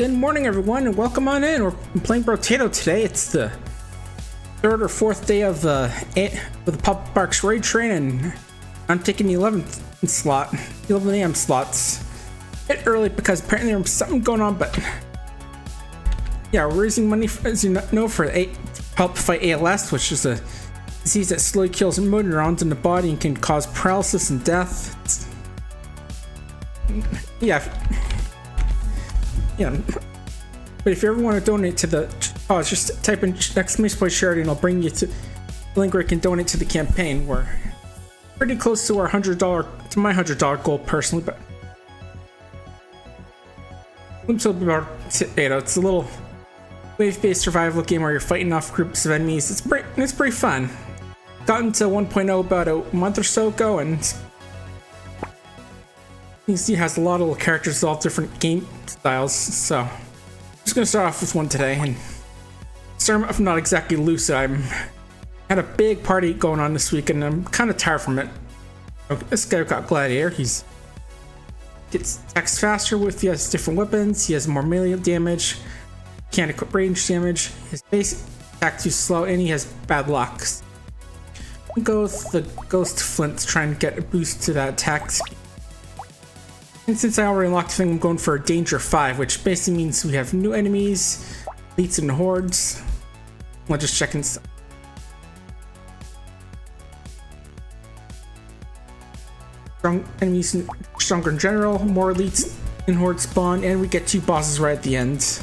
Good morning, everyone, and welcome on in. We're playing Brotato today. It's the third or fourth day of the PapaBarks raid train, and I'm taking the 11th slot, 11 a.m. slots. A bit early because apparently there's something going on, but yeah, we're raising money, as you know, for help fight ALS, which is a disease that slowly kills motor neurons in the body and can cause paralysis and death. Yeah, but if you ever want to donate to the cause, just type in exclamation point charity and I'll bring you to the link where you can donate to the campaign. We're pretty close to our $100, to my $100 goal personally, but it's a little wave-based survival game where you're fighting off groups of enemies. It's pretty fun. Got into 1.0 about a month or so ago, and you can see it has a lot of little characters, all different game styles, so I'm just gonna start off with one today and start off not exactly lucid. I had a big party going on this week and I'm kind of tired from it. This guy got Gladiator. He attacks faster he has different weapons, he has more melee damage, can't equip range damage, his base attack too slow, and he has bad luck. We'll go with the Ghost Flint to try and get a boost to that attack speed. And since I already unlocked the thing, I'm going for a Danger 5, which basically means we have new enemies, elites and hordes. I'll just check in. Strong enemies, stronger in general, more elites and hordes spawn, and we get 2 bosses right at the end.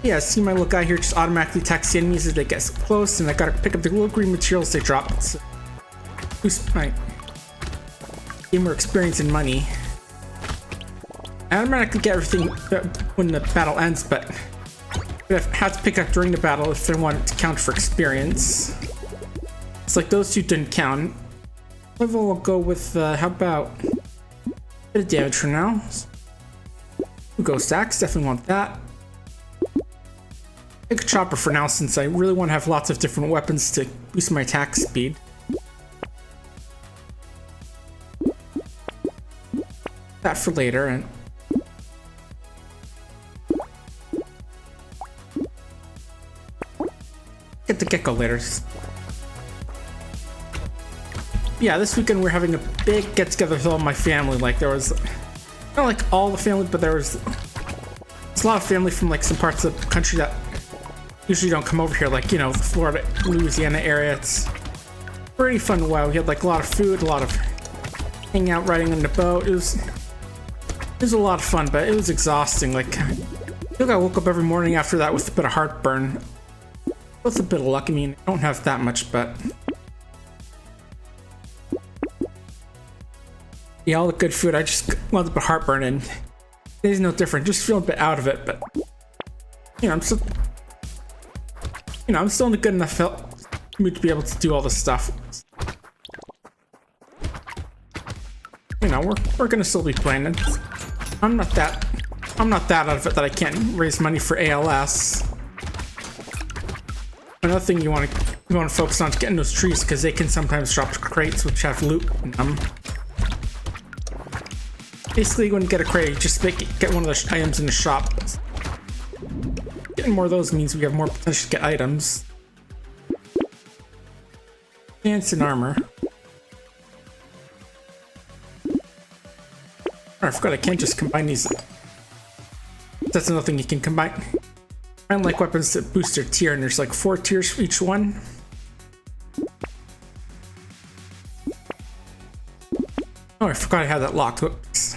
Yeah, see my little guy here just automatically attacks the enemies as they get close, and I gotta pick up the little green materials they drop. So boost my gamer experience and money. I automatically get everything when the battle ends, but I have to pick up during the battle if I want it to count for experience. It's like those two didn't count. Level will go with, how about a bit of damage for now. We'll go stacks, definitely want that. Pick a chopper for now since I really want to have lots of different weapons to boost my attack speed. That for later, and get the gecko later. Yeah, this weekend we're having a big get together with all my family. Like there was, not like all the family, but it's a lot of family from like some parts of the country that usually don't come over here, like, you know, the Florida, Louisiana area. It's pretty fun. Wow, we had like a lot of food, a lot of hanging out, riding on the boat. It was a lot of fun, but it was exhausting. Like, I think I woke up every morning after that with a bit of heartburn. With a bit of luck. I mean, I don't have that much, but yeah, all the good food. I just want a bit of heartburn, and it's no different. Just feeling a bit out of it, but you know, I'm still in a good enough mood to be able to do all this stuff. You know, we're gonna still be playing it. I'm not that out of it that I can't raise money for ALS. Another thing you want to focus on is getting those trees, because they can sometimes drop crates which have loot in them. Basically, when you get a crate, you just get one of those items in the shop. Getting more of those means we have more potential to get items. Pants and armor. I forgot I can't just combine these. That's another thing you can combine. I like weapons that boost their tier, and there's like 4 tiers for each one. Oh, I forgot I had that locked. Whoops.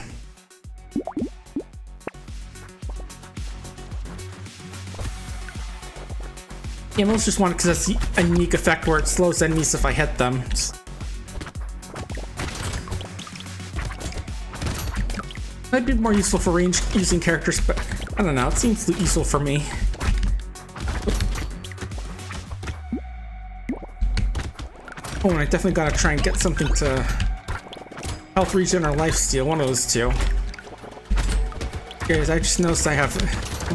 Yeah, most just want it because that's a unique effect where it slows enemies if I hit them. Might be more useful for range using characters, but I don't know, it seems useful for me. Oh, and I definitely gotta try and get something to health regen or lifesteal, one of those two. Guys, I just noticed I have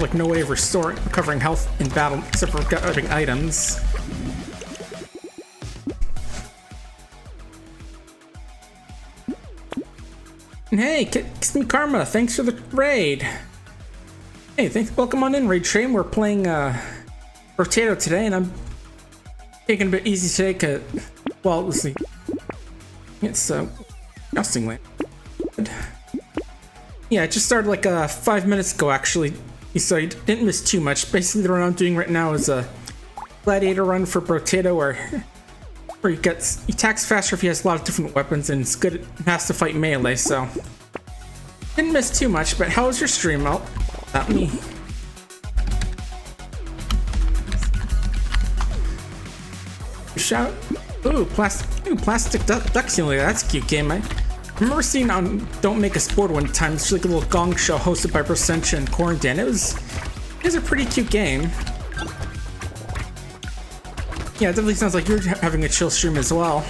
like no way of recovering health in battle except for getting items. And hey, Kiss Me Karma, thanks for the raid. Hey, thanks. Welcome on in, Raid Train. We're playing Brotato today, and I'm taking it a bit easy today, cause, well, let's see. It's disgustingly. Yeah, it just started like 5 minutes ago, actually, so you didn't miss too much. Basically, the run I'm doing right now is a gladiator run for Brotato, where he attacks faster if he has a lot of different weapons, and it's good. It has to fight melee, so didn't miss too much. But how was your stream? Not me. Shout! Ooh, plastic duck simulator. That's a cute game. I remember seeing on Don't Make Us Bored one time. It's like a little gong show hosted by Brosentia and Quarantine. It was a pretty cute game. Yeah, it definitely sounds like you're having a chill stream as well.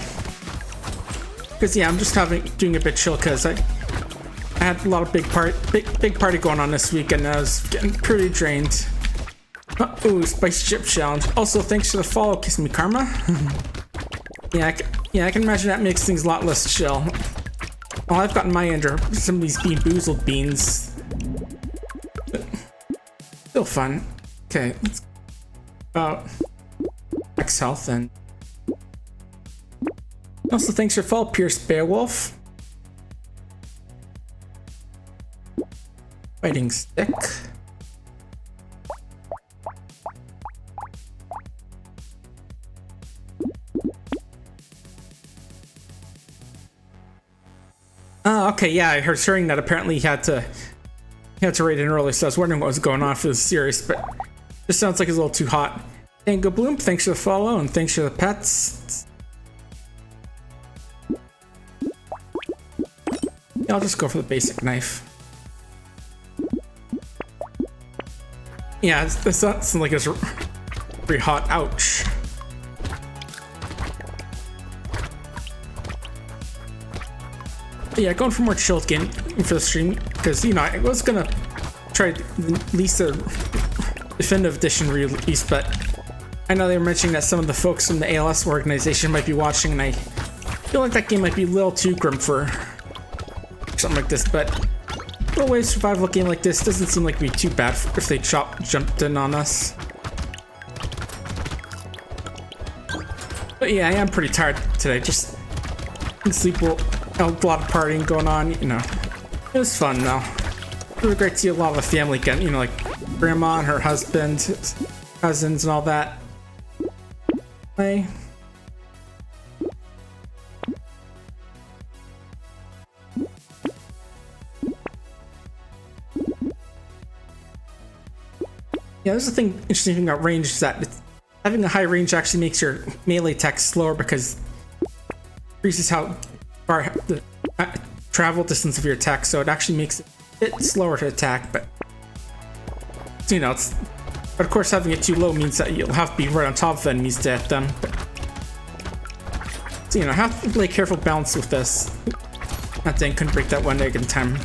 Cause yeah, I'm just doing a bit chill because I had a lot of big party going on this week, and I was getting pretty drained. Ooh, spicy chip challenge. Also, thanks for the follow, Kiss Me Karma. Yeah, I can imagine that makes things a lot less chill. All I've got in my end are some of these boozled beans. But still fun. Okay, let's X health and also thanks for follow, Pierce Beowulf. Fighting stick. Oh, okay, yeah, I heard hearing that apparently he had to raid in early, so I was wondering what was going on for this series, but this sounds like it's a little too hot. Tango Bloom, thanks for the follow, and thanks for the pets. Yeah, I'll just go for the basic knife. Yeah, this sounds like it's pretty hot. Ouch. But yeah, going for more chilled game for the stream, because, you know, I was gonna try at least a definitive edition release, but I know they were mentioning that some of the folks from the ALS organization might be watching, and I feel like that game might be a little too grim for something like this, but a little wave survival game like this doesn't seem like it'd be too bad if they jumped in on us. But yeah, I am pretty tired today, just didn't sleep well, a lot of partying going on, you know. It was fun though. It was great to see a lot of the family again, you know, like grandma and her husband, cousins and all that. Play. Yeah, there's the thing, interesting thing about range is that having a high range actually makes your melee attack slower because it increases how far the travel distance of your attack, so it actually makes it a bit slower to attack, but you know, but of course having it too low means that you'll have to be right on top of enemies to hit them. But, so, you know, have to play careful balance with this. That thing couldn't break that one egg in time.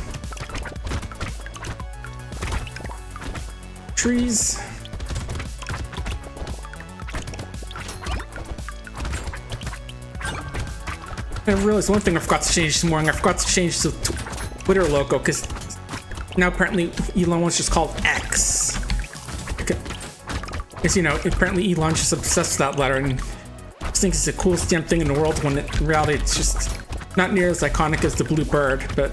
Trees. I realized one thing I forgot to change this morning. I forgot to change the Twitter logo because now apparently Elon was just called X. Because, you know, apparently Elon's just obsessed with that letter and thinks it's the coolest damn thing in the world when in reality it's just not near as iconic as the blue bird. But,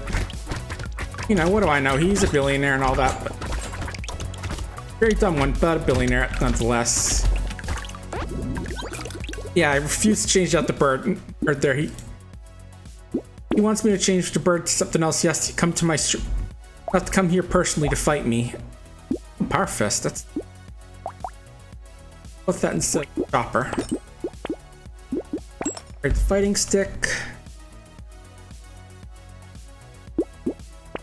you know, what do I know? He's a billionaire and all that, but very dumb one, but a billionaire nonetheless. Yeah, I refuse to change out the bird there. He wants me to change the bird to something else. He has to come to my have to come here personally to fight me. Powerfest, that's what's that instead of chopper. Alright, fighting stick.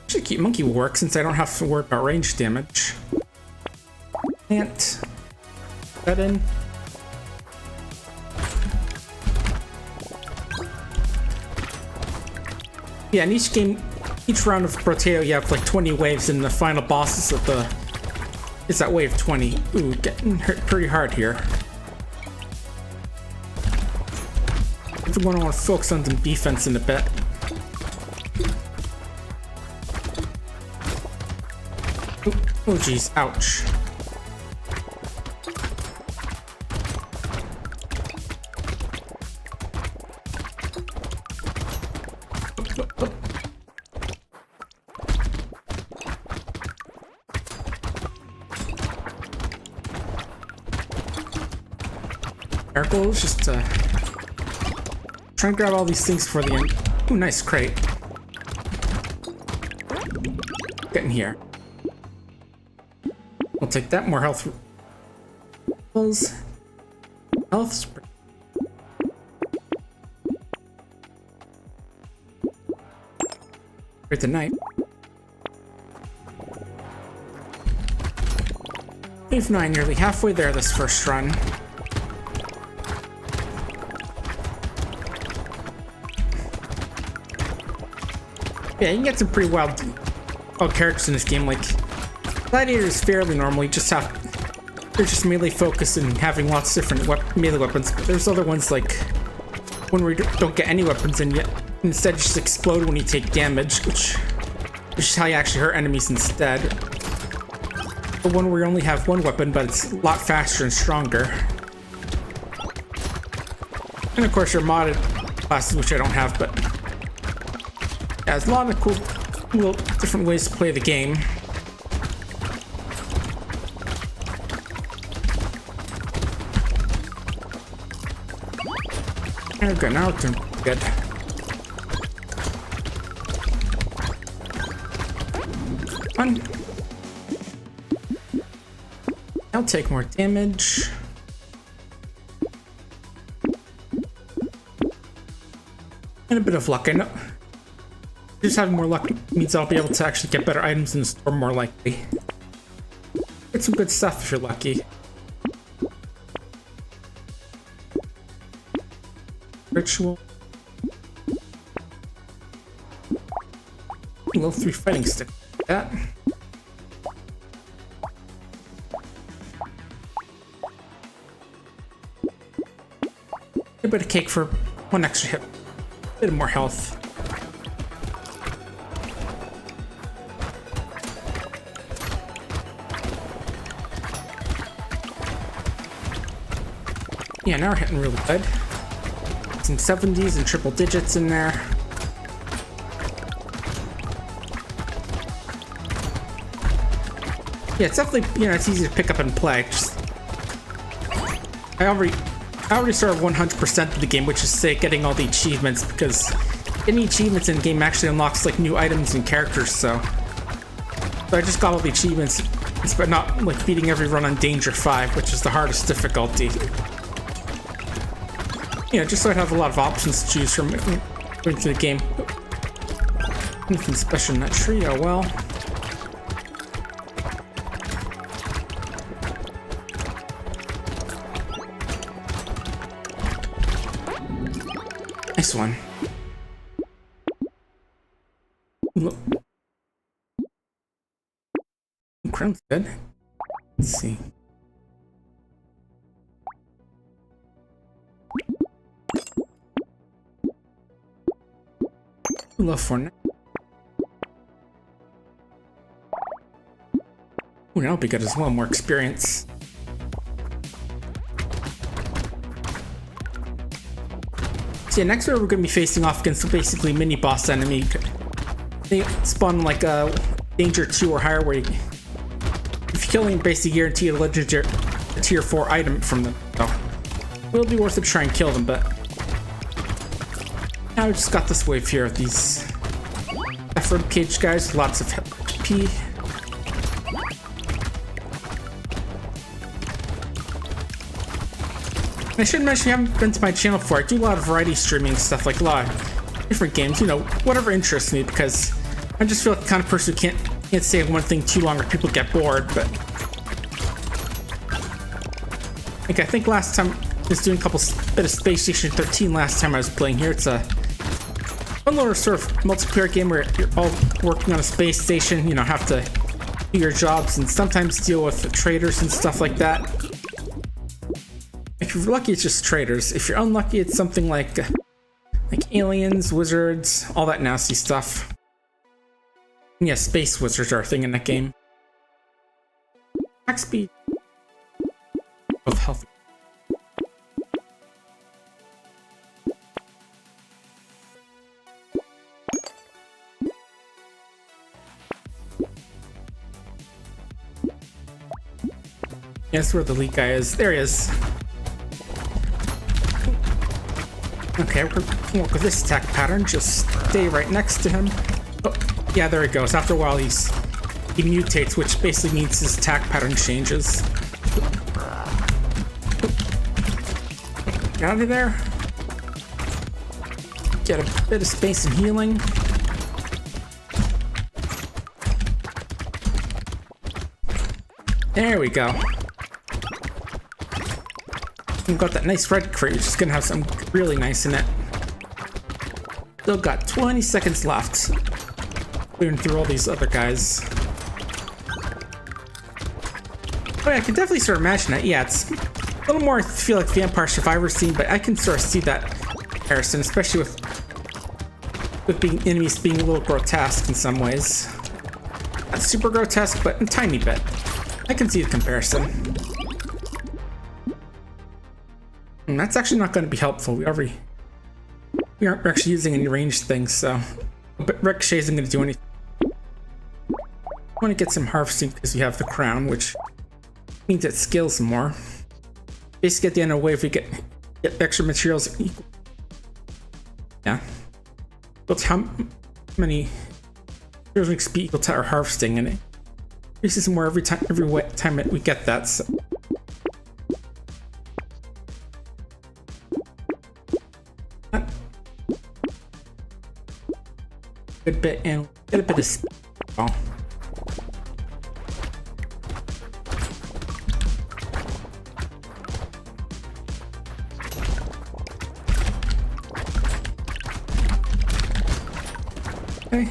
Actually, keep monkey will work since I don't have to worry about range damage. Plant that in. Yeah, in each game, each round of Brotato, you have like 20 waves, and the final bosses of the is that wave 20. Ooh, getting hurt pretty hard here. I'm gonna want to focus on some defense in a bit. Oh geez, ouch. Our goal is just to try and grab all these things for the end. Ooh, nice crate. Get in here. We'll take that. More health. Health spray. Great tonight. Wave 9, nearly halfway there this first run. Yeah, you can get some pretty wild characters in this game. Like, Gladiator is fairly normal. You just have, they're just melee focused and having lots of different melee weapons. But there's other ones like when we don't get any weapons and yet instead just explode when you take damage, which is how you actually hurt enemies instead. The one where you only have one weapon, but it's a lot faster and stronger. And of course your modded classes, which I don't have, but yeah, there's a lot of cool little different ways to play the game. Okay, now it's doing good. Fun. I'll take more damage. And a bit of luck. I know just having more luck means I'll be able to actually get better items in the store more likely. Get some good stuff if you're lucky. Ritual. Level 3 fighting stick. Like that. A bit of cake for one extra hit. A bit more health. Yeah, now we're hitting really good. Some 70s and triple digits in there. Yeah, it's definitely, you know, it's easy to pick up and play. Just, I already started 100% of the game, which is say getting all the achievements, because getting achievements in the game actually unlocks like new items and characters. So I just got all the achievements, but not like beating every run on Danger 5, which is the hardest difficulty. You know, just so I have a lot of options to choose from going through the game. Anything special in that tree? Oh well. Nice one. Look. Crown's good. Let's see. Love for now. Ooh, that'll be good as well. More experience. So yeah, next we're going to be facing off against basically mini boss enemy. They spawn like a Danger 2 or higher, where you, if you kill them, basically guarantee a legendary tier 4 item from them. So it will be worth it to try and kill them, but now we just got this wave here of these F-Road cage guys, lots of HP. And I should mention, you haven't been to my channel before. I do a lot of variety streaming stuff, like a lot of different games, you know, whatever interests me, because I just feel like the kind of person who can't say one thing too long or people get bored. But like, I think last time I was doing a bit of Space Station 13 last time I was playing here. It's a fun little sort of multiplayer game where you're all working on a space station, you know, have to do your jobs and sometimes deal with traders and stuff like that. If you're lucky, it's just traders. If you're unlucky, it's something like aliens, wizards, all that nasty stuff. And yeah, space wizards are a thing in that game. attack speed. Both health. Guess where the lead guy is. There he is. Okay, we're gonna work with this attack pattern. Just stay right next to him. Oh, yeah, there he goes. After a while, he mutates, which basically means his attack pattern changes. Get out of there. Get a bit of space and healing. There we go. We've got that nice red crate, which is gonna have something really nice in it. Still got 20 seconds left. Clearing through all these other guys. Oh yeah, I can definitely sort of imagine that. Yeah, it's a little more, I feel like Vampire Survivor scene, but I can sort of see that comparison, especially with being enemies being a little grotesque in some ways. Not super grotesque, but a tiny bit. I can see the comparison. And that's actually not going to be helpful. We aren't actually using any ranged things, so. But Ricochet isn't going to do anything. I want to get some harvesting because we have the crown, which means it scales more. Basically, at the end of the wave, we get extra materials equal. Yeah. But how many materials we can be equal to our harvesting, and it increases more every time we get that. So. Good bit and get a bit of speed. Oh. Okay.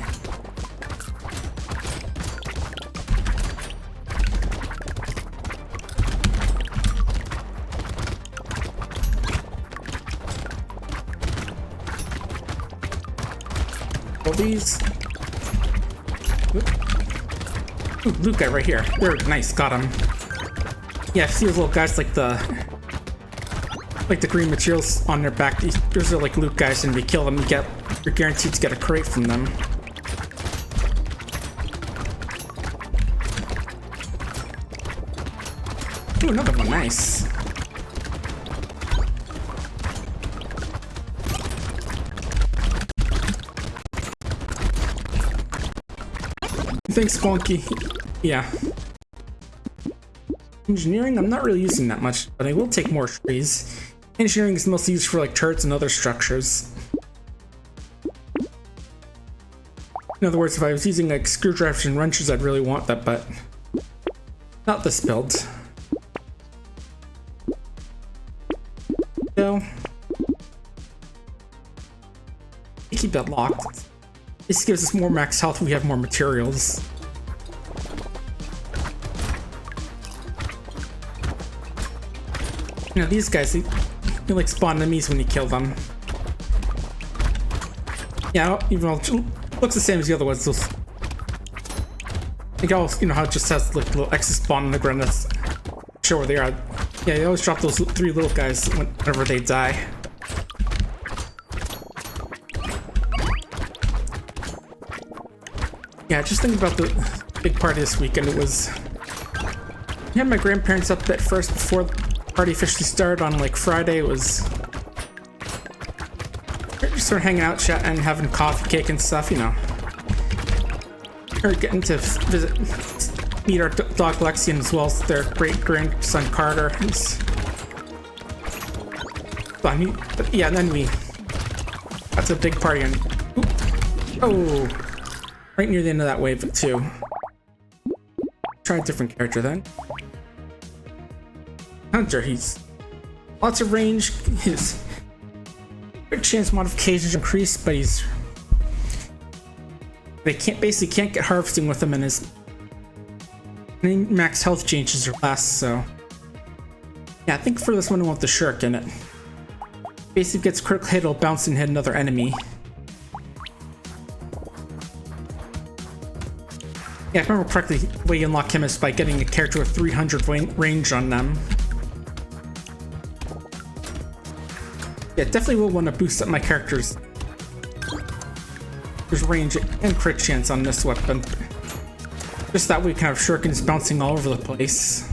These. Ooh, loot guy right here. There, nice, got him. Yeah, see those little guys like the green materials on their back. Those are like loot guys, and if you kill them, you're guaranteed to get a crate from them. Ooh, another one, nice. Thanks, Funky. Yeah. Engineering, I'm not really using that much, but I will take more trees. Engineering is mostly used for like turrets and other structures. In other words, if I was using like screwdrivers and wrenches, I'd really want that, but not this build. So, keep that locked. This gives us more max health. We have more materials. You know, these guys, they like spawn enemies when you kill them. Yeah, even though it looks the same as the other ones. Those, you know how it just has like little X's spawn on the ground. That's show where they are. Yeah, they always drop those 3 little guys whenever they die. Yeah, just think about the big party this weekend. It was. I had my grandparents up at first before the party officially started on like Friday. It was. Just sort of hanging out, chatting, and having coffee, cake, and stuff, you know. Or getting to meet our dog Lexian as well as their great grandson Carter. But yeah, and then that's a big party and. Oh. Right near the end of that wave too. Try a different character then. Hunter, he's lots of range. His quick chance modifications increased, but they basically can't get harvesting with him, and his max health changes are less. So yeah, I think for this one I want the Shirk in it. Basically gets critical hit, it'll bounce and hit another enemy. Yeah, if I remember correctly, the way you unlock him is by getting a character with 300 range on them. Yeah, definitely will want to boost up my character's range and crit chance on this weapon. Just that way, kind of shurikens bouncing all over the place.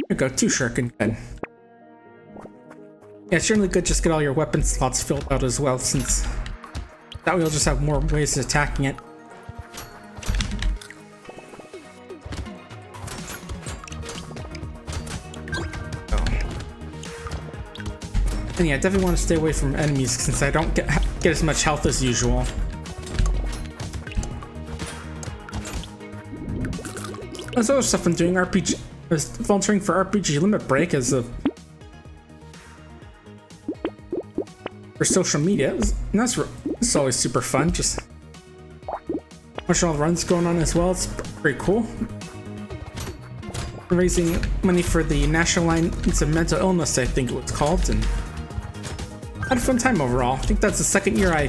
There we go, 2 shuriken, good. Yeah, it's generally good just get all your weapon slots filled out as well, since that way you'll just have more ways of attacking it. And yeah, I definitely want to stay away from enemies since I don't get as much health as usual. There's other stuff I'm doing. RPG, I was volunteering for RPG Limit Break as a for social media, and that's always super fun. Just watching all the runs going on as well. It's pretty cool. Raising money for the National Alliance of Mental Illness, I think it was called, and had a fun time overall. I think that's the second year I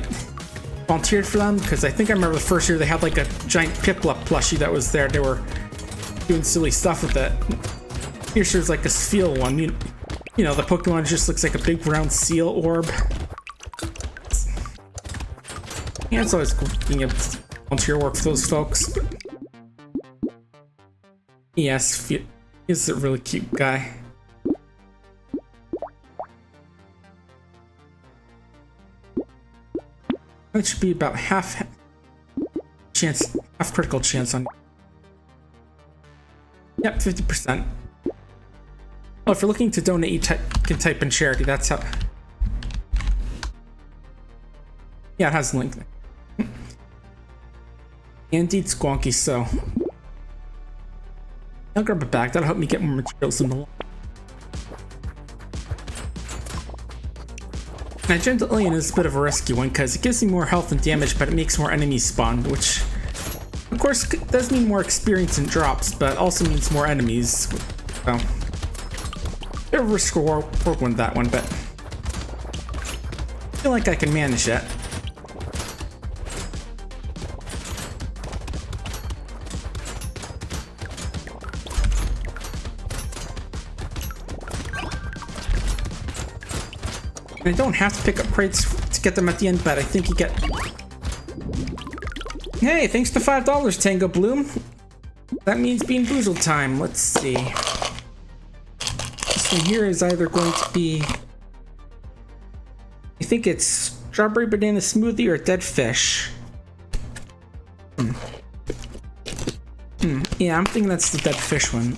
volunteered for them, because I think I remember the first year they had like a giant Piplup plushie that was there. They were doing silly stuff with it. Here's there's like a seal one. You know, the Pokemon just looks like a big round seal orb. Yeah, it's always cool being able to volunteer work for those folks. Yes, he's a really cute guy. That should be about half critical chance on. Yep, 50%. Well, if you're looking to donate, you can type in charity. That's how. Yeah, it has a link there. Indeed, squonky. So I'll grab it back. That'll help me get more materials in the line. Now, Gentle Alien is a bit of a risky one because it gives me more health and damage, but it makes more enemies spawn, which, of course, does mean more experience and drops, but also means more enemies. So, bit of a risk reward one, that one, but I feel like I can manage it. I don't have to pick up crates to get them at the end, but I think you get. Hey, thanks to $5, Tango Bloom. That means Bean Boozled time. Let's see. This one here is either going to be. I think it's strawberry banana smoothie or dead fish. Yeah, I'm thinking that's the dead fish one.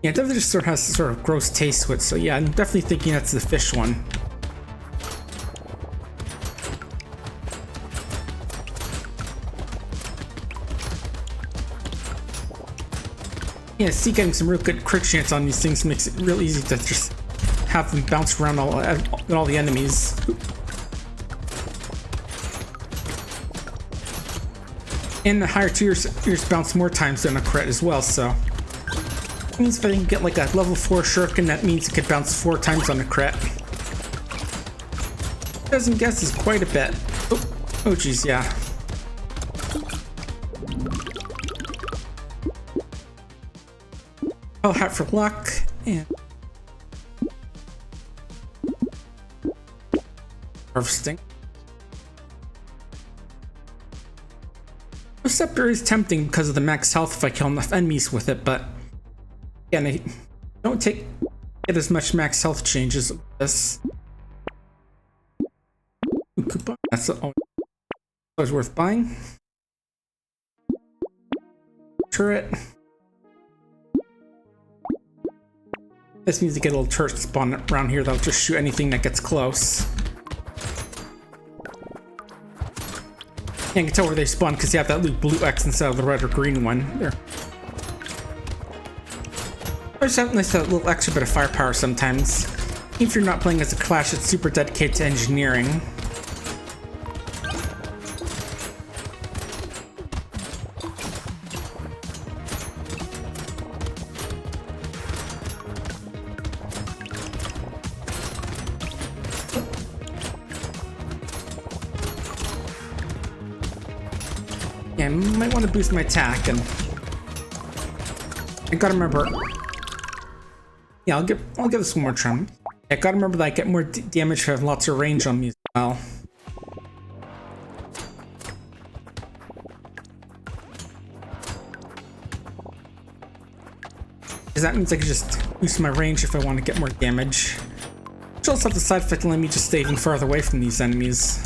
Yeah, it definitely just has sort of gross taste to it, so yeah, I'm definitely thinking that's the fish one. Yeah, see, getting some real good crit chance on these things makes it real easy to just have them bounce around all the enemies. And the higher tiers bounce more times than a crit as well, so. Means if I can get like a level 4 shuriken, that means it could bounce 4 times on a crit. Doesn't guess is quite a bit. Oh geez, yeah. I'll hat for luck and harvesting. The scepter is tempting because of the max health if I kill enough enemies with it, but again, I don't get as much max health changes with this. Ooh, coupon. That's always worth buying. Turret. This means to get a little turret spawn around here that'll just shoot anything that gets close. Can't tell where they spawn because you have that little blue X instead of the red or green one. There. I just have nice little extra bit of firepower sometimes. If you're not playing as a Clash that's super dedicated to engineering. Yeah, I might want to boost my attack, and I gotta remember. Yeah, I'll give this one more try. I gotta remember that I get more damage if I have lots of range on me as well. Because that means I can just boost my range if I want to get more damage. Which also have the side effect of letting me just stay even farther away from these enemies.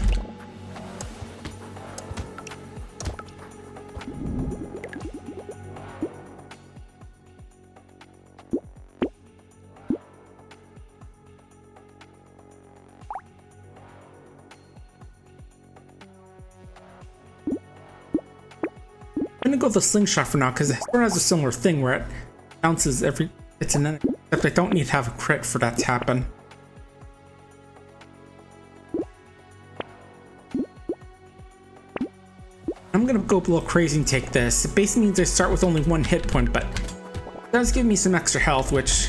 I'm gonna go with the slingshot for now because it has a similar thing where it bounces every. It's an enemy, except I don't need to have a crit for that to happen. I'm gonna go a little crazy and take this. It basically means I start with only 1 hit point, but it does give me some extra health, which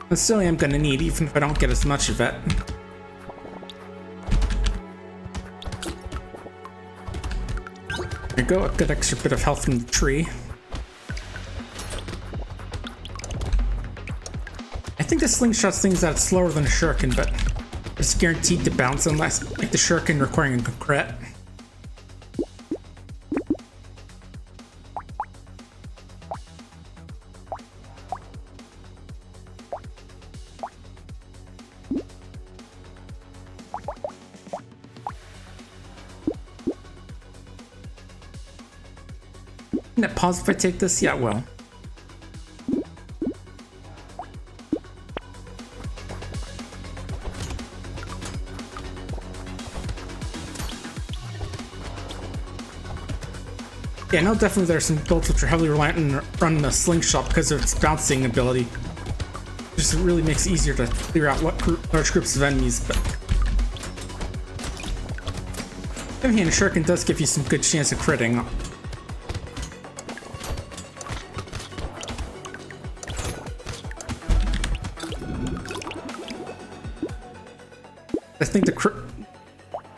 necessarily I'm gonna need, even if I don't get as much of it. There you go, a good extra bit of health from the tree. I think the slingshot thing's that it's slower than a shuriken, but it's guaranteed to bounce unless, like the shuriken requiring a crit. Can I pause if I take this? Yeah, well. Yeah, no, definitely there's some builds which are heavily reliant on running a slingshot because of its bouncing ability. It just really makes it easier to clear out large groups of enemies, but on the other hand, a shuriken does give you some good chance of critting. I think the crit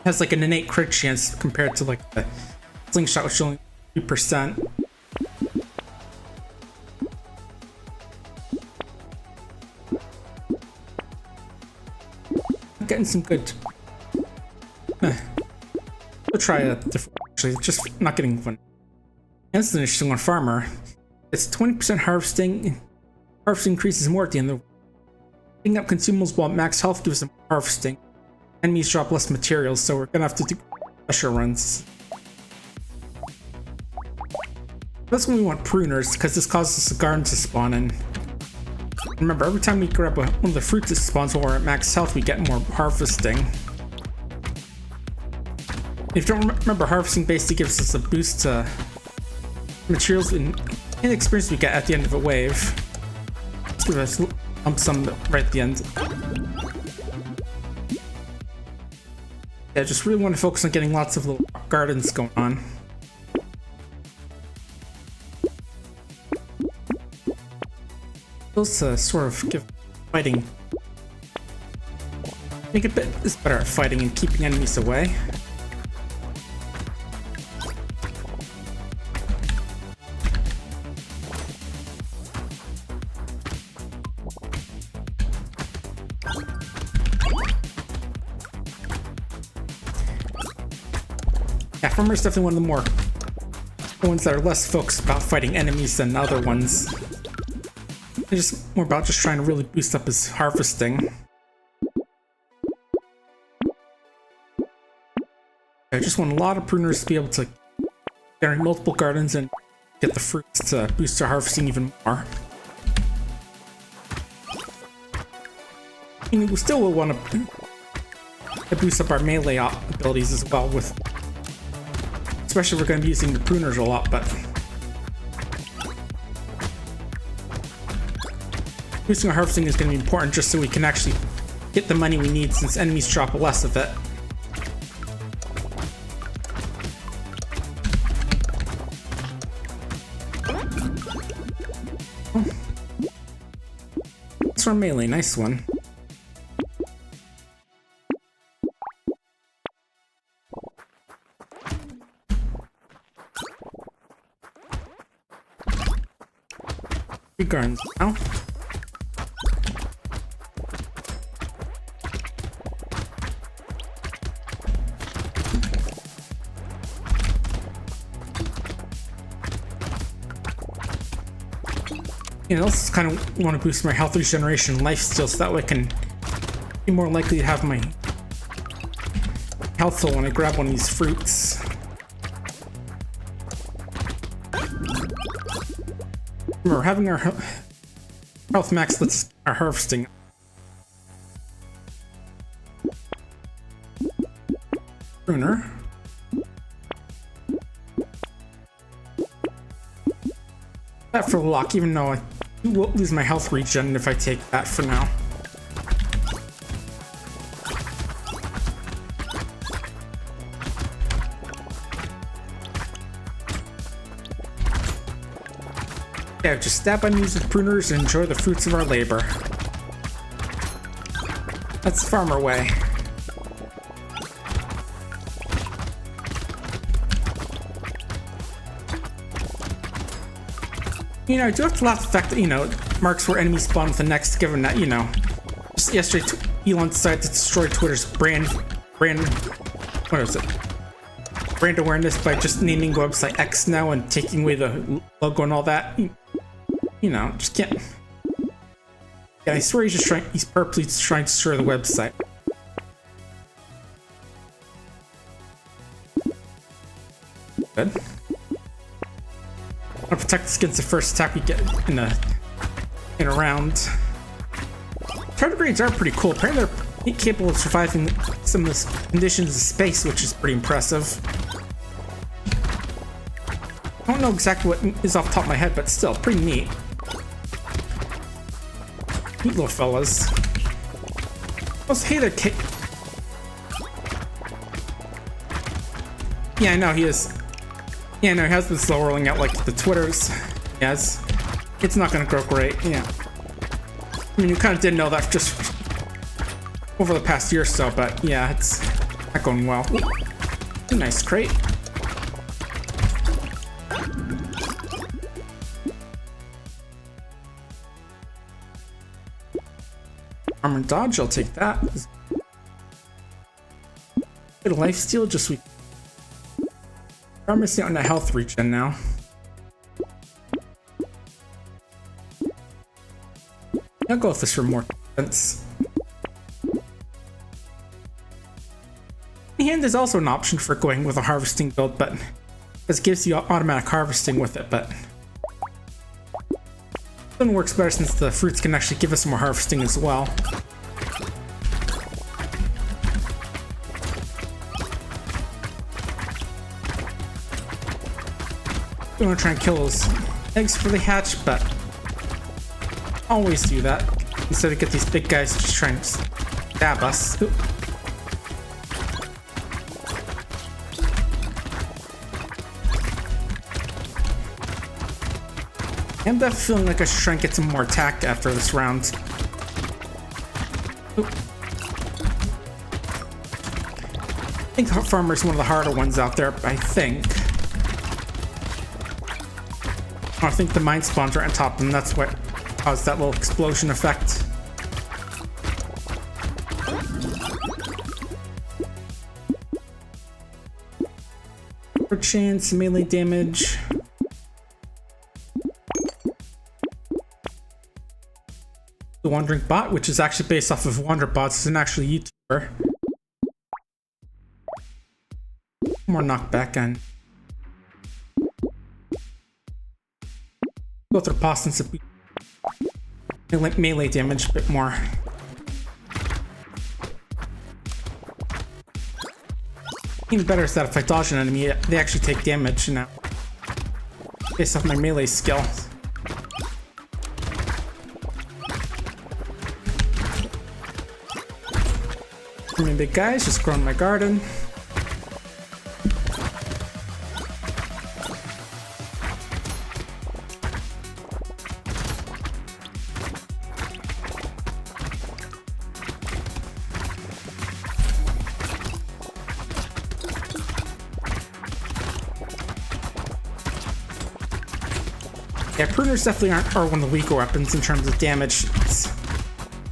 has like an innate crit chance compared to like the slingshot, which is only 2%. I'm getting some good. We'll try a different. Actually, just not getting one. That's an interesting one. Farmer. It's 20% harvesting. Harvesting increases more at the end of the. Picking up consumables while max health gives them harvesting. Enemies drop less materials, so we're gonna have to do pressure runs. That's when we want pruners, because this causes the garden to spawn in. Remember, every time we grab one of the fruits that spawns while we're at max health, we get more harvesting. If you don't remember, harvesting basically gives us a boost to materials and experience we get at the end of a wave. Let's give us some right at the end. Yeah, just really want to focus on getting lots of little gardens going on. Those sort of give fighting. Make it is better at fighting and keeping enemies away. Yeah, Farmer is definitely one of the ones that are less focused about fighting enemies than other ones. They're just more about just trying to really boost up his harvesting. I just want a lot of pruners to be able to generate multiple gardens and get the fruits to boost their harvesting even more. I mean, we still will want to boost up our melee abilities as well, with especially if we're going to be using the pruners a lot, but boosting our harvesting is going to be important just so we can actually get the money we need since enemies drop less of it. That's our melee, nice one. Three gardens now. You know, I also kind of want to boost my health regeneration and life steal so that way I can be more likely to have my health full when I grab one of these fruits. Remember, having our health max lets our harvesting. Pruner. That for luck, even though I will lose my health regen if I take that for now. Yeah, just stab enemies with pruners and enjoy the fruits of our labor. That's the farmer way. You know, I do have to laugh at the fact that, you know, marks where enemies spawn with the next, given that, you know, just yesterday Elon decided to destroy Twitter's brand, what is it? Brand awareness by just naming the website X now and taking away the logo and all that. You know, just can't. Yeah, I swear he's purposely just trying to destroy the website. Good. I want to protect us against the first attack we get in a round. Tardigrades are pretty cool. Apparently they're capable of surviving some of the conditions of space, which is pretty impressive. I don't know exactly what is off the top of my head, but still, pretty neat. Neat little fellas. Also, hey there, Kate. Yeah, I know he is. Yeah, no, he has been slow rolling out like the Twitters. Yes, it's not gonna grow great. Yeah, I mean, you kind of did know that just over the past year or so, but yeah, it's not going well. Ooh, nice crate. Armor dodge, I'll take that. Get a life steal, just we. I'm missing out on a health regen now. I'll go with this for more defense. The hand is also an option for going with a harvesting build, but this gives you automatic harvesting with it, but this one works better since the fruits can actually give us more harvesting as well. I'm gonna try and kill those eggs before they hatch, but always do that instead of get these big guys just trying to stab us. Ooh. I'm definitely feeling like I should try and get some more attack after this round. Ooh. I think Farmer is one of the harder ones out there, I think. I think the mine spawns right on top of them. That's what caused that little explosion effect. For chance, melee damage. The Wandering Bot, which is actually based off of Wanderbots, is an actual YouTuber. More knockback on. Go through pasta to be melee damage a bit more. Even better is that if I dodge an enemy, they actually take damage now. Based off my melee skill. farming big guys, just growing my garden. Yeah, pruners definitely are one of the weaker weapons in terms of damage.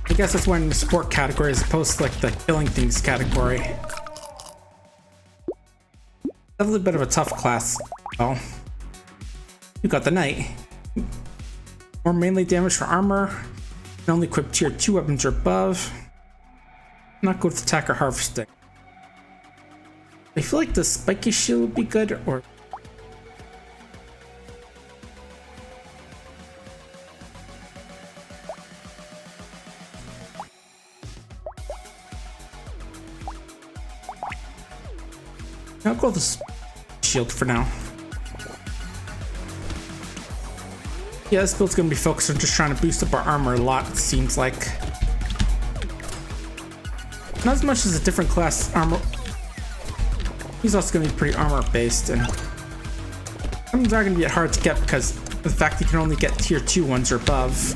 I guess that's why in the support category as opposed to like the killing things category. Definitely a bit of a tough class. Well, you got the knight. More mainly damage for armor. Can only equip tier 2 weapons or above. Not good with attack or harvesting. I feel like the spiky shield would be good, or I'll go with this shield for now. Yeah, this build's gonna be focused on just trying to boost up our armor a lot, it seems like. Not as much as a different class armor. He's also gonna be pretty armor based, and some are gonna be hard to get because of the fact that you can only get tier 2 ones or above.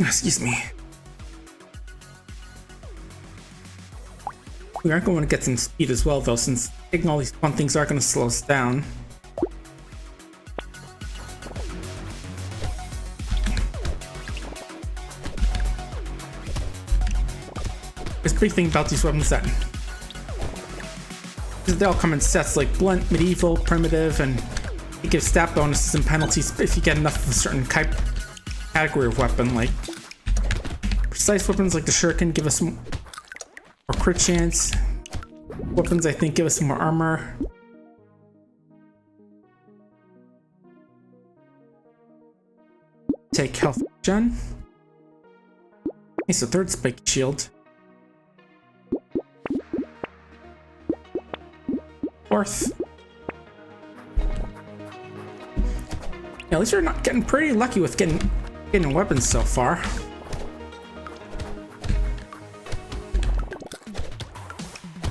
Excuse me. We aren't going to get some speed as well, though, since taking all these fun things are going to slow us down. There's a big thing about these weapons that they all come in sets like blunt, medieval, primitive, and it gives stat bonuses and penalties if you get enough of a certain category of weapon. Like precise weapons like the shuriken give us some more crit chance. Weapons I think give us some more armor. Take health gen. Okay, so third spike shield. Fourth. Yeah, at least we're not getting pretty lucky with getting weapons so far.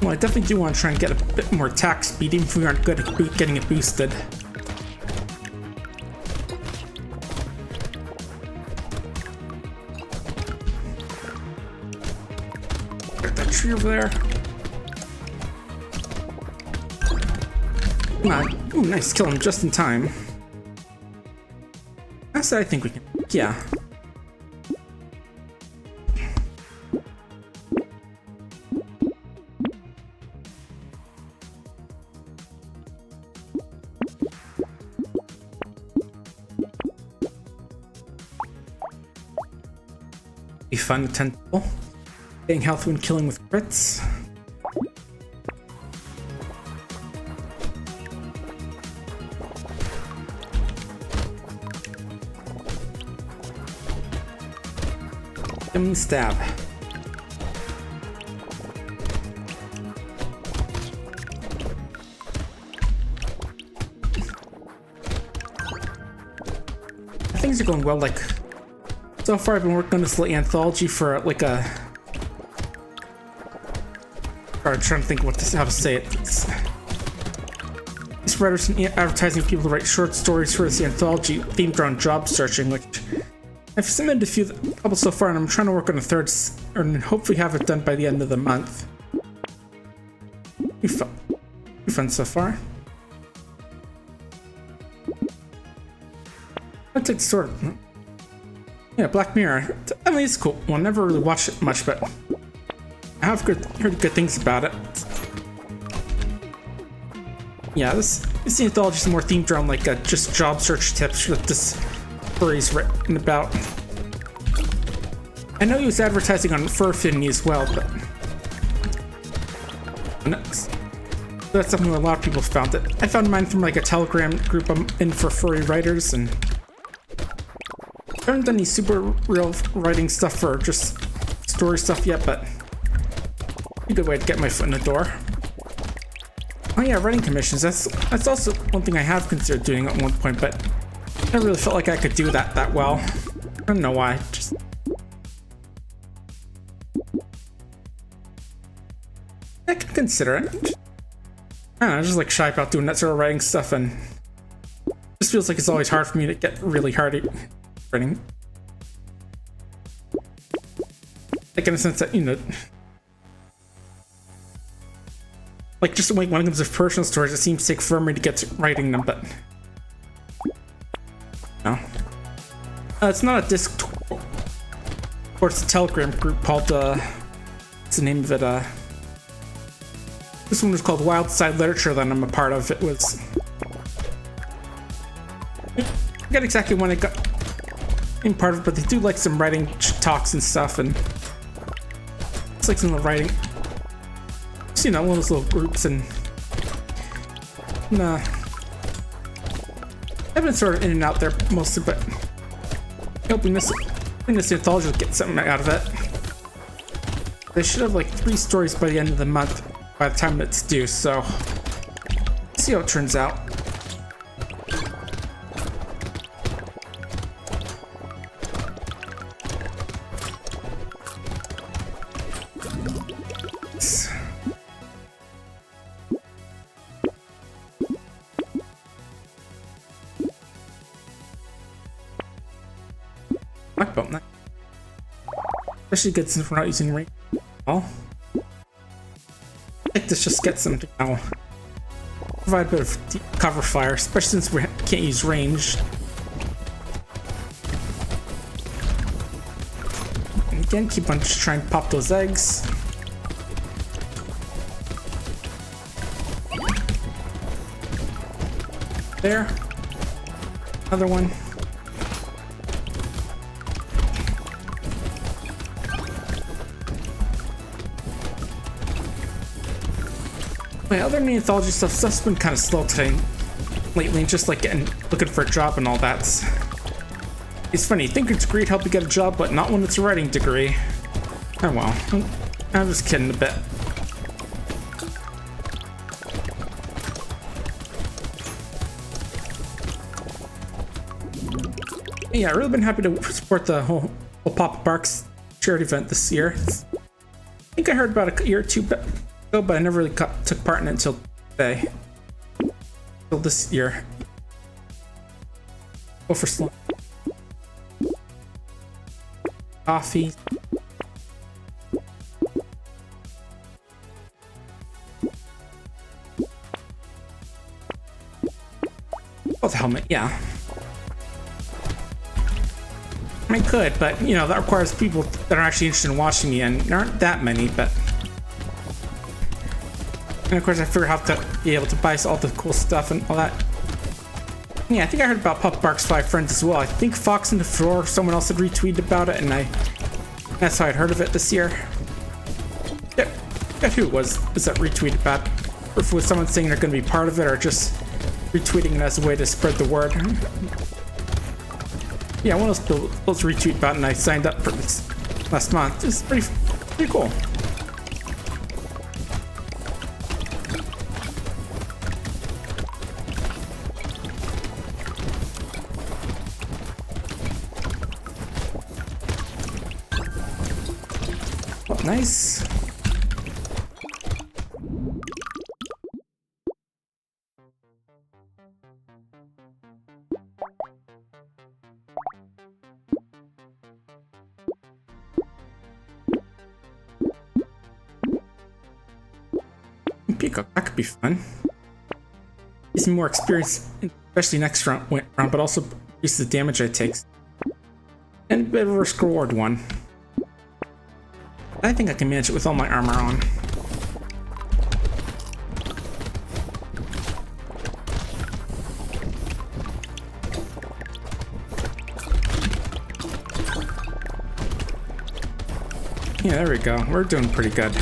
Well, I definitely do want to try and get a bit more attack speed, even if we aren't good at getting it boosted. Got that tree over there. Come on. Ooh, nice. Kill him just in time. That's what I think we can. Yeah. Be fun with tentacle. Getting health when killing with crits. Stab. Things are going well. Like so far, I've been working on this little anthology for like a. Or I'm trying to think how to say it. This writer's advertising people to write short stories for this anthology themed around job searching, which I've submitted a couple so far, and I'm trying to work on a third, and hopefully have it done by the end of the month. Pretty fun so far. I'll take the sword. Yeah, Black Mirror. I mean, it's cool. Well, I never really watched it much, but I have heard good things about it. Yeah, this anthology is more themed around like just job search tips that this story's written about. I know he was advertising on Fur Affinity as well, but that's something a lot of people found. It. I found mine from like a Telegram group I'm in for furry writers, and I haven't done any super real writing stuff for just story stuff yet, but a good way to get my foot in the door. Oh yeah, writing commissions. That's also one thing I have considered doing at one point, but I never really felt like I could do that well. I don't know why. Just I can consider it. I don't know, I'm just like shy about doing that sort of writing stuff, and it just feels like it's always hard for me to get really hard at writing. Like in a sense that, you know, like just when it comes to personal stories, it seems to take for me to get to writing them, but no. It's not a Discord, it's a Telegram group called, what's the name of it? This one was called Wild Side Literature that I'm a part of. It was, I forget exactly when I got in part of it, but they do like some writing talks and stuff, and it's like some of the writing, just, you know, one of those little groups, and nah. I've been sort of in and out there mostly, but hoping this anthology will get something out of it. They should have like 3 stories by the end of the month, by the time it's due, so let's see how it turns out. Black belt, nice. Especially good since we're not using range. Oh. I think this just gets them to now provide a bit of deep cover fire, especially since we can't use range. And again, keep on just trying to pop those eggs. There. Another one. My other anthology stuff's been kind of slow today, lately, just like looking for a job and all that. It's funny, you think a degree would help you get a job, but not when it's a writing degree. Oh well, I'm just kidding a bit. Yeah, I've really been happy to support the whole PapaBarks charity event this year. I think I heard about a year or two ago, but I never really took part in it until today. Until this year. Go for slime. Coffee. Oh, the helmet, yeah. I could, but you know, that requires people that are actually interested in watching me, and there aren't that many, but. And of course, I figured out how to be able to buy all the cool stuff and all that. Yeah, I think I heard about PapaBarks 5 Friends as well. I think Fox and the Floor, someone else had retweeted about it, and that's how I'd heard of it this year. Yeah, forget who it was that retweeted about it. Or if it was someone saying they're going to be part of it, or just retweeting it as a way to spread the word. Yeah, one of those people retweeted about it, and I signed up for this last month. It's pretty cool. Nice. Peacock, that could be fun. Get some more experience, especially next round, but also increase the damage I take. And a bit of a risk reward one. I think I can manage it with all my armor on. Yeah, there we go. We're doing pretty good.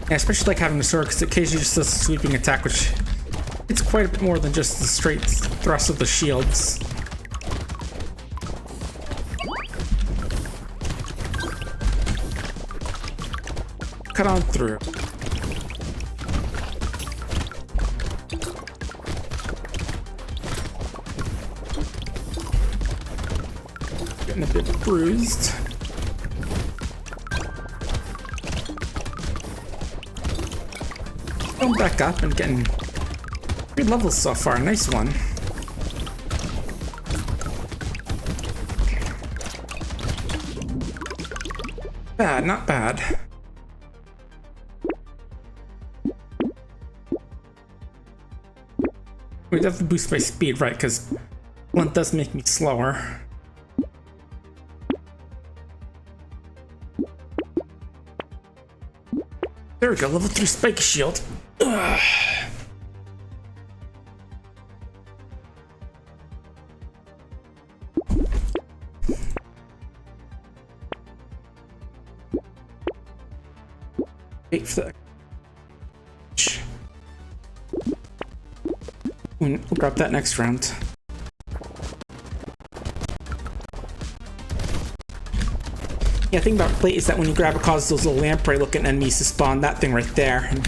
Yeah, especially like having the sword, because occasionally just does a sweeping attack, which it's quite a bit more than just the straight thrust of the shields. Cut on through. getting a bit bruised. Going back up and getting 3 levels so far. Nice one. Bad, not bad. We have to boost my speed, right? Because blunt does make me slower. There we go, level 3 spike shield. Ugh. Wait for that. We'll grab that next round. Yeah, the thing about plate is that when you grab it, causes those little lamprey looking enemies to spawn. That thing right there. And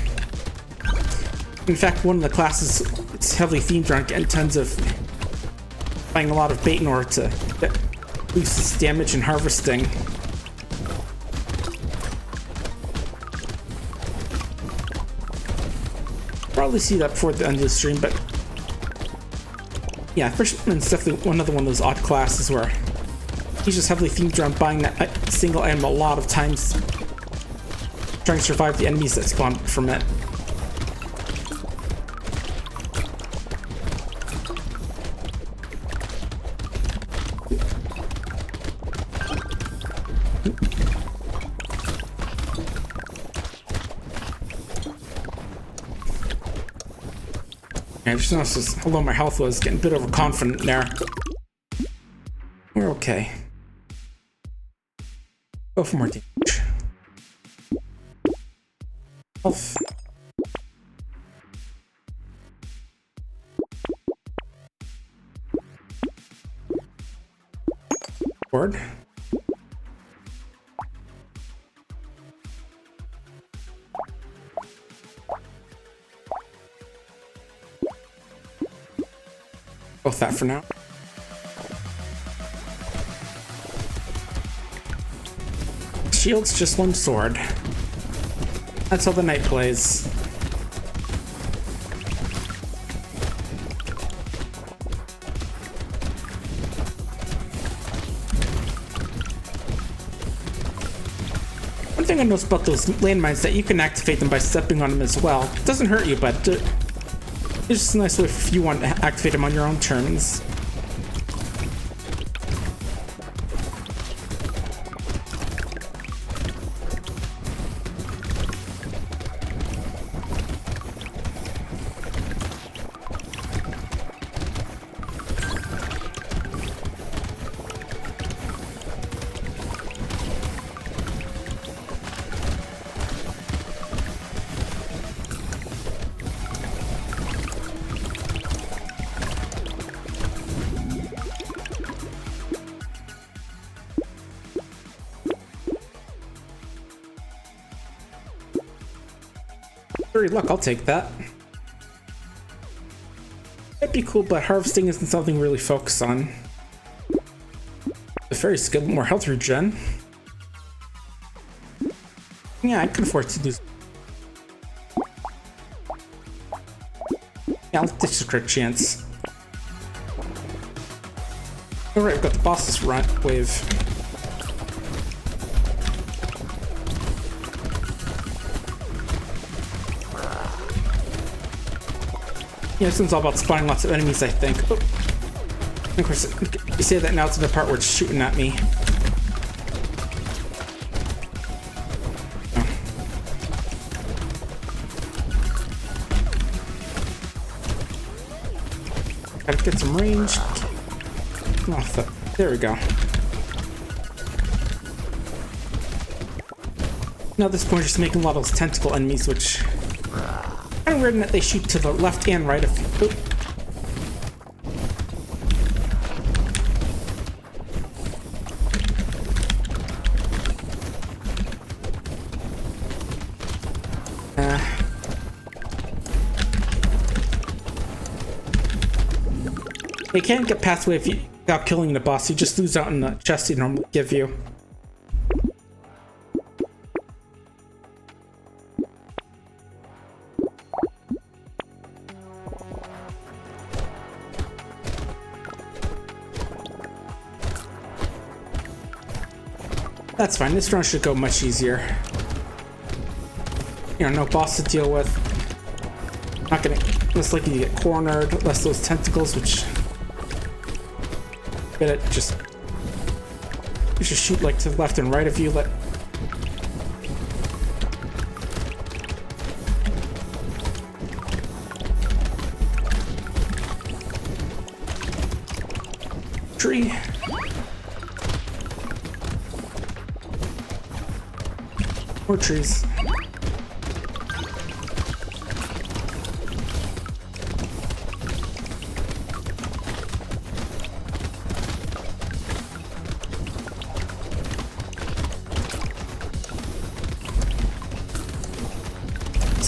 in fact, one of the classes, it's heavily themed around getting tons of buying a lot of bait in order to boost its damage and harvesting. Probably see that before the end of the stream, but yeah, Fisherman's definitely another one of those odd classes where he's just heavily themed around buying that single item a lot of times, trying to survive the enemies that spawn from it. I just noticed how low my health was, getting a bit overconfident there. We're okay. Go for more damage. Health. Board. Both that for now. Shield's just one sword. That's how the knight plays. One thing I noticed about those landmines that you can activate them by stepping on them as well. It doesn't hurt you, but it's just a nice way if you want to activate them on your own terms. Look, I'll take that. It'd be cool, but harvesting isn't something we really focus on. The fairy's good, more health regen. Yeah, I can afford to do. Yeah, I'll take a crit chance. Alright, we've got the boss's run wave. Yeah, this one's all about spawning lots of enemies, I think. Oh. And of course, you say that now it's in the part where it's shooting at me. Oh. Gotta get some range. Oh, there we go. Now at this point, just making a lot of those tentacle enemies, which kind of weird in that they shoot to the left and right of you. They can't get past way if you without killing the boss, you just lose out in the chest they normally give you. That's fine, this run should go much easier. You know, no boss to deal with. Not gonna, less likely to get cornered, less those tentacles, which get it, just you should shoot like to the left and right of you. Let tree. More trees.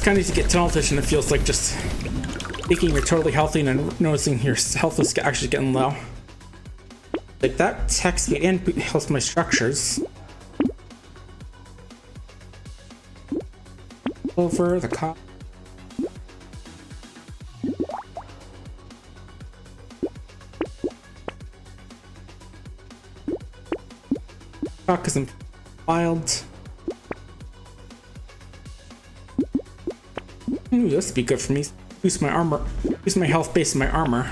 Kind of need to get tunnel vision. It feels like just thinking you're totally healthy and then noticing your health is actually getting low. Like that text and helps my structures. Over the cop. Because I'm wild. Ooh, this would be good for me. Boost my armor. Boost my health based on my armor.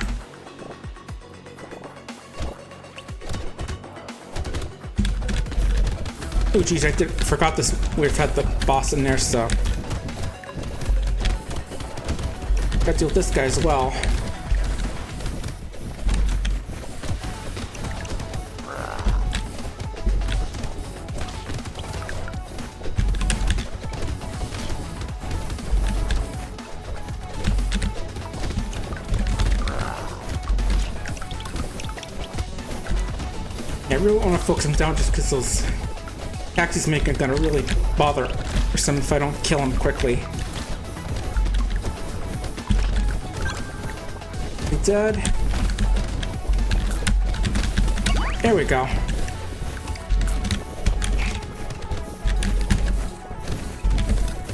Oh geez, I forgot this. We've had the boss in there, so gotta deal with this guy as well. I really want to focus him down just because those cactus make it gonna really bother or something if I don't kill him quickly. He dead. There we go.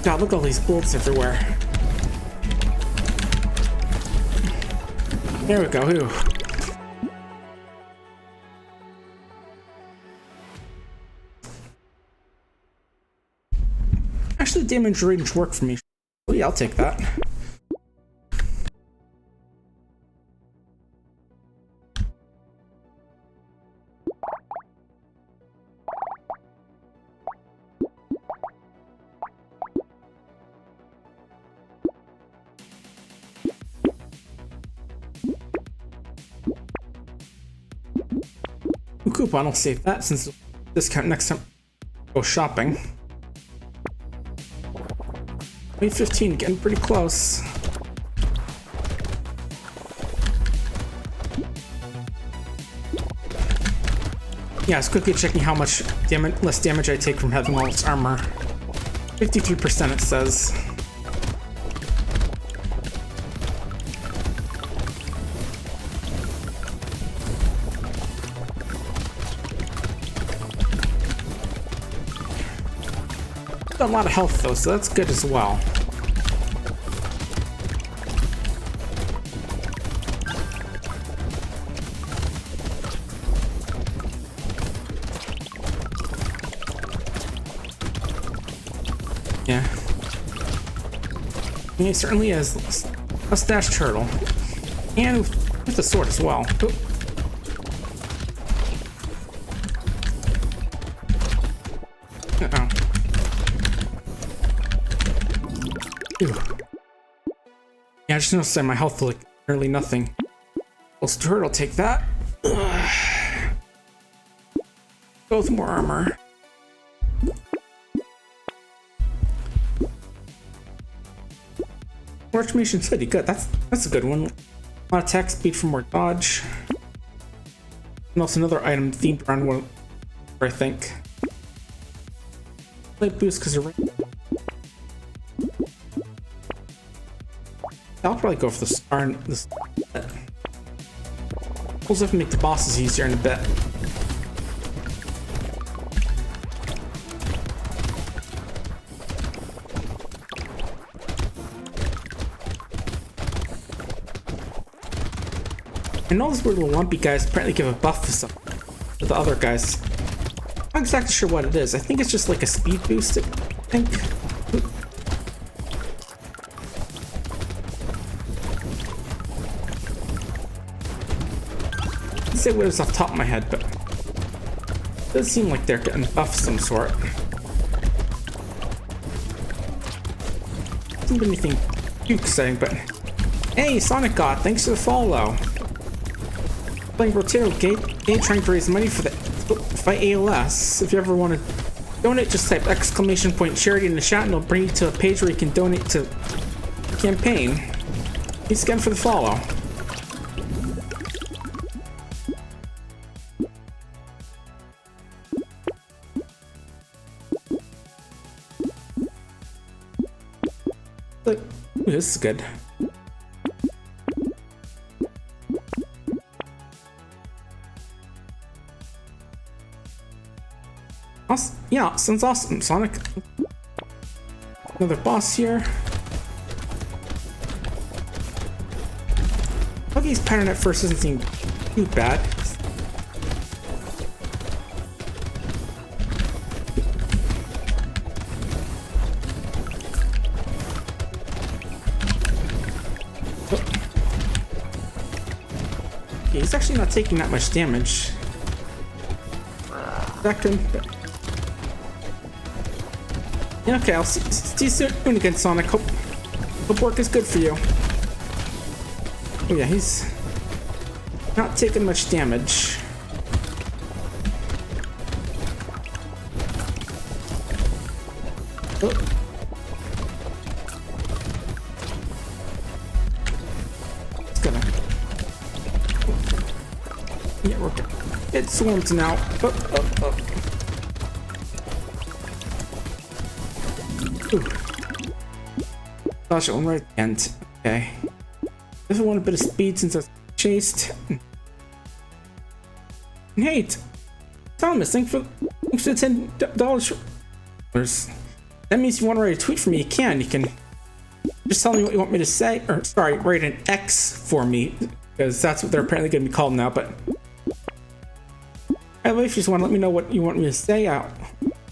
God, look at all these bullets everywhere. There we go. Ooh. Actually, damage range worked for me. Oh yeah, I'll take that. Coupon, I'll save that since discount next time I go shopping. 8:15, getting pretty close. Yeah, I was quickly checking how much less damage I take from having all this armor. 53% it says. A lot of health though, so that's good as well. Yeah. He certainly has a stash turtle. And with a sword as well. Ooh. Uh-oh. Ew. Yeah, I just noticed that my health was like nearly nothing. Well, turtle, take that. Both more armor. More automation city, good. That's a good one. A lot of attack speed for more dodge. And also another item themed around one, I think. Light boost because of. I'll probably go for the star. We'll have to make the bosses easier in a bit. And all these weird little lumpy guys apparently give a buff to the other guys. I'm not exactly sure what it is. I think it's just like a speed boost, I think. I can't say what it is off the top of my head, but it does seem like they're getting buff of some sort. Hasn't been anything too exciting, but hey, Sonic God, thanks for the follow. Playing Brotato game trying to raise money for the fight ALS. If you ever want to donate, just type !charity in the chat and it'll bring you to a page where you can donate to the campaign. Thanks again for the follow. Look, ooh, this is good. Yeah, sounds awesome, Sonic. Another boss here. Buggy's pattern at first doesn't seem too bad. Oh. Yeah, he's actually not taking that much damage. Second. Yeah, okay, I'll see you soon again, Sonic. Hope work is good for you. Oh yeah, he's not taking much damage. Oh. It's gonna... Yeah, we're good. It swarms now. Oh. Ooh. Gosh, I'm right at the end. Okay. Just want a bit of speed since I was chased. And hey, Thomas, thanks for the $10. That means if you want to write a tweet for me, you can. You can just tell me what you want me to say, or sorry, write an X for me, because that's what they're apparently going to be called now. But if you just want to let me know what you want me to say, I'll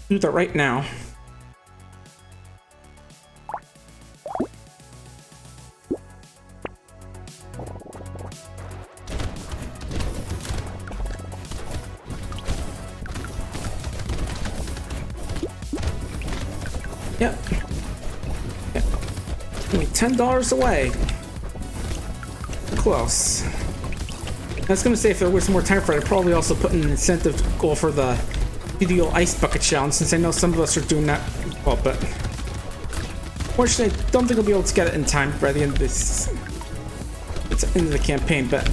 do that right now. Yep. Only $10 away. Close. I was gonna say if there was more time for it, I'd probably also put an incentive goal for the video ice bucket challenge, since I know some of us are doing that well, but fortunately I don't think I'll be able to get it in time by the end of this. It's end of the campaign, but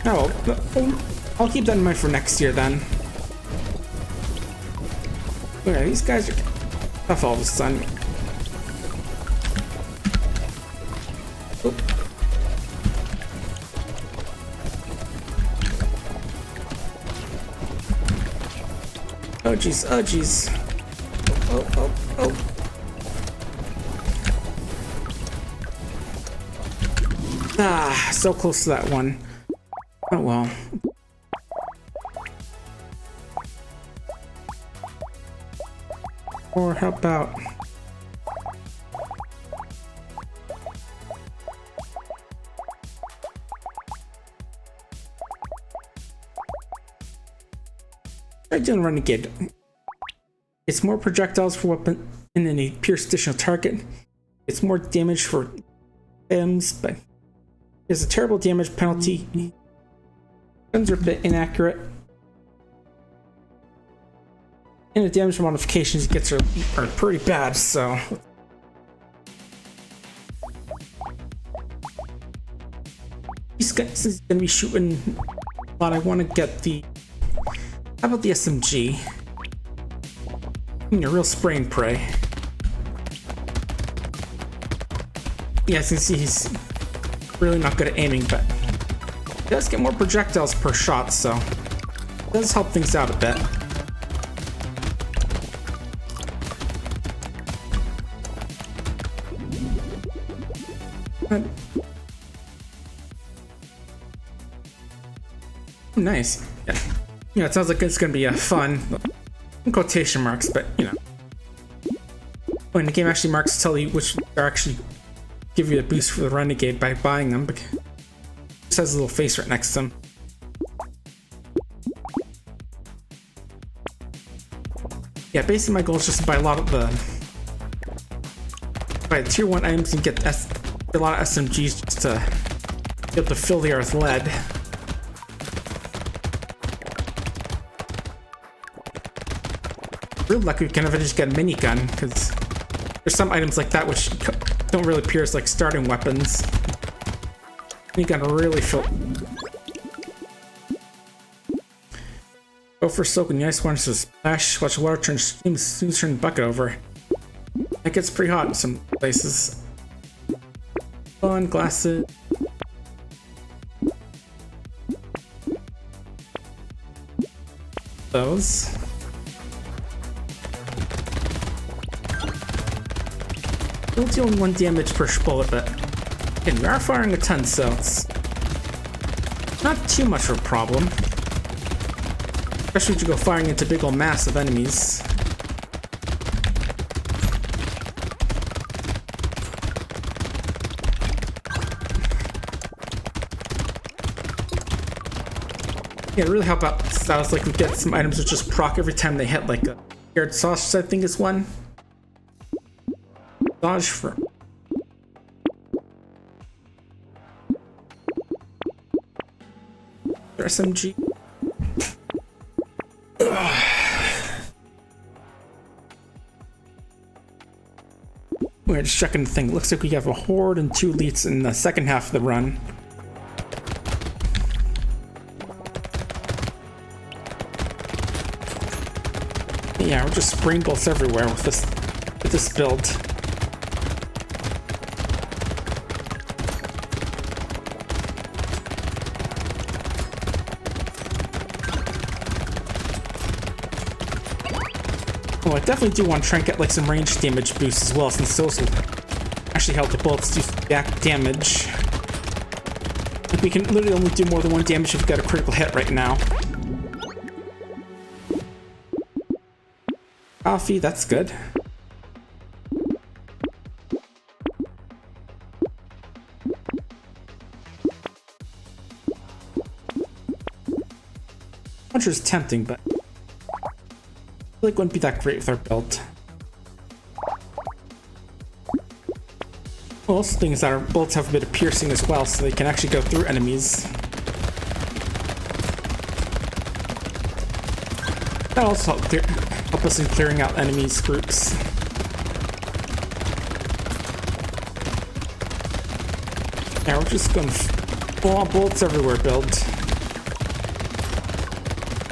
oh well, I'll keep that in mind for next year then. Okay, these guys are tough all of a sudden. Oop. Oh jeez, oh jeez. Oh. Ah, so close to that one. Oh well. Or how about... try doing Renegade. It's more projectiles for weapon and then a pierce additional target. It's more damage for items, but there's a terrible damage penalty. Guns are a bit inaccurate. And the damage modifications it gets are pretty bad, so... These guys is gonna be shooting, but I want to get the... How about the SMG? A real spray and pray. Yeah, as you can see, he's really not good at aiming, but does get more projectiles per shot, so it does help things out a bit. But, oh, nice. Yeah. You know, it sounds like it's gonna be a fun, in quotation marks, but you know. When the game actually marks tell you which are actually give you a boost for the Renegade by buying them, because it just has a little face right next to them. Yeah, basically my goal is just to buy a lot of the tier 1 items and get a lot of SMGs just to be able to fill the earth with lead. Really lucky we can eventually just get a minigun, because there's some items like that which don't really appear as like starting weapons. Minigun really fill. Go for soaking the ice once to splash, watch the water turn steam, soon turn the bucket over. It gets pretty hot in some places. Fun glasses. Those. Don't deal only 1 damage per bullet, but again, we are firing a ton, so it's not too much of a problem. Especially if you go firing into big old mass of enemies. Yeah, it really help out styles like we get some items that just proc every time they hit, like a scared sausage, I think is one. Dodge for SMG. We're just checking the thing. Looks like we have a horde and 2 elites in the second half of the run. Yeah, we're just spraying bolts everywhere with this build. Oh, I definitely do want to try and get like some range damage boosts as well, since those will actually help the bullets do back damage. Like we can literally only do more than 1 damage if we've got a critical hit right now. Coffee, that's good. Puncher's tempting, but I feel like it wouldn't be that great with our build. Well, also things that our bullets have a bit of piercing as well, so they can actually go through enemies. That'll also help us in clearing out enemies groups. Yeah, we're just going full on bullets everywhere build.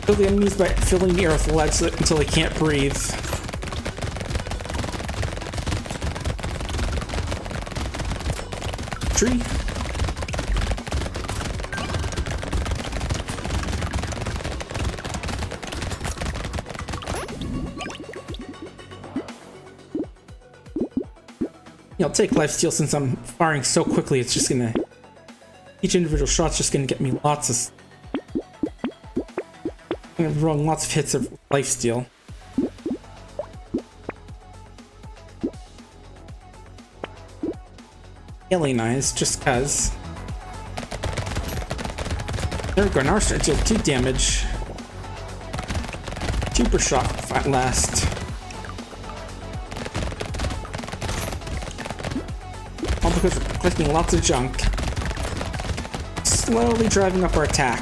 Kill the enemies by filling the air with lead until they can't breathe. Tree. Yeah, I'll take lifesteal since I'm firing so quickly. It's just gonna, each individual shot's just gonna get me lots of. I'm gonna be rolling lots of hits of lifesteal. Alienize, just cause. There we go, now we're starting to deal 2 damage. 2 per shot at last. All because we're collecting lots of junk. Slowly driving up our attack.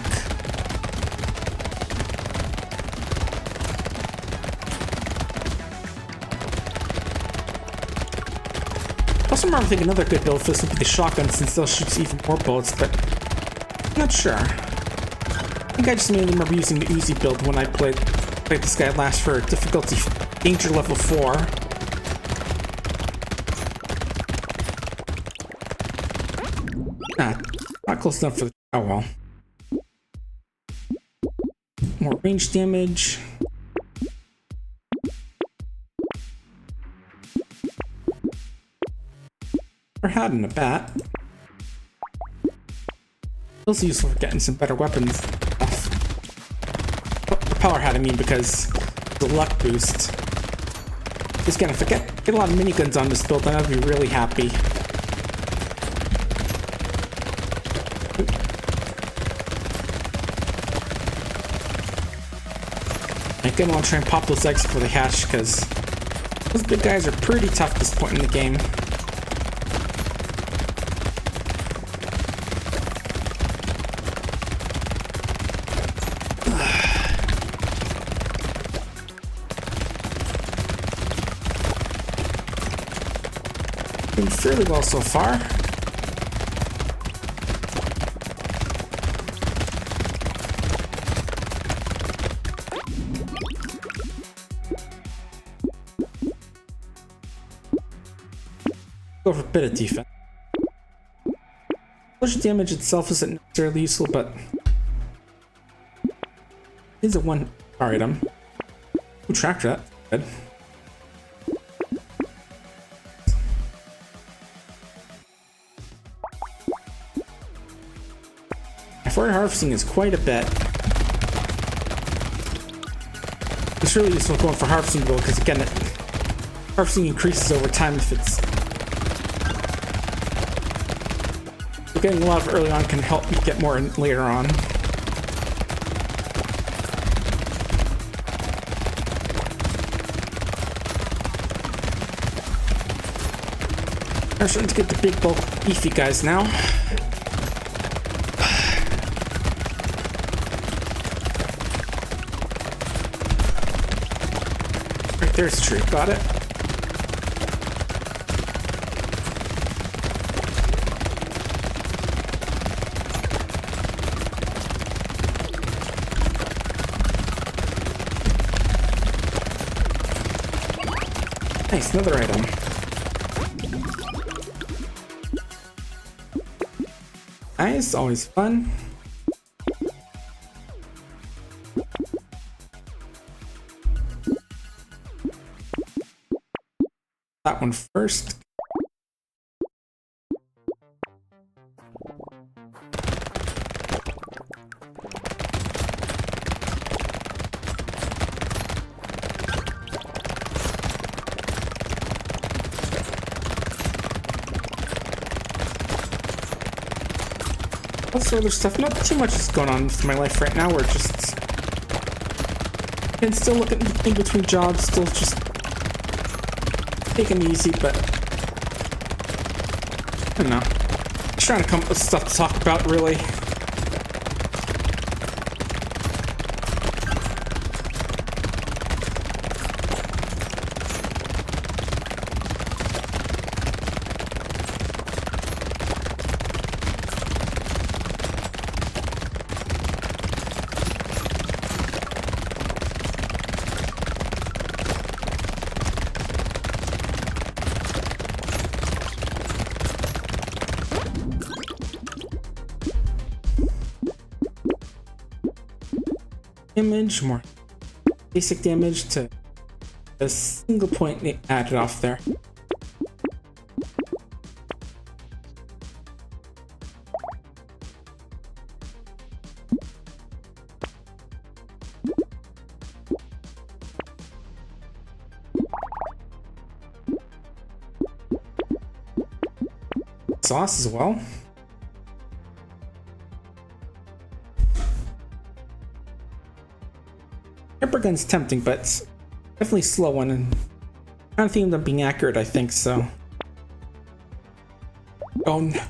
Also, I think another good build for this would be the shotgun, since they'll shoot even more bullets, but I'm not sure. I think I just mainly remember using the Uzi build when I played this guy last for difficulty danger level 4. Nah, not close enough for the. Oh well. more range damage. Or had in a bat. Also useful for getting some better weapons off. Propeller hat, I mean, because the luck boost. Just again, if I get a lot of miniguns on this build, then I'd be really happy. Again, I want to try and pop those eggs before they hatch, because those big guys are pretty tough at this point in the game. Doing fairly well so far. Go for a bit of defense. Push damage itself isn't necessarily useful, but it is a one item. Ooh, tractor, that's good. Fire harvesting is quite a bit. It's really useful going for harvesting gold because again, harvesting increases over time if it's. Getting a lot of early on can help me get more later on. I'm starting to get the big bulk beefy guys now. Right there's a tree, got it. Nice, another item. Nice, always fun. That one first. Also other stuff, not too much is going on with my life right now. We're just and still looking in between jobs, still just taking it easy, but I don't know. Just trying to come up with stuff to talk about, really. Damage, more basic damage to a single point added off there. Sauce as well. Pepper gun's tempting, but it's definitely slow one, and I don't think I'm being accurate, I think, so. Oh no.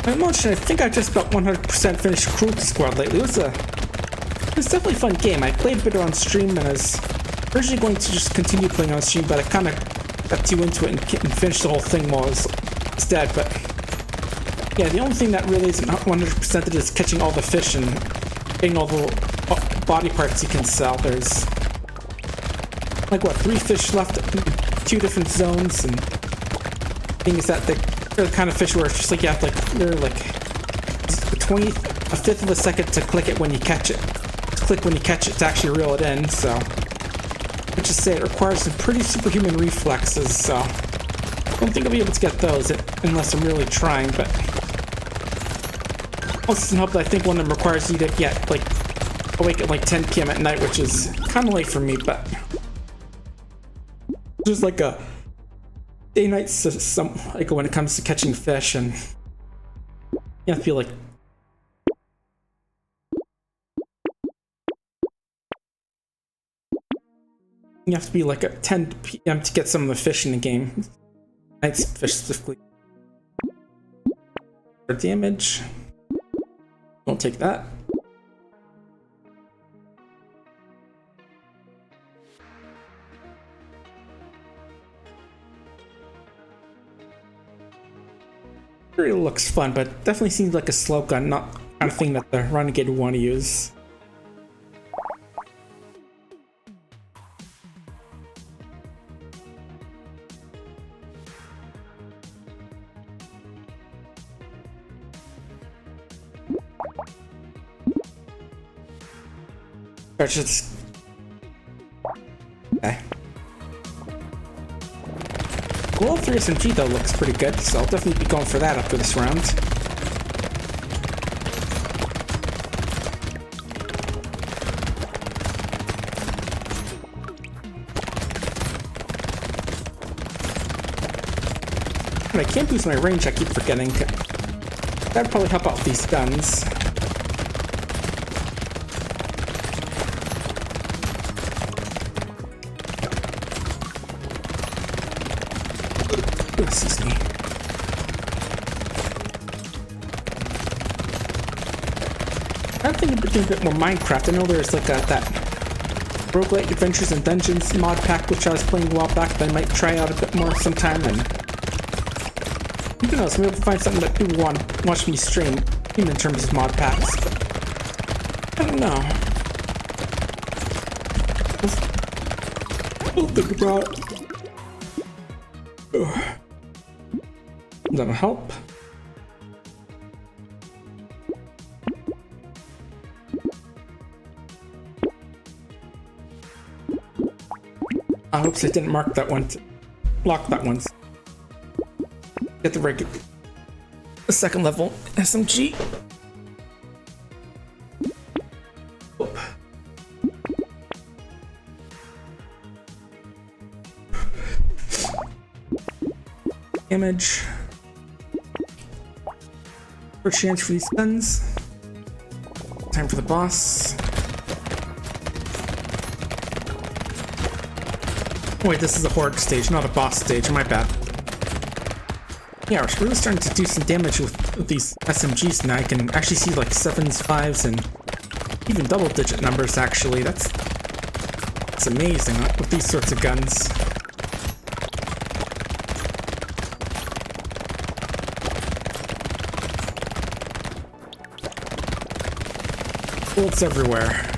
I think I just about 100% finished Cruelty Squad lately. It was definitely a fun game. I played a bit on stream, and I was originally going to just continue playing on stream, but I kind of got too into it and finished the whole thing while I was dead. But yeah, the only thing that really isn't 100% is catching all the fish and getting all the body parts you can sell. There's like what, 3 fish left in 2 different zones, and thing is that they're the kind of fish where it's just like you have to they're like a fifth of a second to click it when you catch it. To click when you catch it to actually reel it in, so let's just say it requires some pretty superhuman reflexes, so I don't think I'll be able to get those unless I'm really trying, but also help that I think one of them requires you to get like awake at like 10 p.m. at night, which is kind of late for me, but there's like a day-night system like when it comes to catching fish, and you have to be like at 10 p.m. to get some of the fish in the game. Night's fish specifically. For damage. Don't take that. It really looks fun, but definitely seems like a slow gun, not the kind of thing that the Renegade would want to use. Just okay. Gold 3 SMG though looks pretty good, so I'll definitely be going for that after this round. And I can't boost my range, I keep forgetting. That'd probably help out with these guns. Excuse me. I'm thinking of doing a bit more Minecraft. I know there's like that Roguelike Adventures and Dungeons mod pack which I was playing a while back that I might try out a bit more sometime, and who knows, maybe we'll find something that people want to watch me stream, even in terms of mod packs. I don't know. We'll think about it. That'll help. Oops, I didn't mark that one. Lock that one. Get the second level SMG. Oop. Damage. First chance for these guns. Time for the boss. Oh, wait, this is a horde stage, not a boss stage. My bad. Yeah, we're really starting to do some damage with these SMGs now. I can actually see like 7s, 5s, and even double-digit numbers, actually. That's amazing with these sorts of guns. Bullets everywhere.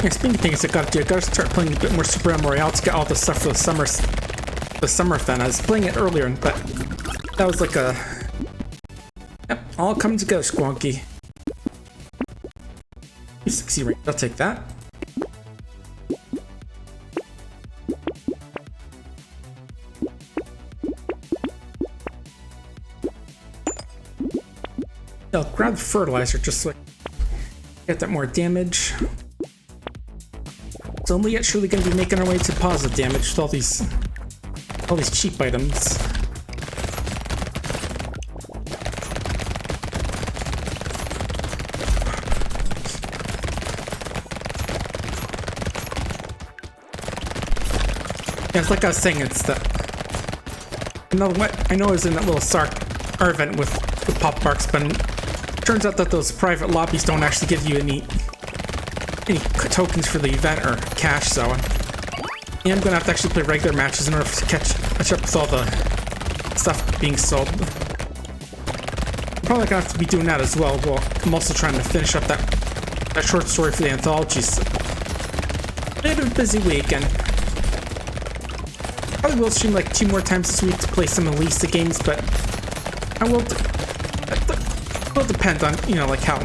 Yeah, speaking of things I gotta start playing a bit more Super Royale to get all the stuff for the summer fun. I was playing it earlier, but that was like a... Yep, all come together, Squonky. 60 range, I'll take that. I'll grab the fertilizer just so I get that more damage. Slowly yet surely going to be making our way to positive damage with all these cheap items. Yeah, it's like I was saying, it's the... I know I was in that little SAR event with PapaBarks, but it turns out that those private lobbies don't actually give you any tokens for the event or cash, so Yeah, I'm gonna have to actually play regular matches in order to catch up with all the stuff being sold. I'm probably gonna have to be doing that as well. Well, I'm also trying to finish up that short story for the anthologies. A bit of a busy week, and probably will stream like 2 more times this week to play some of Lisa games, but I will. It will depend on, you know, like how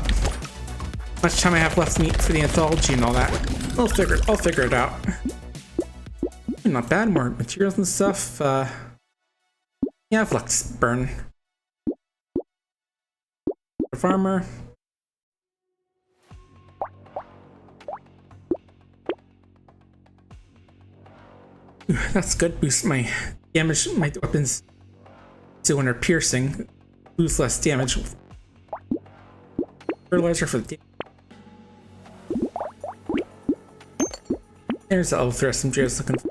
much time I have left for the anthology and all that. I'll figure it out. Not bad. More materials and stuff. Yeah, flux burn. Farmer. Ooh, that's good. Boost my damage. My weapons still when they're piercing. Lose less damage. Fertilizer for the damage. There's the level 3 SMG I was looking for.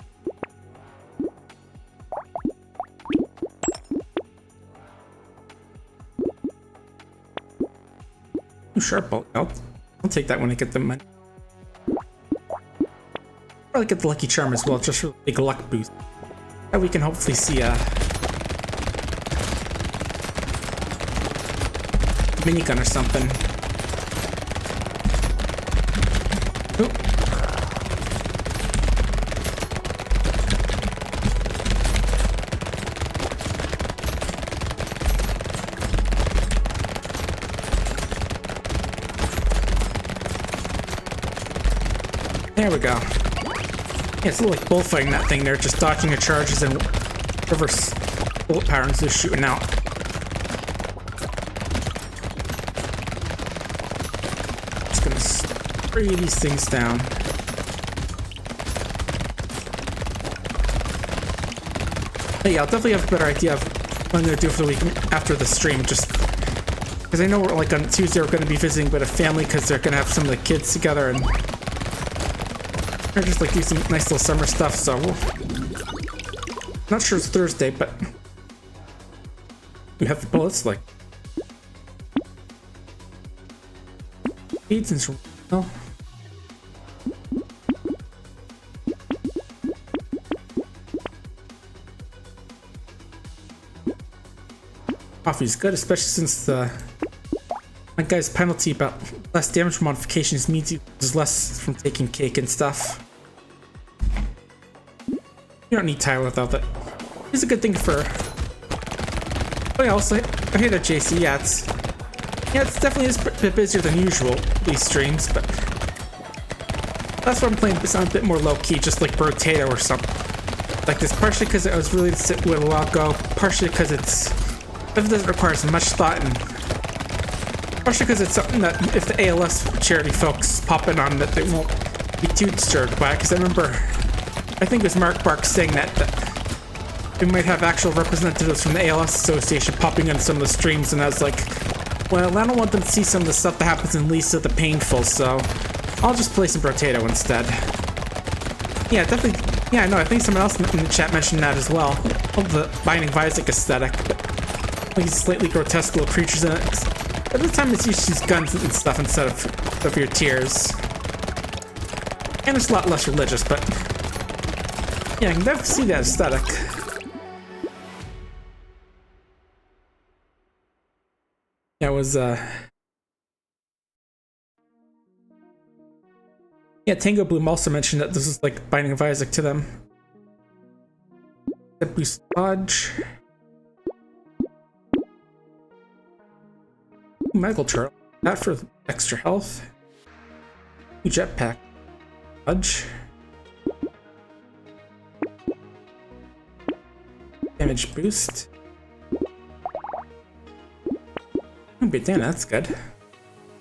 Ooh, sharp bolt. I'll take that when I get the money. Probably get the lucky charm as well, just for a big luck boost. That we can hopefully see a minigun or something. Ooh. There we go. Yeah, it's a little like bullfighting that thing there, just dodging your charges and reverse bullet patterns just shooting out. Just gonna spray these things down. But yeah, I'll definitely have a better idea of what I'm gonna do for the week after the stream, just because I know we're like on Tuesday we're gonna be visiting with a family because they're gonna have some of the kids together and or just like do some nice little summer stuff, so not sure it's Thursday, but we have the bullets like beads and some. Oh. Coffee's good, especially since my guy's penalty about less damage modifications means he loses less from taking cake and stuff. You don't need Tyler without that. It's a good thing for. Oh yeah, also I hear that JC. Yeah, it's definitely is a bit busier than usual these streams, but that's why I'm playing this on a bit more low key, just like Brotato or something like this. Partially because I was really to sit with a while ago, partially because it doesn't require as much thought, and partially because it's something that if the ALS charity folks pop in on that, they won't be too disturbed by it. Because I remember, I think it was PapaBarks saying that we might have actual representatives from the ALS Association popping in some of the streams, and I was like, well, I don't want them to see some of the stuff that happens in Lisa the Painful, so I'll just play some Brotato instead. Yeah, definitely. Yeah, no, I think someone else in the chat mentioned that as well. Of the Binding of Isaac aesthetic, but these slightly grotesque little creatures in it. At the time, it's used to use guns and stuff instead of your tears. And it's a lot less religious, but yeah, I can definitely see that aesthetic. Yeah, it was, yeah, Tango Bloom also mentioned that this is like Binding of Isaac to them. Boost dodge. Medical turtle. That for extra health. Jetpack. Dodge. Damage boost. But damn, that's good.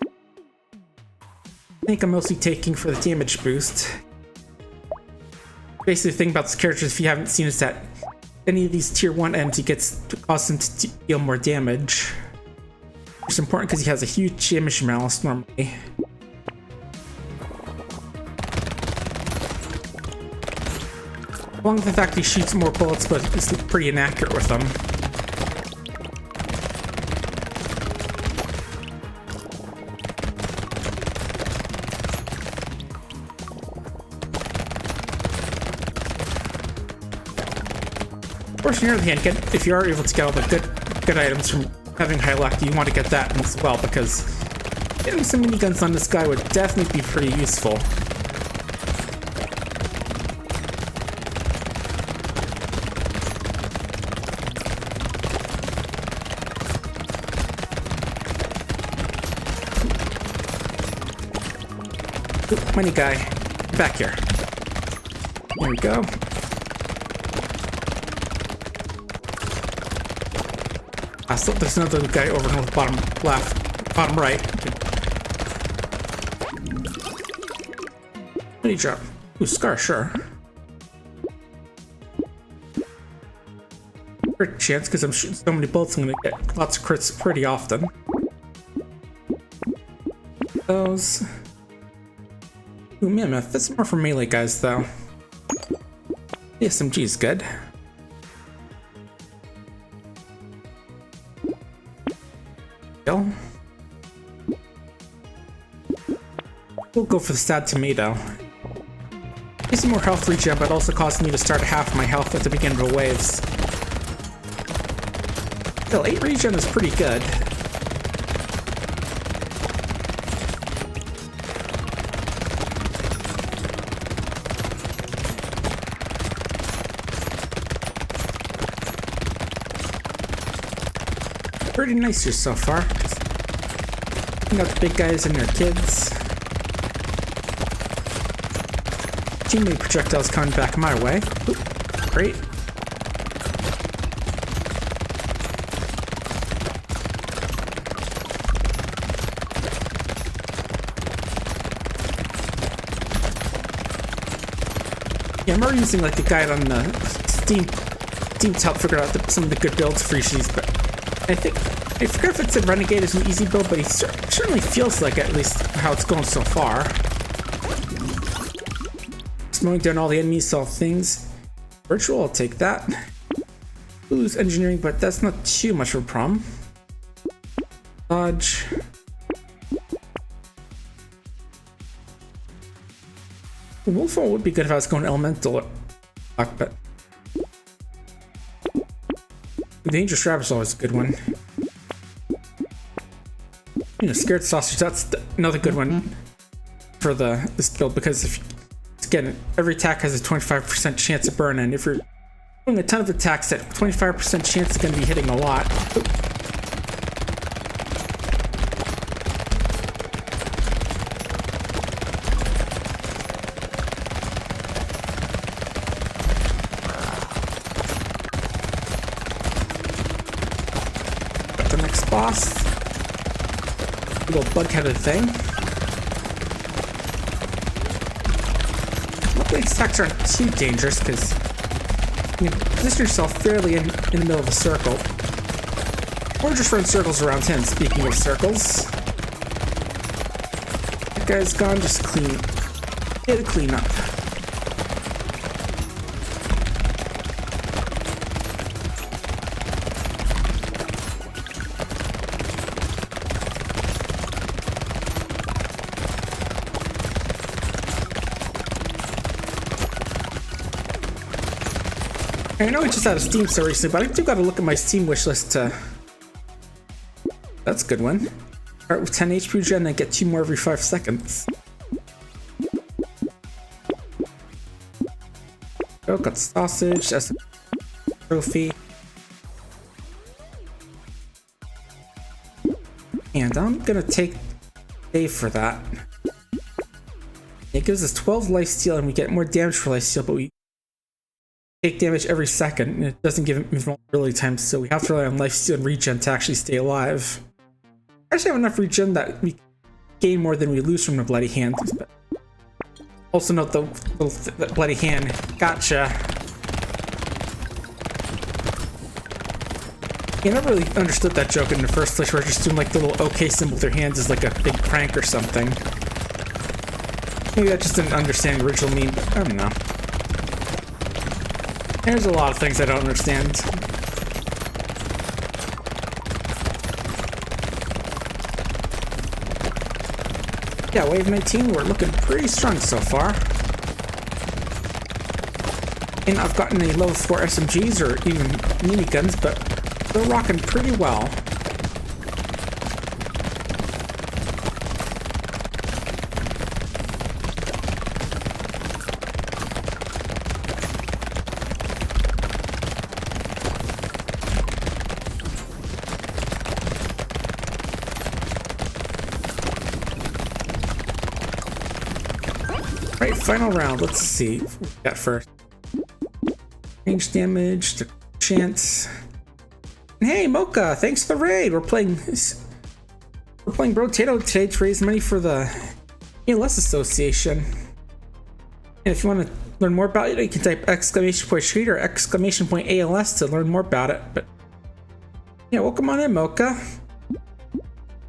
I think I'm mostly taking for the damage boost. Basically, the thing about this character, if you haven't seen, is that any of these tier 1 M's, he gets to cause him to deal more damage. It's important because he has a huge damage malice normally. Along with the fact he shoots more bullets, but it's pretty inaccurate with them. course, on the other hand, if you are able to get all the good items from having high luck, you want to get that as well, because getting some miniguns on this guy would definitely be pretty useful. Ooh, money guy, back here. There we go. So there's another guy over in the bottom left, bottom right. What do you drop? Ooh, Scar, sure. Crit chance, because I'm shooting so many bullets, I'm gonna get lots of crits pretty often. Those. Ooh, man, that's more for melee guys, though. The SMG is good. We'll go for the sad tomato. Gives me more health regen, but also caused me to start half my health at the beginning of the waves. Still, 8 regen is pretty good. Pretty nice here so far. You got the big guys and their kids. Too many projectiles coming back my way. Oop, great. Yeah, I'm already using like the guide on the Steam to help figure out some of the good builds for Yoshi's, but I forget if it said Renegade is an easy build, but he certainly feels like at least how it's going so far. Mowing down all the enemies, solve things. Virtual, I'll take that. Lose engineering, but that's not too much of a problem. Dodge. Wolfall would be good if I was going elemental, but Dangerous Rabbit's always a good one. You know, Scared Sausage, that's another good one for this build, because if again, every attack has a 25% chance of burn, and if you're doing a ton of attacks, that 25% chance is going to be hitting a lot. Oop. Got the next boss. Little bug-headed thing. These attacks aren't too dangerous because you can position yourself fairly in the middle of a circle, or just run circles around him. Speaking of circles, that guy's gone. Just clean up. I know we just had a Steam sale recently, but I do gotta look at my Steam wishlist to... That's a good one. Start with 10 HP regen and get 2 more every 5 seconds. Oh, got sausage, that's a trophy. And I'm gonna take Dave for that. It gives us 12 lifesteal and we get more damage for lifesteal, but we take damage every second, and it doesn't give him invulnerability time, so we have to rely on lifesteal and regen to actually stay alive. I actually have enough regen that we gain more than we lose from the bloody hand. But also note the bloody hand. Gotcha. Yeah, I never really understood that joke in the first place, where just doing like the little OK symbol with their hands is like a big prank or something. Maybe I just didn't understand the original meme, but I don't know. There's a lot of things I don't understand. Yeah, wave 19, we're looking pretty strong so far. And I've gotten a level 4 SMGs or even miniguns, but they're rocking pretty well. Right, final round. Let's see what we got first. Range damage, the chance. And hey, Mocha, thanks for the raid. We're playing Brotato today to raise money for the ALS Association. And if you want to learn more about it, you can type !treat or !ALS to learn more about it. But yeah, welcome on in, Mocha.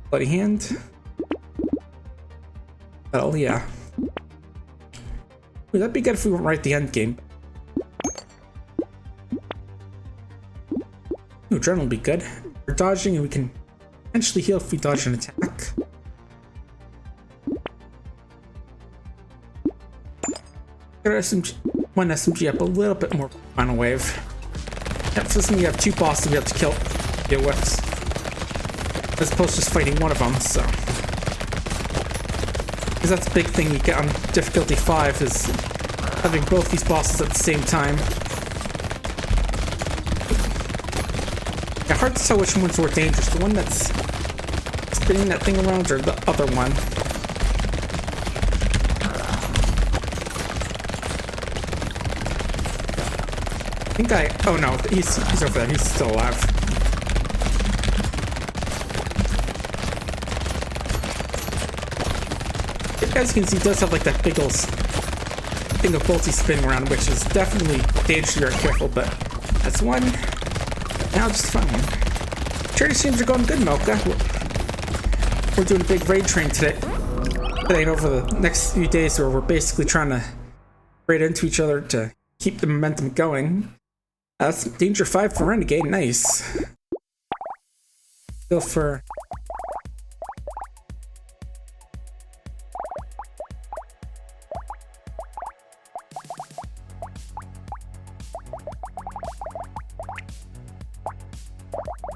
Bloody hand. Oh yeah. Ooh, that'd be good if we went right at the end game. Ooh, adrenaline would be good. We're dodging and we can potentially heal if we dodge an attack. Get our SMG, one SMG up a little bit more final wave. Yep, so this means we have 2 bosses we have to deal with. As opposed to just fighting one of them, so. Because that's the big thing you get on difficulty 5 is having both these bosses at the same time. Yeah, hard to tell which one's more dangerous. The one that's spinning that thing around or the other one. I think oh no, he's over there. He's still alive. As you can see, he does have like that big old thing of bolty spinning around, which is definitely dangerous to be very careful, but that's one. Now just fine. Charity streams are going good, Mocha. We're doing a big raid train today and over the next few days where we're basically trying to raid into each other to keep the momentum going. That's Danger 5 for Renegade, nice. Go for...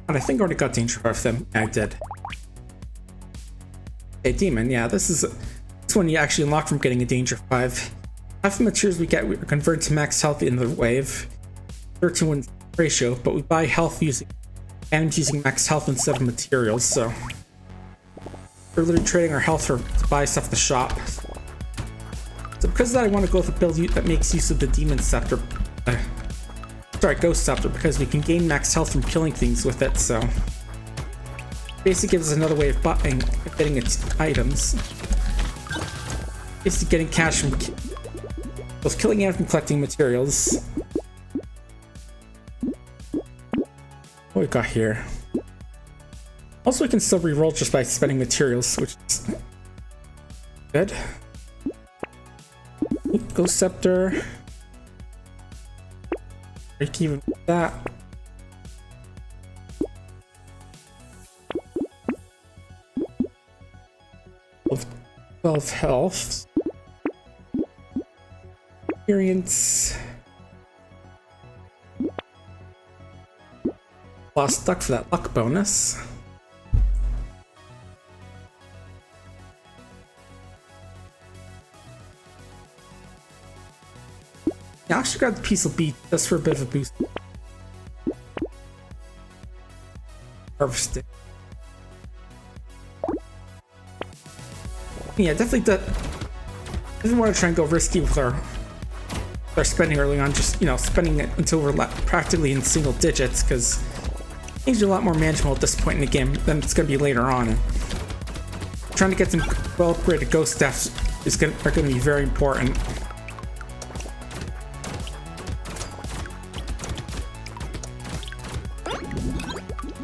I think I already got Danger 5 them. Yeah, I did. Okay, Demon, yeah, this one you actually unlock from getting a Danger 5. Half the materials we get, we convert to max health in the wave. 13-1 ratio, but we buy health using max health instead of materials, so we're literally trading our health to buy stuff at the shop. So because of that, I want to go with a build that makes use of the Demon Scepter. Ghost Scepter, because we can gain max health from killing things with it, so basically gives us another way of getting items. Basically getting cash from both killing and from collecting materials. What we got here? Also, we can still reroll just by spending materials, which is good. Ghost Scepter. Break even with that. Of 12 health. Experience. Lost luck for that luck bonus. Yeah, I actually grabbed the piece of beat just for a bit of a boost. Harvesting. Yeah, definitely didn't want to try and go risky with our spending early on. Just, you know, spending it until we're practically in single digits, because things are a lot more manageable at this point in the game than it's going to be later on. And trying to get some well-upgraded ghost staffs are going to be very important.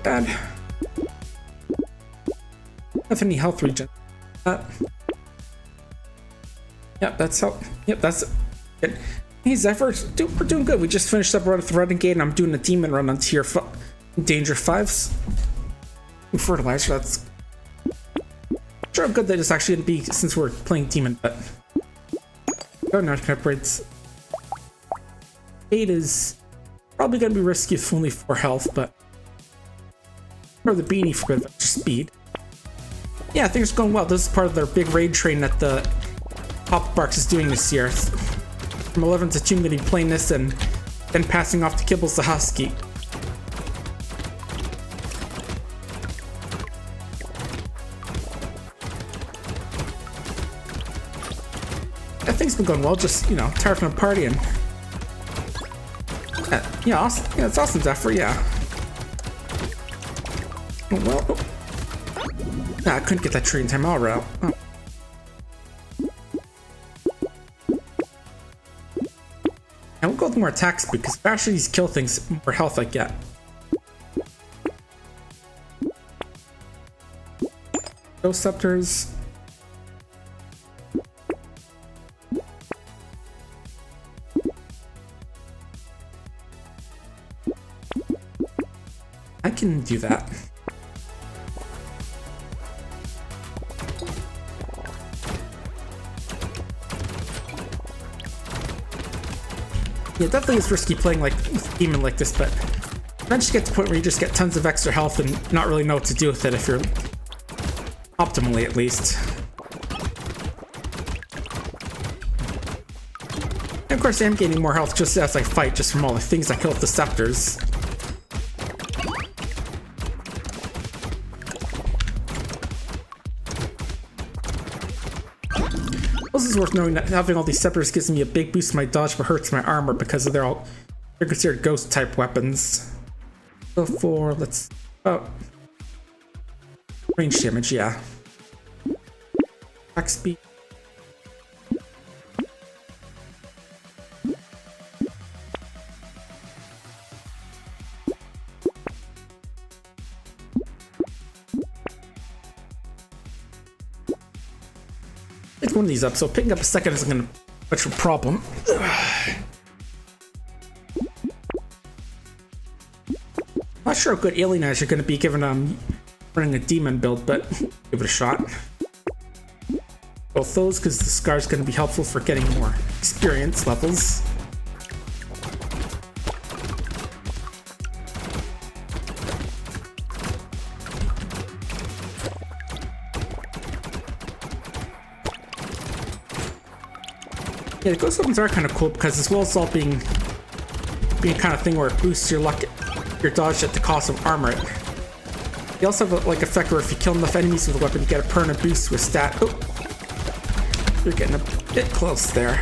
Bad. Have any health regen? Yep, that's how. Yep, that's it. Hey Zephyr, we're doing good. We just finished up with Renegade, and I'm doing a demon run on tier Danger 5s. Fertilizer. That's sure good that it's actually gonna be since we're playing demon, but oh no, upgrades. 8 is probably going to be risky with only 4 health, but or the beanie for good extra speed. Yeah, things are going well. This is part of their big raid train that the PapaBarks is doing this year. From 11 to 2, I'm going to be playing this and then passing off to Kibbles the Husky. I think it's been going well, just, you know, tired from partying. Yeah, awesome. Yeah, it's awesome, Zephyr, yeah. Oh, well, oh. Nah, I couldn't get that tree in time, all right. Oh. And we'll go with more attack speed, because faster these kill things, the more health I get. Ghost Scepters. I can do that. Yeah, definitely is risky playing like with Demon like this, but eventually get to the point where you just get tons of extra health and not really know what to do with it if you're optimally at least. And of course I am gaining more health just as I fight, just from all the things I kill with the scepters. Also, it's worth knowing that having all these scepters gives me a big boost to my dodge but hurts my armor because they're considered ghost type weapons. So for range damage, yeah. Attack speed. Pick one of these up, so picking up a second isn't gonna be much of a problem. Not sure how good alien eyes are gonna be given running a demon build, but give it a shot. Both those, because the scar is gonna be helpful for getting more experience levels. Yeah, the ghost weapons are kind of cool because as well as all being kind of thing where it boosts your luck, your dodge at the cost of armor. You also have a, like effect where if you kill enough enemies with a weapon, you get a permanent boost with stat. Oh, you're getting a bit close there.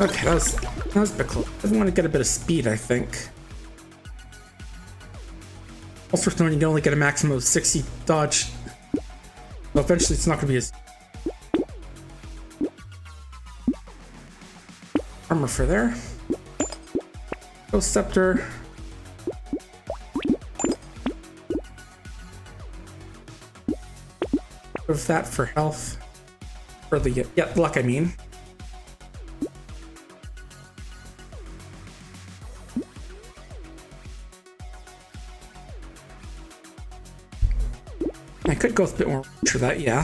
Okay, that was a bit close. I want to get a bit of speed, I think. Also, knowing you can only get a maximum of 60 dodge. Well, eventually it's not going to be as armor for there. Ghost Scepter. Of that for health. For the luck, I mean. I could go with a bit more for that, yeah.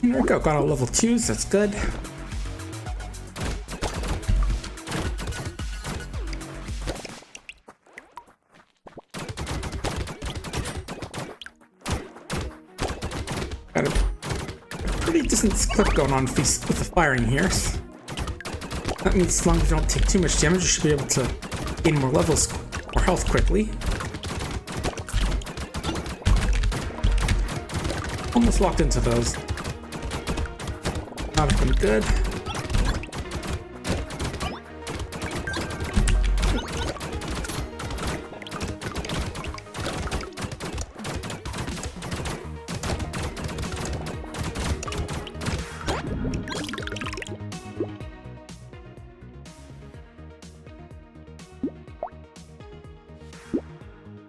There we go, got all level 2s, that's good. Got a pretty decent clip going on with the firing here. That means as long as you don't take too much damage, you should be able to gain more levels or health quickly. Almost locked into those. Not looking good.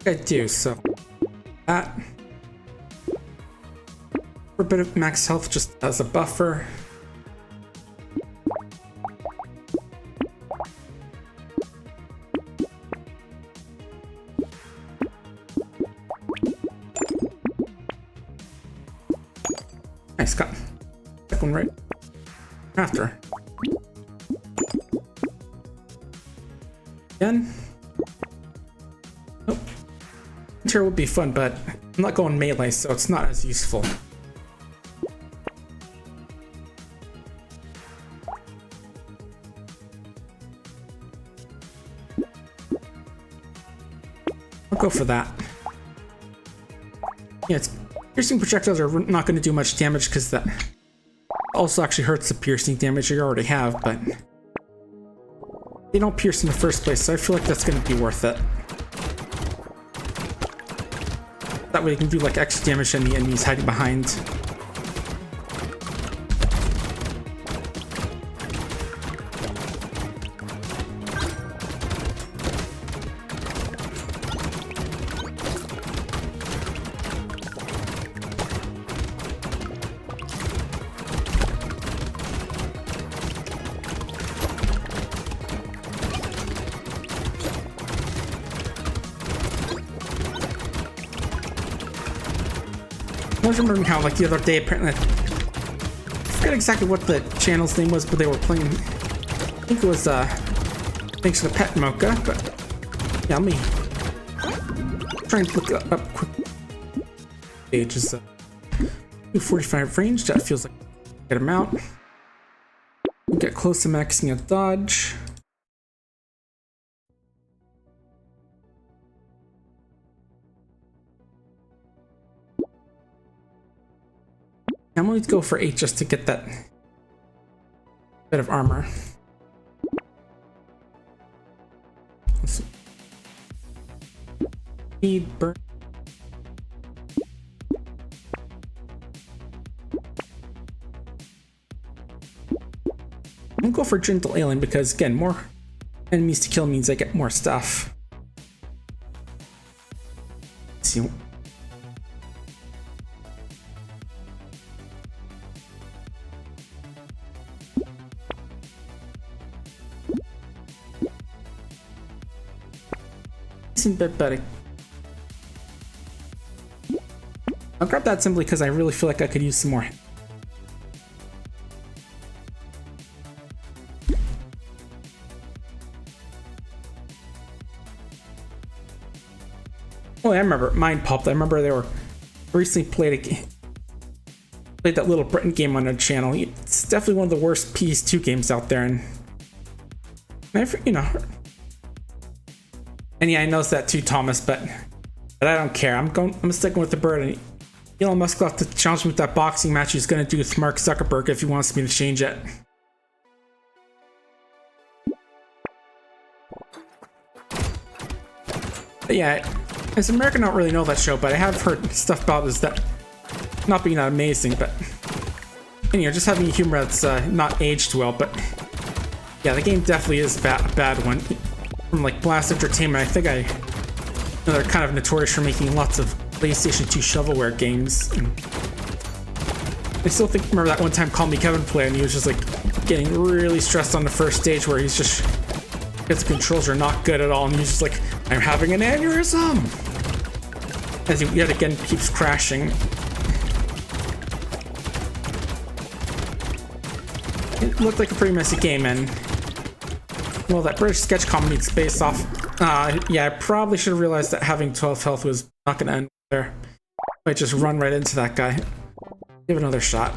I do, so that for a bit of max health just as a buffer. Nice, got that one right after. Again. Nope. Interior would be fun, but I'm not going melee, so it's not as useful. I'll go for that. Yeah, it's piercing projectiles are not going to do much damage because that also actually hurts the piercing damage you already have, but they don't pierce in the first place, so I feel like that's going to be worth it. That way you can do like extra damage to any enemies hiding behind. I was remembering how, like, the other day, apparently, I forget exactly what the channel's name was, but they were playing, I think it was, thanks to the Pet Mocha, but, yeah, let me try and look it up quick. Age is 245 range, that feels like a good amount. Get close to maxing a dodge. I'm going to go for 8 just to get that bit of armor. Speed, burn. I'm going to go for Gentle Alien because, again, more enemies to kill means I get more stuff. Let's see. Bit better. I'll grab that simply because I really feel like I could use some more. Oh, I remember Mind Pulp. I remember they were recently played that Little Britain game on their channel. It's definitely one of the worst PS2 games out there, and you know. And yeah, I noticed that too, Thomas, but I don't care. I'm sticking with the bird. And Elon Musk will have to challenge me with that boxing match he's gonna do with Mark Zuckerberg if he wants me to change it. But yeah, as an American, I don't really know that show, but I have heard stuff about this that not being that amazing. But anyway, just having a humor that's not aged well. But yeah, the game definitely is a bad one. From like Blast Entertainment, I think they're kind of notorious for making lots of PlayStation 2 shovelware games. And I still remember that one time Call Me Kevin played, and he was just like getting really stressed on the first stage where he's just, his controls are not good at all, and he's just like, I'm having an aneurysm! As he yet again keeps crashing. It looked like a pretty messy game, and well, that British sketch comedy it's based off. Yeah, I probably should have realized that having 12 health was not going to end there. I just run right into that guy. Give it another shot.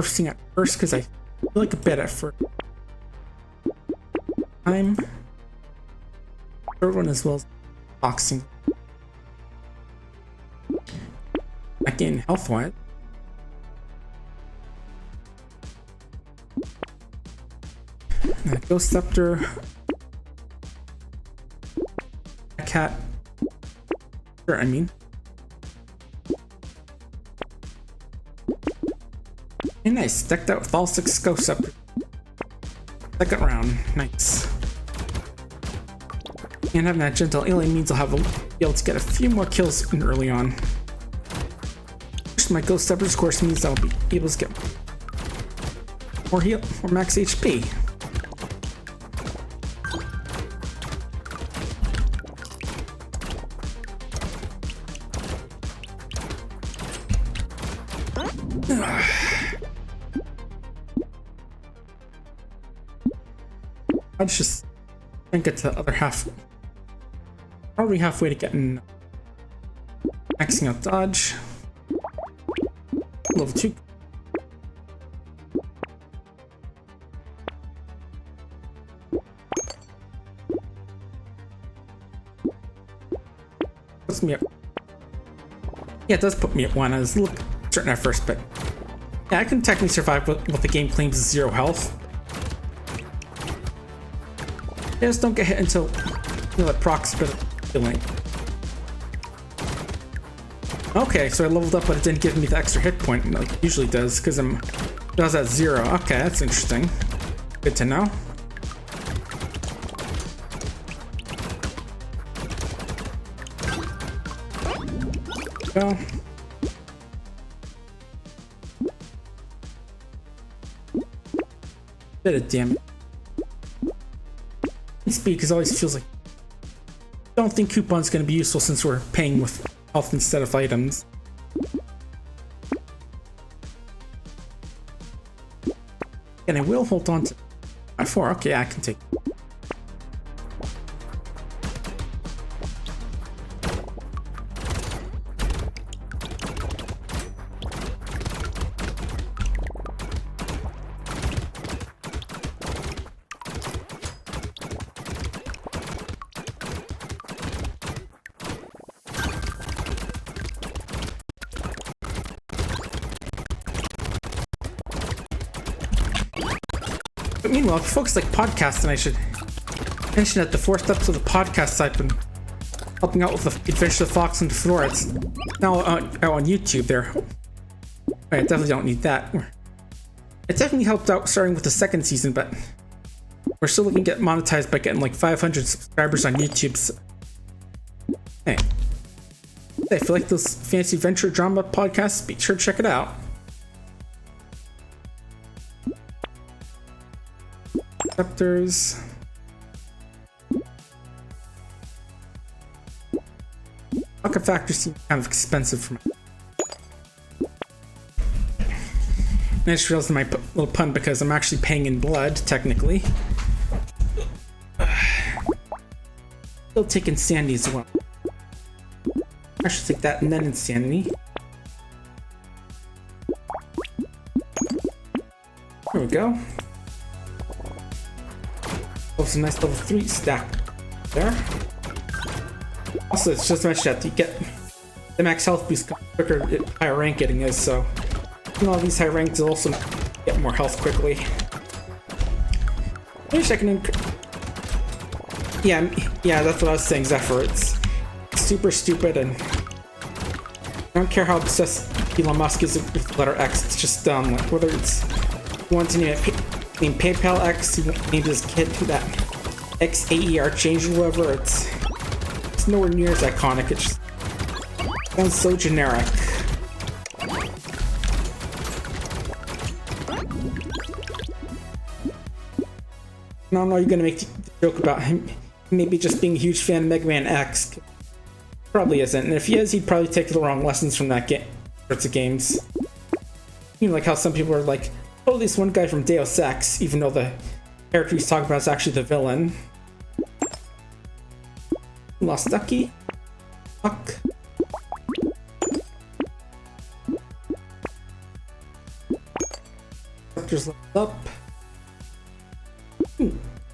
Thing at first because I feel like a bit at first. Third one as well as boxing. Again, health wise. Ghost Scepter. Cat. Sure, I mean. Hey, nice. Decked out with all 6 Ghost Scepters. Second round. Nice. And having that gentle alien means I'll be able to get a few more kills in early on. My Ghost Steppers course means I'll be able to get more heal or max HP. Let's just get to the other half. Probably halfway to getting maxing out dodge. Level 2. Puts me up. Yeah, it does put me at 1. I was a little certain at first, but yeah, I can technically survive what the game claims is 0 health. Just don't get hit until you know it procs a bit of healing. Okay, so I leveled up, but it didn't give me the extra hit point like it usually does, because it was at 0. Okay, that's interesting. Good to know. Go. Bit of damage. Speed, because always feels like don't think coupon's going to be useful since we're paying with health instead of items. And I will hold on to my 4. Okay, I can take it. But meanwhile, if you focus like podcasts, and I should mention that the 4 steps of the podcast I've been helping out with the Adventure of the Fox and the Fedora. It's now out on YouTube there. I definitely don't need that. It definitely helped out starting with the 2nd season, but we're still looking to get monetized by getting like 500 subscribers on YouTube. So, hey, if you like those fancy adventure drama podcasts, be sure to check it out. Scepters. Rocket factors seem kind of expensive for me. I just realized my little pun because I'm actually paying in blood, technically. Still take insanity as well. I should take that and then insanity. There we go. Oh, some nice level 3 stack there. Also, it's just mentioned that you get the max health boost quicker the higher rank getting is, so you know, all these high ranks will also get more health quickly. I wish I can yeah, that's what I was saying, Zephyr. It's super stupid, and I don't care how obsessed Elon Musk is with the letter X. It's just dumb. Like, whether it's you want to name PayPal X, he named his kid that XAER change or whatever. It's nowhere near as iconic. It just sounds so generic. No, you're gonna make the joke about him maybe just being a huge fan of Mega Man X. Probably isn't, and if he is, he'd probably take the wrong lessons from that sorts of games. You know, like how some people are like, oh, this one guy from Deus Ex, even though the character he's talking about is actually the villain. Lost Ducky. Fuck. Raptors leveled up.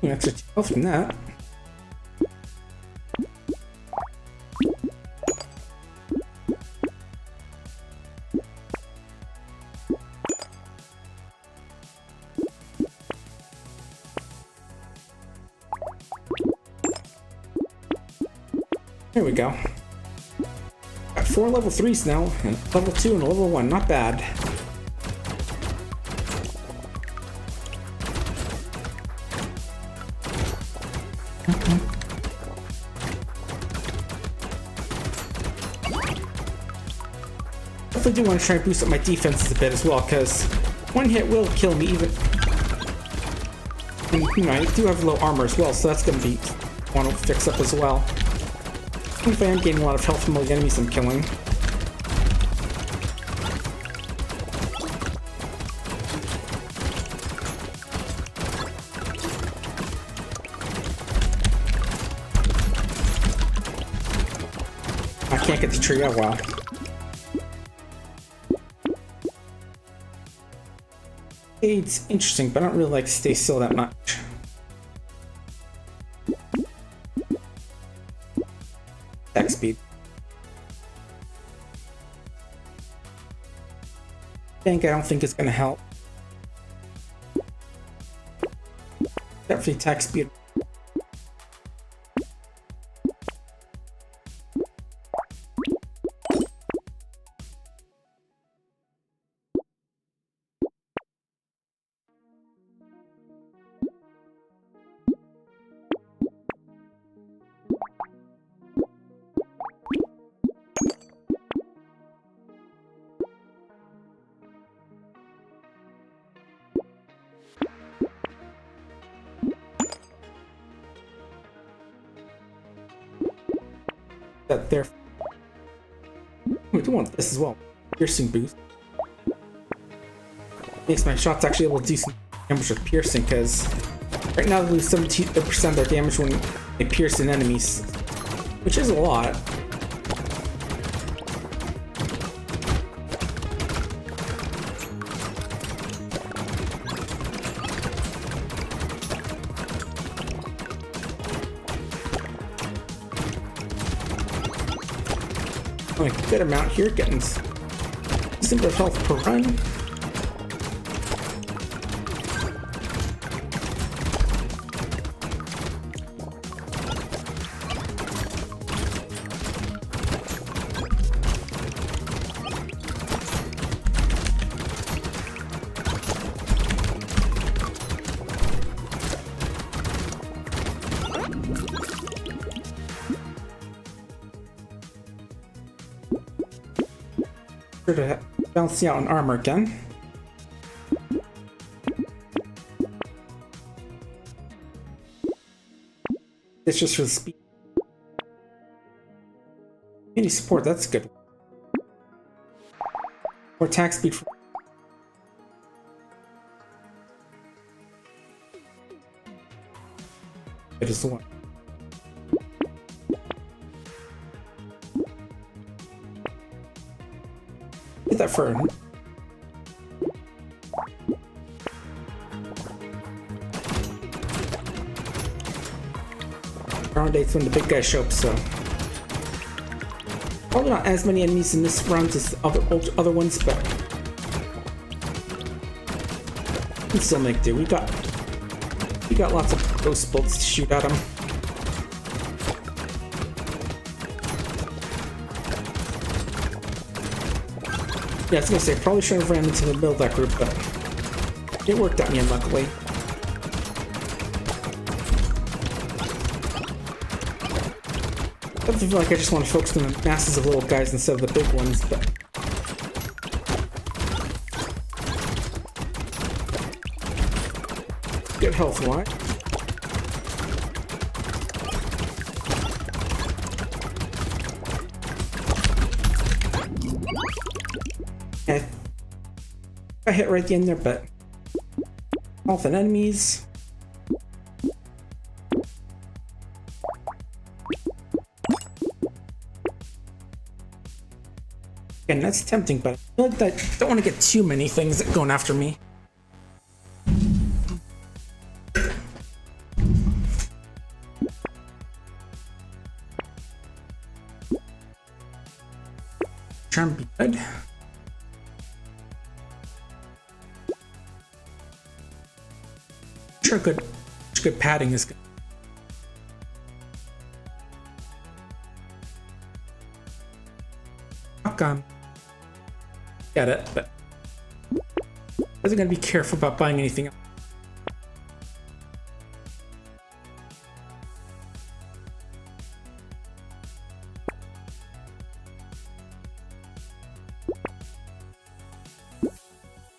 Extra health from that. There we go. Got 4 level 3s now, and level 2 and a level 1. Not bad. definitely do want to try and boost up my defenses a bit as well, because one hit will kill me even. And, you know, I do have low armor as well, so that's going to be one to fix up as well. Even if I am gaining a lot of health from all the enemies I'm killing. I can't get the tree. Oh wow. It's interesting, but I don't really like to stay still that much. Attack speed. I don't think it's gonna help. Definitely attack speed. That there. We do want this as well. Piercing boost. Makes my shots actually able to do some damage with piercing, because right now they lose 70% of their damage when they pierce in enemies, which is a lot. Only a good amount here, getting decent bit of health per run. To balance out on armor again. It's just for the speed. Any support, that's good. Or attack speed for it is the one. Get that fern. Round 8's when the big guys show up, so probably not as many enemies in this round as other ones, but we can still make do. We got lots of ghost bolts to shoot at them. Yeah, I was gonna say, probably shouldn't have ran into the middle of that group, but it worked out me unluckily. I feel like I just want to focus on the masses of little guys instead of the big ones, but good health-wise. Yeah, I hit right at the end there, but health and enemies. Again, that's tempting, but I feel like I don't want to get too many things going after me. Trying to be good. Sure, good padding is good. Get it, but I wasn't gonna be careful about buying anything else.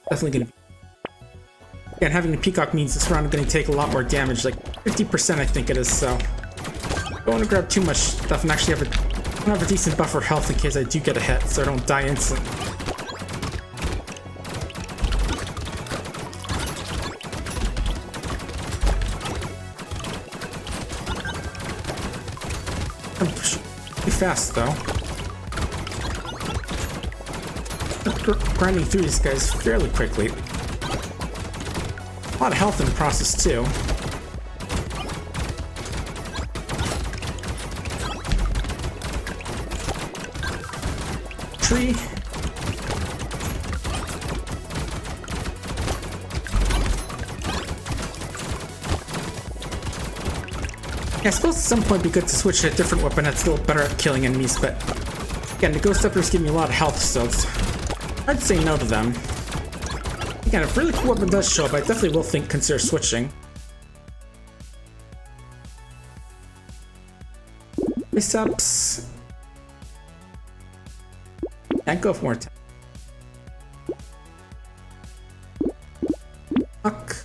definitely gonna be. Again, having a peacock means this round I'm gonna take a lot more damage, like 50% I think it is, so don't want to grab too much stuff and actually have a decent buffer health in case I do get a hit, so I don't die instantly. I'm pretty fast though. Grinding through these guys fairly quickly. A lot of health in the process too. Tree. Yeah, I suppose at some point it'd be good to switch to a different weapon that's still better at killing enemies, but again, the Ghost Steppers give me a lot of health, so it's hard to say no to them. Again, if a really cool weapon does show up, I definitely will consider switching. Biceps. Can't go for more time. Fuck.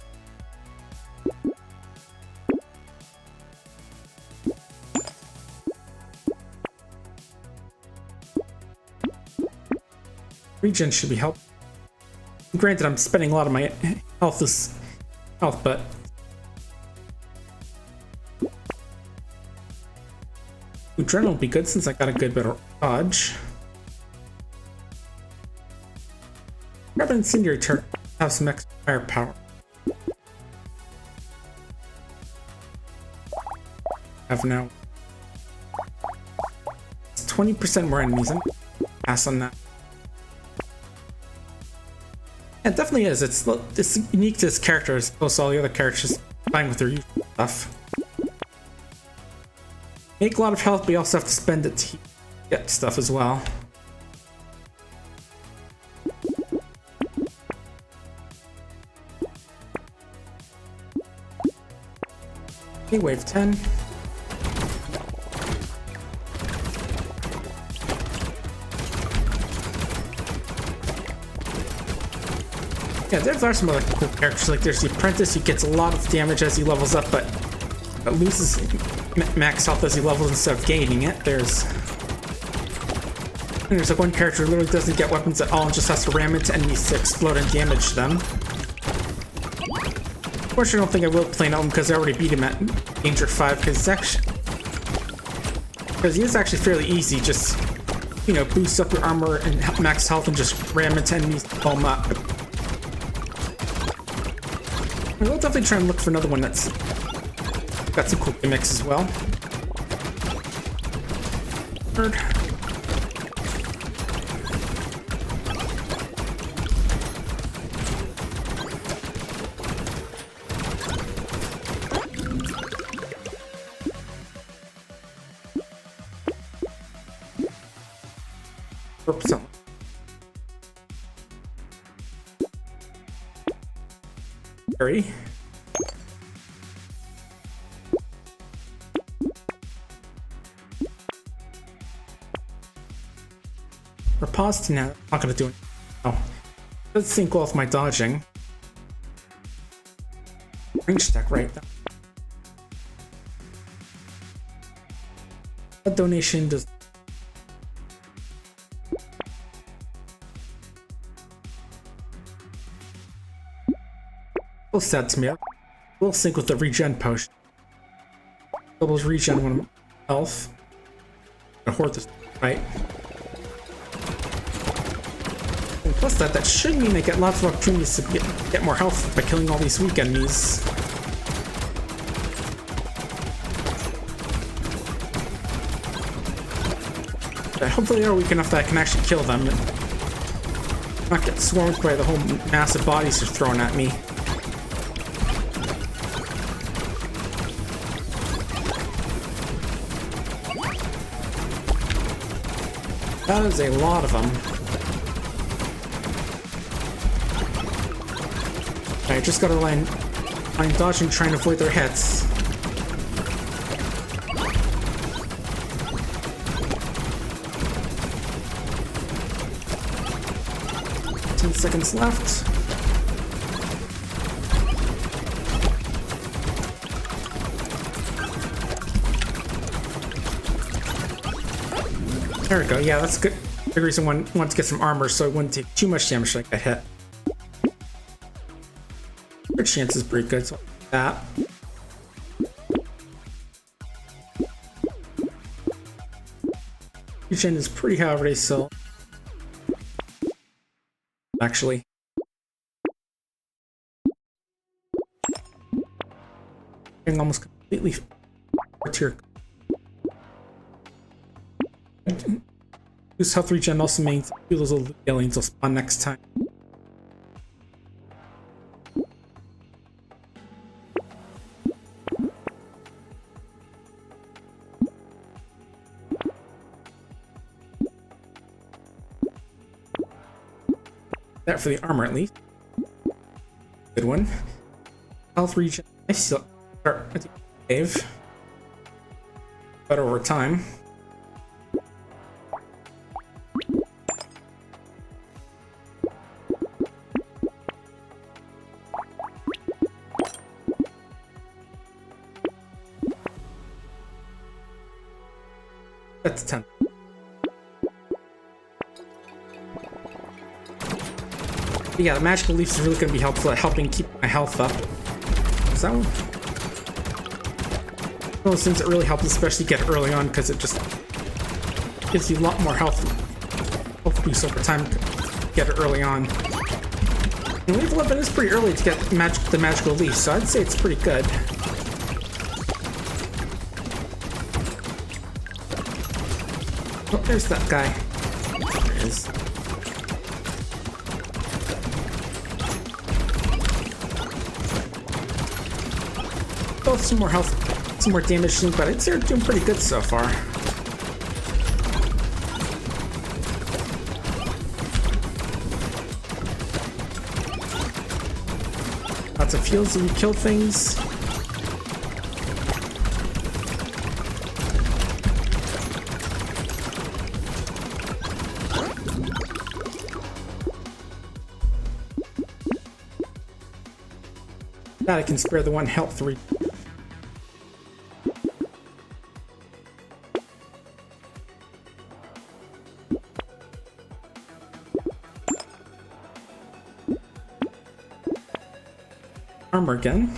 Regen should be helpful. Granted, I'm spending a lot of my health, but Adrenaline will be good since I got a good bit of dodge. Grab an incendiary turret, have some extra firepower. Have now 20% more enemies. I'm gonna pass on that. Yeah, it definitely is. It's unique to this character as opposed to all the other characters playing with their usual stuff. Make a lot of health, but you also have to spend it to get stuff as well. Okay, wave 10. Yeah, there are some other cool characters, like there's the Apprentice who gets a lot of damage as he levels up, but loses max health as he levels instead of gaining it. There's like one character who literally doesn't get weapons at all and just has to ram into enemies to explode and damage them. Unfortunately, I don't think I will play him because I already beat him at Danger 5 because he is actually fairly easy. Just, you know, boost up your armor and max health and just ram into enemies to blow them up. We'll definitely try and look for another one that's got some cool gimmicks as well. Third. Oops. Hurry. We're paused now. I'm not gonna do it. Oh, let's sync well with my dodging. Range stack right there. A donation does. Well, sad to me. We'll sync with the regen potion. Doubles regen when health. I hoard this, right? And plus that should mean I get lots of opportunities to get more health by killing all these weak enemies. But hopefully they're weak enough that I can actually kill them and not get swarmed by the whole mass of bodies they're throwing at me. That is a lot of them. I just gotta line dodging, trying to avoid their hits. Seconds left. There we go. Yeah, that's good. The reason one wants to get some armor so it wouldn't take too much damage to get hit. Your chance is pretty good, so like that. Regen is pretty high already, so actually. Getting almost completely tier. Use health regen also means those little aliens will spawn next time. That for the armor at least. Good one. Health regen. I still start at the cave. But over time. That's 10. But yeah, the magical leaf is really going to be helpful at helping keep my health up. Is that one? One of those things that really helps, especially get early on, because it just gives you a lot more health boost over time to get it early on. And leaf 11 is pretty early to get the magical leaf, so I'd say it's pretty good. Oh, there's that guy. There he is. Oh, some more health, some more damage, but it's they're doing pretty good so far. Lots of fields and you kill things. That I can spare the one health re. Armor again.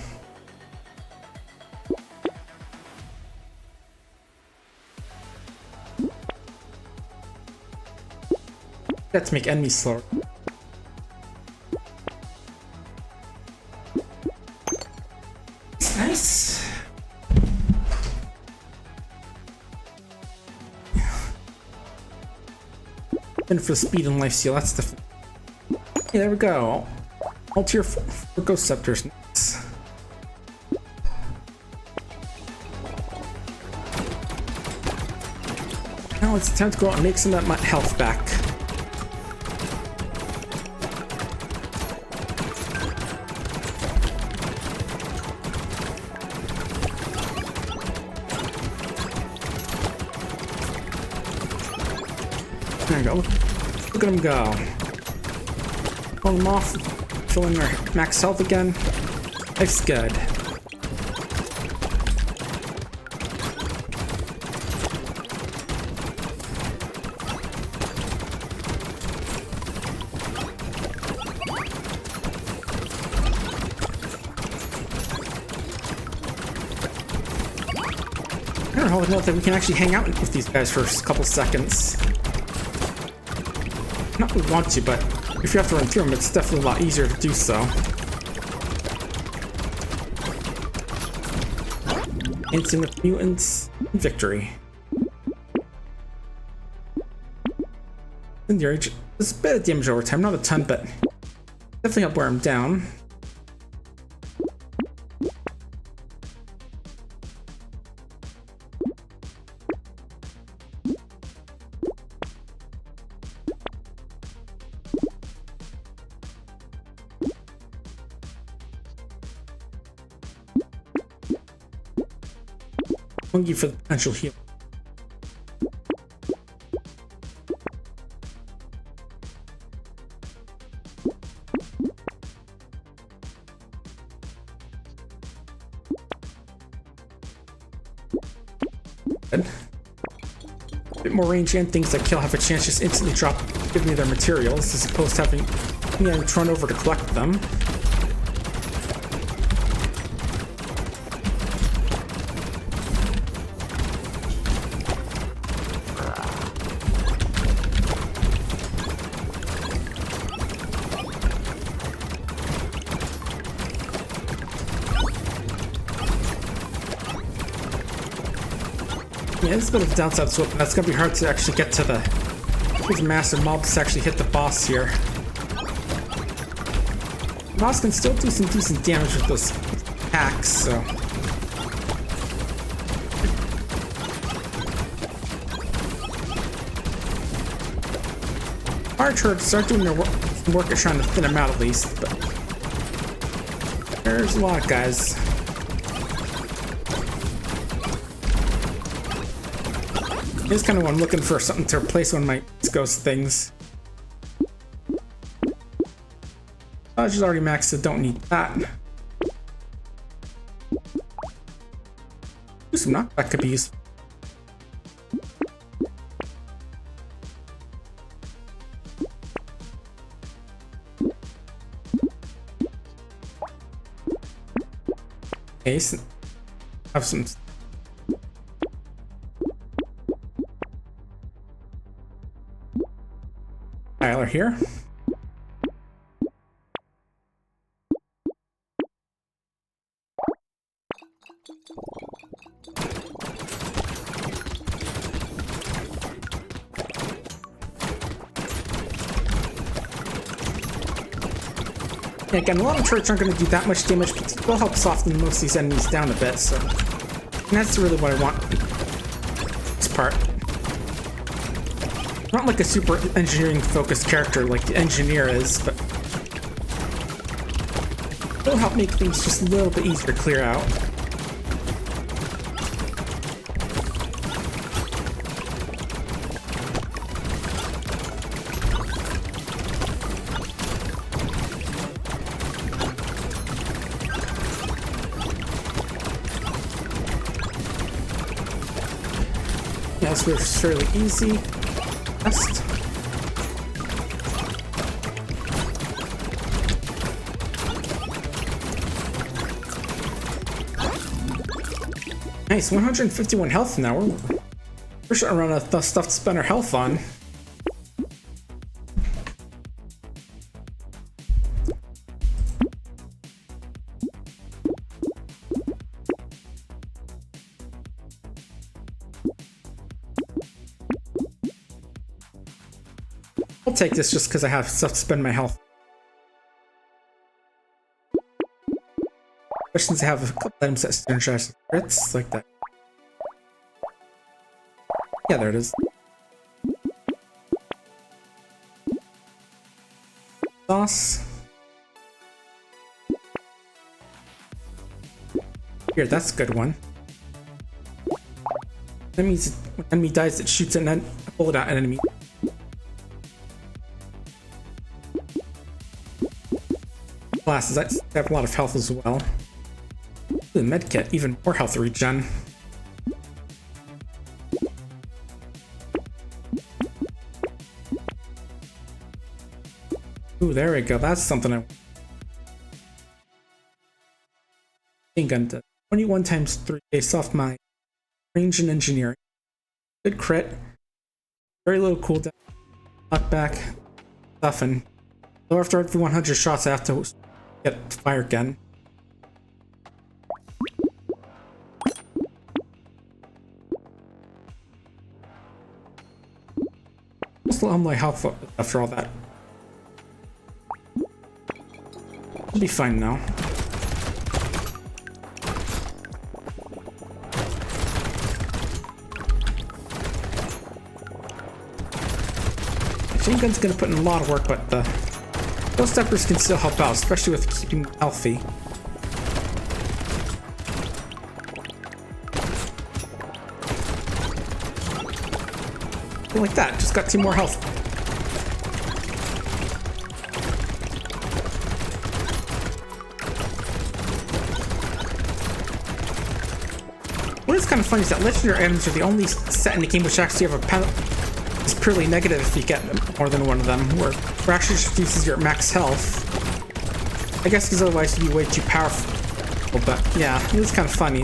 Let's make enemies slower. Nice. And for speed and life steal, that's the. Okay, there we go. All tier 4 ghost scepters. Nice. Now it's time to go out and make some of that health back. There we go. Look at him go. Pull him off. Filling their max health again. Life's good. I don't know that we can actually hang out with these guys for a couple seconds. Not that we want to, but if you have to run through them, it's definitely a lot easier to do so. Dancing with mutants, victory. Incendiary, there's a bit of damage over time, not a ton, but definitely help wear him down. Thank you for the potential heal. Good. bit more range and things that kill have a chance just instantly drop, give me their materials, as opposed to having me run over to collect them. Yeah, it's a bit of a downside to it, but that's gonna be hard to actually get to these massive mobs to actually hit the boss here. The boss can still do some decent damage with those attacks, so. Archer start doing their work at trying to thin them out at least, but there's a lot of guys. Here's kind of one looking for something to replace one of my ghost things. Dodge is already maxed, so don't need that. Do some knockback could be useful. Okay, so have some. Tyler here. Yeah, again, a lot of turrets aren't going to do that much damage, but they'll help soften most of these enemies down a bit, so. And that's really what I want. This part. Not like a super engineering focused character like the engineer is, but it'll help make things just a little bit easier to clear out. Yeah, this was fairly easy. Nice, 151 health now. We're starting to run out of stuff to spend our health on. I'll take this just because I have stuff to spend my health. Since I have a couple items that synergize with crits, like that. Yeah, there it is. Sauce. Here, that's a good one. That means when an enemy dies, it shoots a bullet at an enemy. Glasses, I have a lot of health as well. The medkit, even more health regen. Ooh, there we go. That's something I think on 21 times 3 based off my range and engineering. Good crit. Very low cooldown. Knockback. Stuff, and so after every 100 shots, I have to get fire again. Still on my health after all that. I'll be fine now. Machine gun's gonna put in a lot of work, but the ghost steppers can still help out, especially with keeping them healthy. Like that, just got 2 more health. What is kind of funny is that legendary items are the only set in the game which actually have a penalty. It's purely negative if you get more than one of them, where it actually reduces your max health. I guess because otherwise you'd be way too powerful, but yeah, it was kind of funny.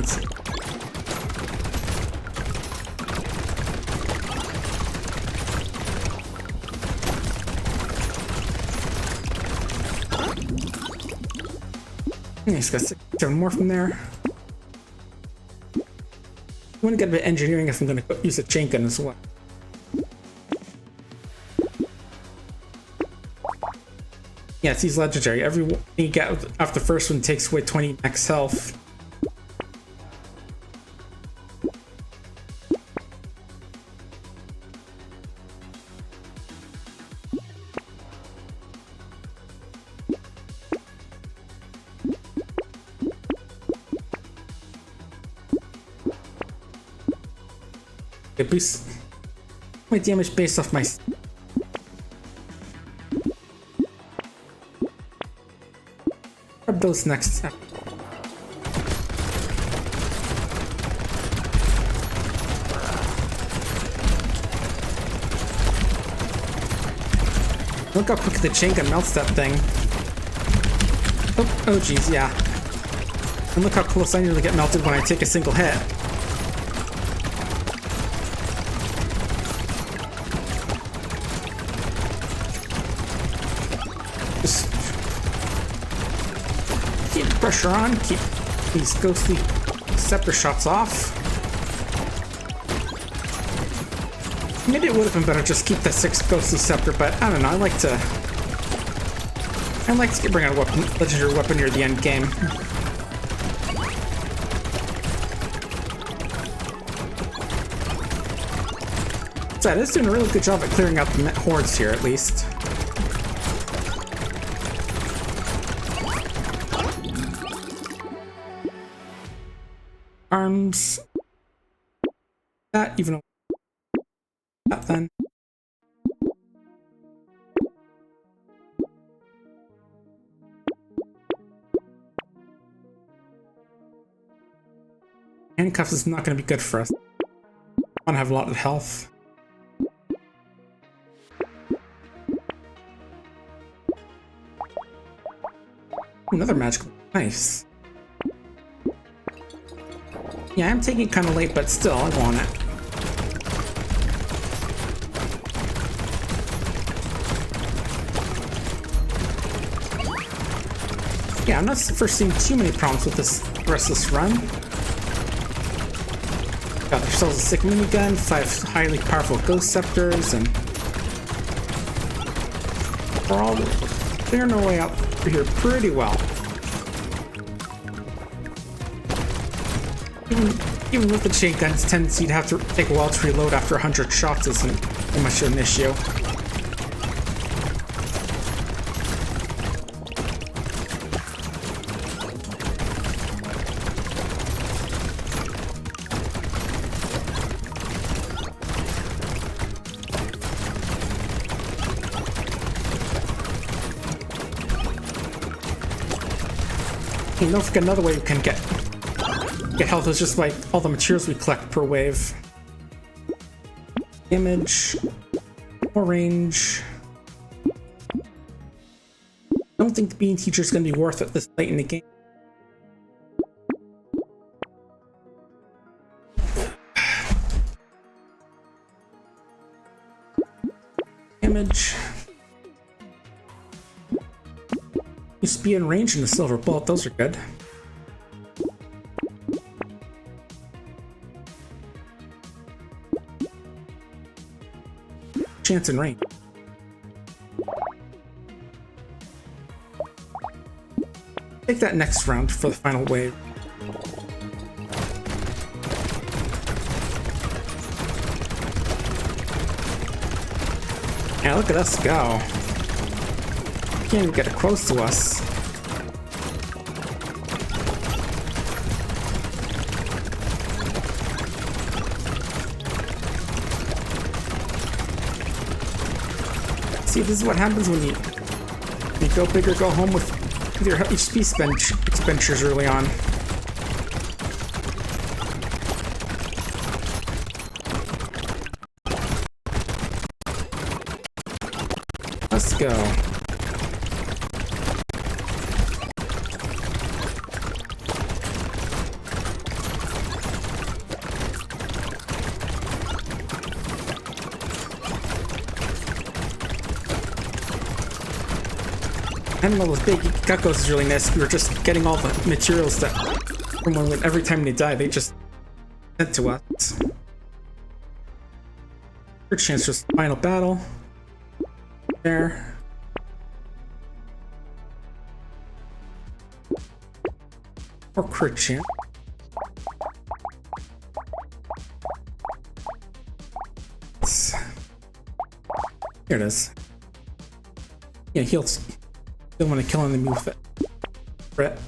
He's got 7 more from there. I want to get a bit of engineering if I'm going to use a chain gun as well. Yeah, it's these legendary. Everything you get after the first one takes away 20 max health. Okay, boost my damage based off my. Grab those next. Look how quick the chain gun melts that thing. Oh geez, yeah. And look how close I nearly get melted when I take a single hit. Just keep pressure on, keep these ghostly scepter shots off. Maybe it would have been better just keep that 6 ghostly scepter, but I don't know. I like to bring out a weapon, legendary weapon near the end game. So it's doing a really good job at clearing out the hordes here, at least. Arms. That even that then. Handcuffs is not going to be good for us. I want to have a lot of health. Another magical. Nice. Yeah, I'm taking it kind of late, but still, I want it. Yeah, I'm not foreseeing too many problems with this rest of this run. Got ourselves a sick minigun, 5 highly powerful ghost scepters, and we're all clearing our way out here pretty well. Even with the chain gun's tendency to have to take a while to reload after 100 shots isn't much of an issue. And don't forget another way we can get health is just by all the materials we collect per wave. Damage, more range. I don't think the being teacher is going to be worth it this late in the game. Damage. Speed and range and the silver bullet, those are good. Chance and range. Take that next round for the final wave. Yeah, look at us go. Can't even get it close to us. See, this is what happens when you go big or go home with your HP expenditures early on. go. Having all those big geckos is really nice. We were just getting all the materials that from when every time they die, they just sent to us. Third chance for final battle. There. Or crit chance. Here it is. Yeah, heals. Don't want to kill him and move it. Brett.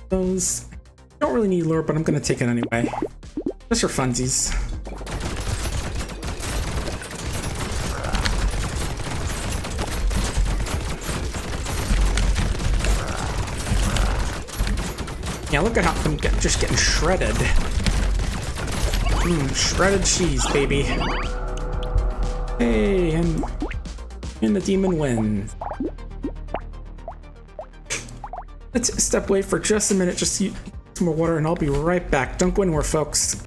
Those don't really need lure, but I'm gonna take it anyway. Just for funsies. Yeah, look at how I'm just getting shredded. Shredded cheese, baby. Hey, and the demon wins. Let's step away for just a minute, just use some more water, and I'll be right back. Don't go anywhere, folks.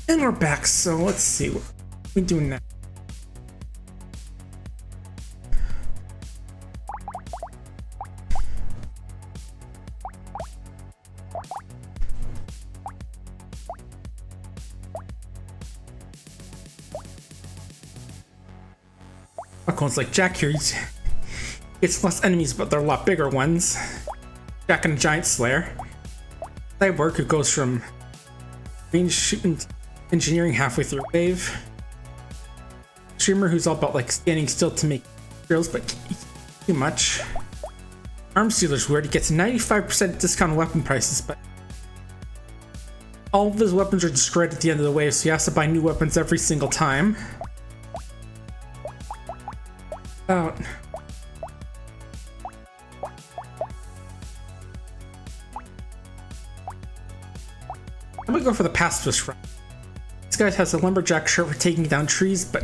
And we're back, so let's see what we do now. One's like Jack here, it's less enemies, but they're a lot bigger ones. Jack and a Giant Slayer. Cyborg, who goes from range shooting engineering halfway through a wave. Streamer, who's all about like standing still to make drills, but too much. Arms Dealer's weird, he gets 95% discount on weapon prices, but all of his weapons are destroyed at the end of the wave, so he has to buy new weapons every single time. Out. I'm gonna go for the pacifist route. This guy has a lumberjack shirt for taking down trees, but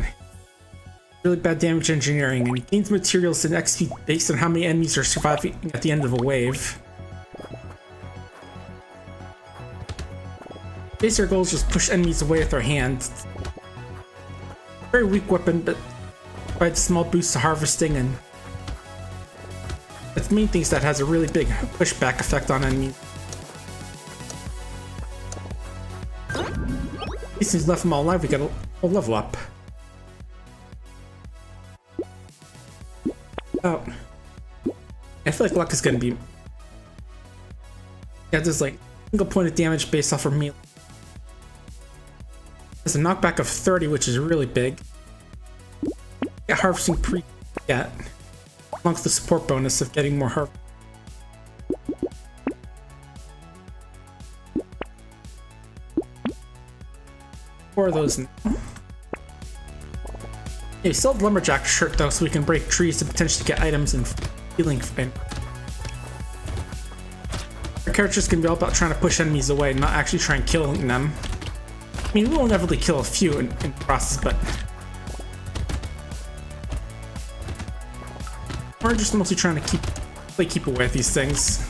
really bad damage engineering, and he gains materials and XP based on how many enemies are surviving at the end of a wave. Basically, our goal is just push enemies away with our hands. Very weak weapon, but provides a small boost to harvesting, and the main thing is that has a really big pushback effect on enemies. Since he's left them all alive, we got a level up. Oh, I feel like luck is gonna be. Yeah, there's like single point of damage based off of melee. There's a knockback of 30, which is really big. get harvesting pre yet, along with the support bonus of getting more harvest. 4 of those now. Yeah, we still have lumberjack shirt though, so we can break trees to potentially get items and healing. Our characters can be all about trying to push enemies away, not actually try and killing them. I mean, we'll inevitably kill a few in the process, but we're just mostly trying to keep away with these things.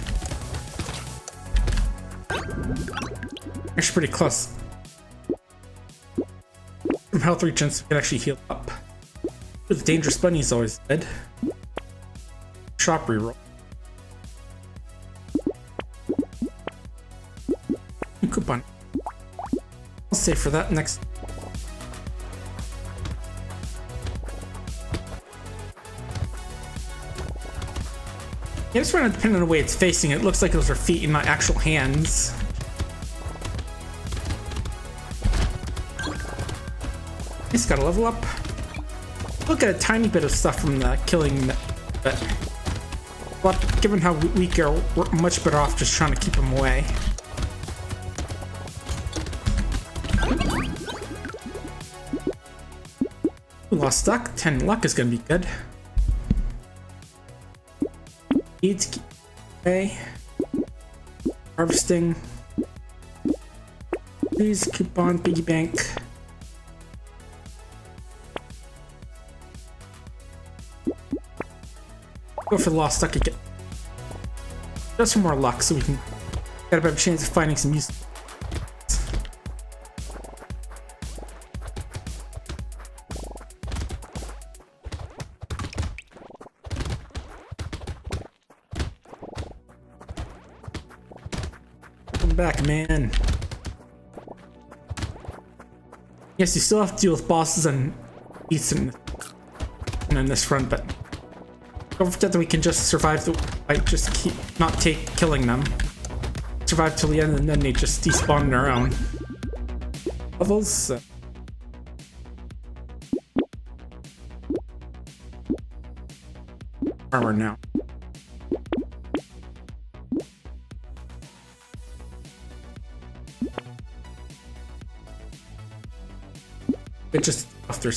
Actually, pretty close. Some health regen, so we can actually heal up. The dangerous bunny is always dead. Shop reroll. Coupon. I'll save for that next. Yeah, just trying to depend on the way it's facing. It looks like those are feet and not actual hands. He's got to level up. Look at a tiny bit of stuff from the killing, but given how weak we are, we're much better off just trying to keep him away. We lost luck. 10 luck is going to be good. Need to keep away. Harvesting. Please coupon piggy bank. Go for the lost luck again. Just for more luck so we can get a better chance of finding some use. Come back, man. Yes, you still have to deal with bosses and beats in this run, but don't forget that we can just survive the fight, just keep killing them. Survive till the end, and then they just despawn on their own. Levels. Armor now. It just off their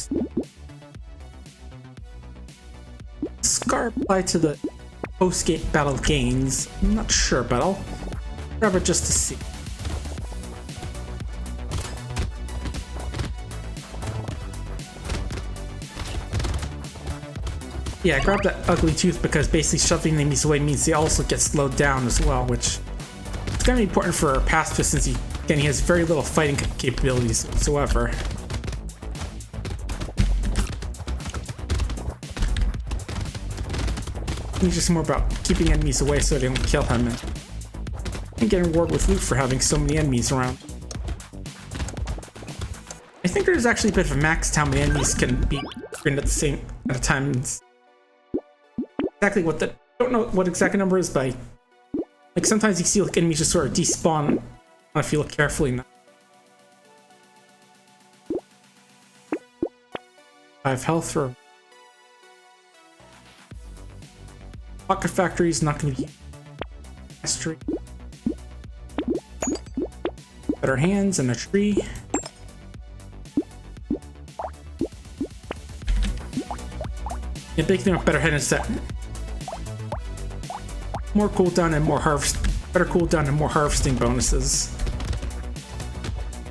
Scar apply to the post-game battle gains. I'm not sure, but I'll grab it just to see. Yeah, grab that ugly tooth because basically shoving enemies away means they also get slowed down as well, which is going to be important for our pacifist since he has very little fighting capabilities whatsoever. It's just more about keeping enemies away so they don't kill him and getting reward with loot for having so many enemies around. I think there's actually a bit of a max how many enemies can be screened at a time. It's exactly what I don't know what exact number is, but like sometimes you see like enemies just sort of despawn if you look carefully now. 5 health for Pocket Factory is not going to be mastery. Better hands and a tree. The big thing with better hands is that more cooldown and more better cooldown and more harvesting bonuses.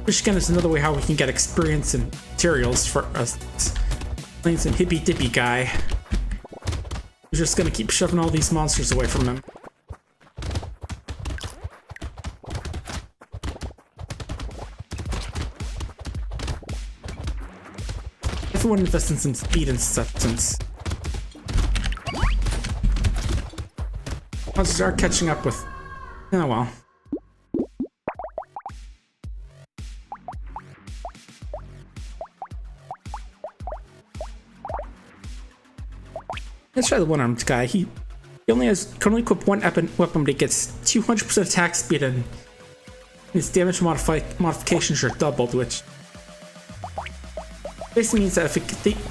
Which again is another way how we can get experience and materials for us playing some hippy dippy guy. We're just gonna keep shoving all these monsters away from him. Everyone invest in some speed and substance. Monsters are catching up with. Oh well. Let's try the one-armed guy. He can only equip one weapon, but he gets 200% attack speed and his damage modifications are doubled, which Basically means that if you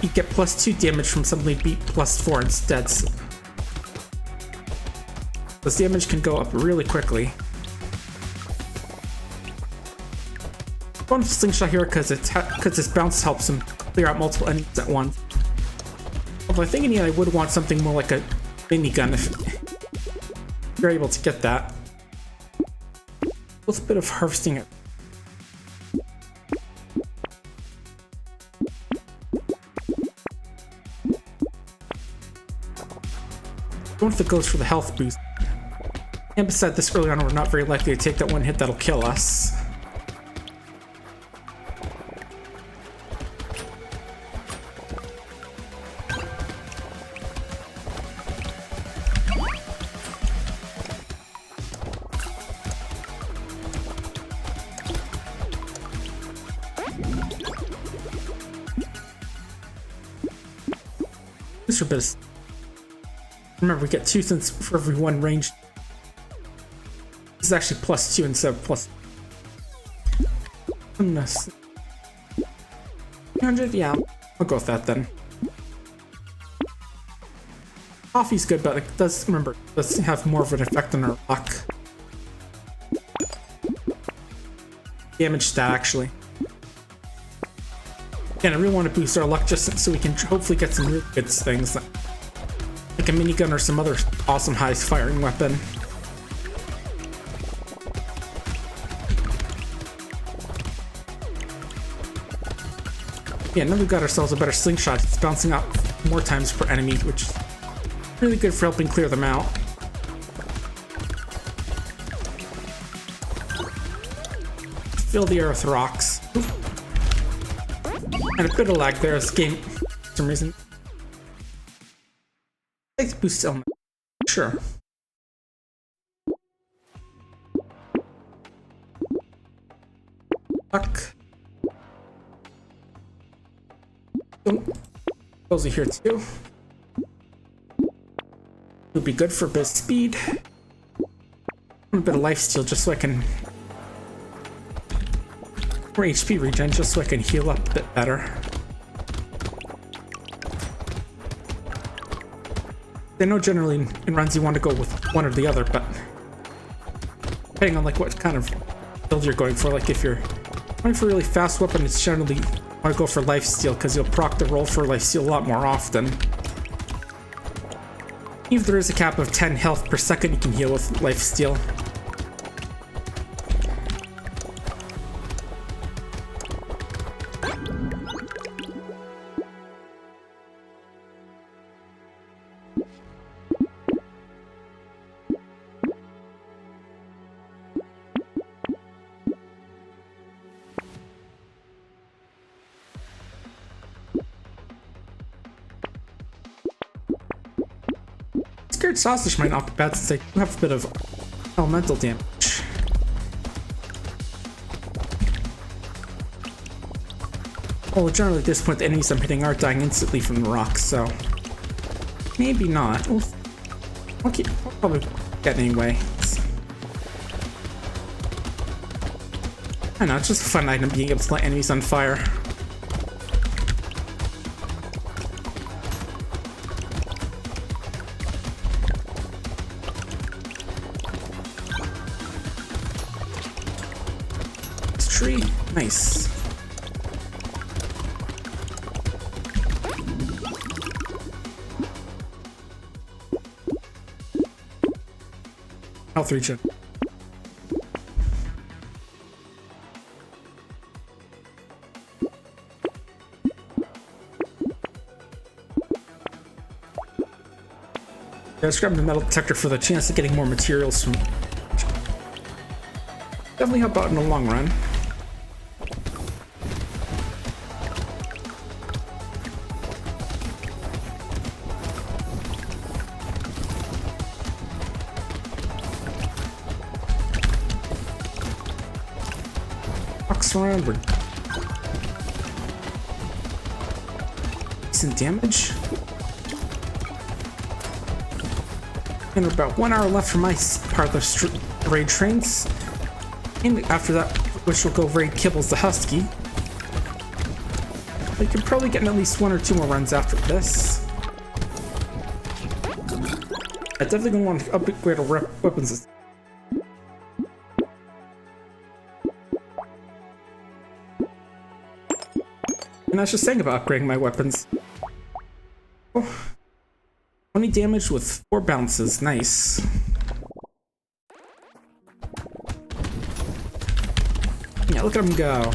get +2 damage from something, beat +4 instead. So this damage can go up really quickly. Going with Slingshot here because its bounce helps him clear out multiple enemies at once. Although I think in the end I would want something more like a minigun if you're able to get that. With a bit of harvesting it. Going for the ghost for the health boost. And besides this, early on we're not very likely to take that one hit that'll kill us. For a bit of, remember, we get 2 cents for every 1 range. This is actually +2 instead of plus. 300, yeah, I'll go with that then. Coffee's good, but it does, remember, it does have more of an effect on our luck. Damage stat, actually. Again, I really want to boost our luck just so we can hopefully get some really good things, like a minigun or some other awesome high-firing weapon. Yeah, now we've got ourselves a better slingshot. It's bouncing out more times per enemy, which is really good for helping clear them out. Fill the air with rocks. And a bit of lag there. This game, for some reason, takes boost element. Sure. Fuck. Those are here too. Would be good for a bit of speed. A bit of lifesteal just so I can. Or HP regen just so I can heal up a bit better. I know generally in runs you want to go with one or the other, but depending on like what kind of build you're going for, like if you're going for a really fast weapon, it's generally want to go for lifesteal because you'll proc the roll for lifesteal a lot more often. Even if there is a cap of 10 health per second, you can heal with lifesteal. Scared sausage might not be bad since they do have a bit of elemental damage. Well, generally at this point the enemies I'm hitting are dying instantly from the rocks, so maybe not. I'll probably get it anyway. I know, it's just a fun item being able to light enemies on fire. Tree. Nice. Health regen. Let's grab the metal detector for the chance of getting more materials from. Definitely help out in the long run. Around, we're decent damage, and about 1 hour left for my part of the raid trains, and after that, which will go raid Kibbles the Husky. I could probably get in at least 1 or 2 more runs after this. I definitely gonna want to upgrade our weapons. And I was just saying about upgrading my weapons. Oh, 20 damage with 4 bounces, nice. Yeah, look at him go.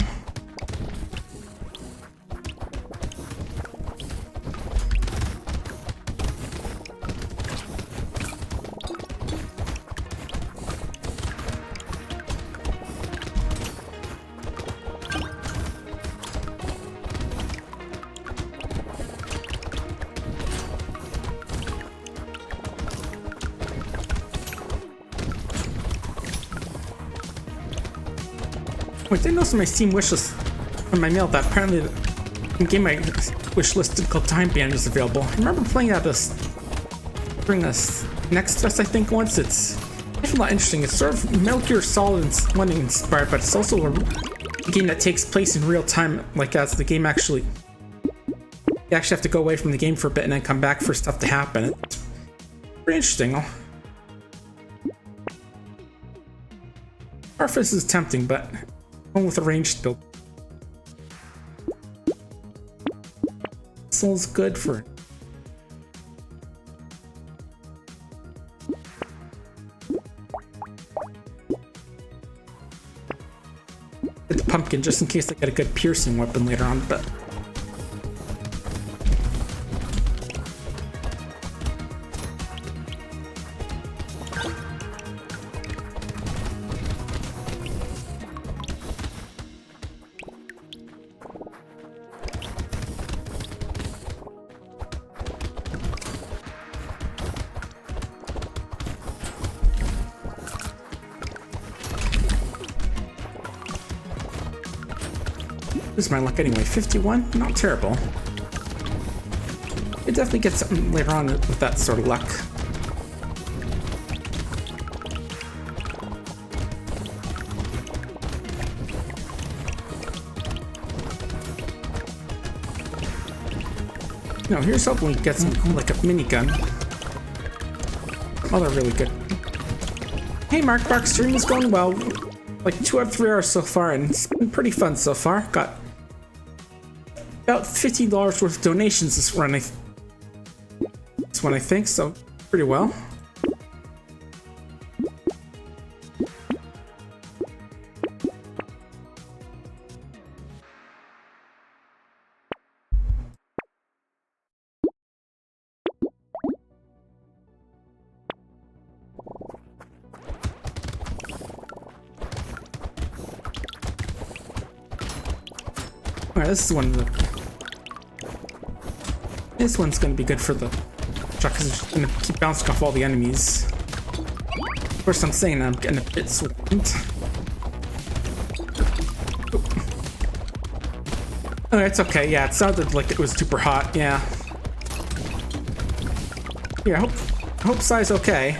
Wait, didn't notice my Steam wishlist on my mail that apparently the game I wishlisted called Time Band is available. I remember playing that during this Next Fest, I think, once. It's a lot interesting. It's sort of Metal Gear Solid 1 inspired, but it's also a game that takes place in real time, like as the game actually... You actually have to go away from the game for a bit and then come back for stuff to happen. It's pretty interesting. Artifice is tempting, but with a ranged build. Soul's good for it. Get the pumpkin just in case I get a good piercing weapon later on, but this is my luck anyway. 51? Not terrible. It definitely gets something later on with that sort of luck. No, here's hoping we get some, like a minigun. Oh, they're really good. Hey, PapaBarks, stream is going well. Like 2 out of 3 hours so far, and it's been pretty fun so far. Got about $15 worth of donations this one, I think, so pretty well. Alright, this is one of the... This one's gonna be good for the truck because it's gonna keep bouncing off all the enemies. Of course, I'm saying I'm getting a bit swamped. Oh, it's okay. Yeah, it sounded like it was super hot. Yeah. Yeah, I hope Sai's okay.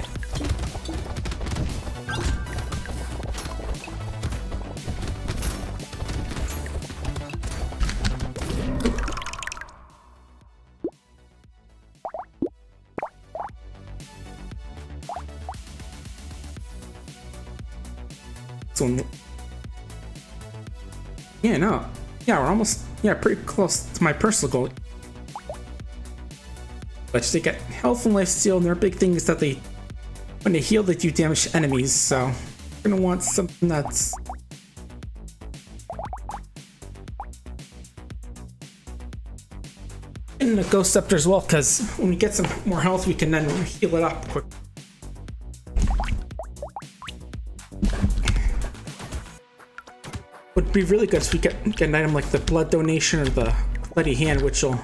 Yeah, no. Yeah, we're almost, pretty close to my personal goal. But they get health and life steal, and their big thing is that when they heal, they do damage to enemies, so we're gonna want something that's... And a Ghost Scepter as well, because when we get some more health, we can then heal it up quick. Would be really good if we get an item like the blood donation or the bloody hand, which will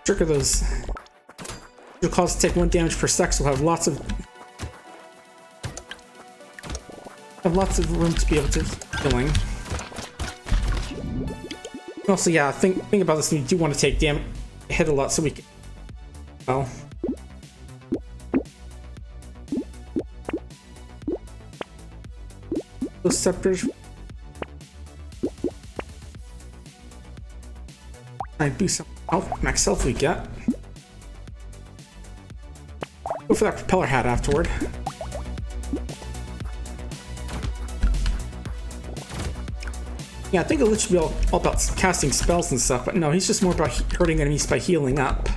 trigger those. It'll cause to take 1 damage per sec, so we'll have lots of room to be able to healing. Also, yeah, think about this. We do want to take damage, hit a lot, so we can. Well. Those scepters. I boost some health, max health we get. Go for that propeller hat afterward. Yeah, I think it should be all about casting spells and stuff, but no, he's just more about hurting enemies by healing up.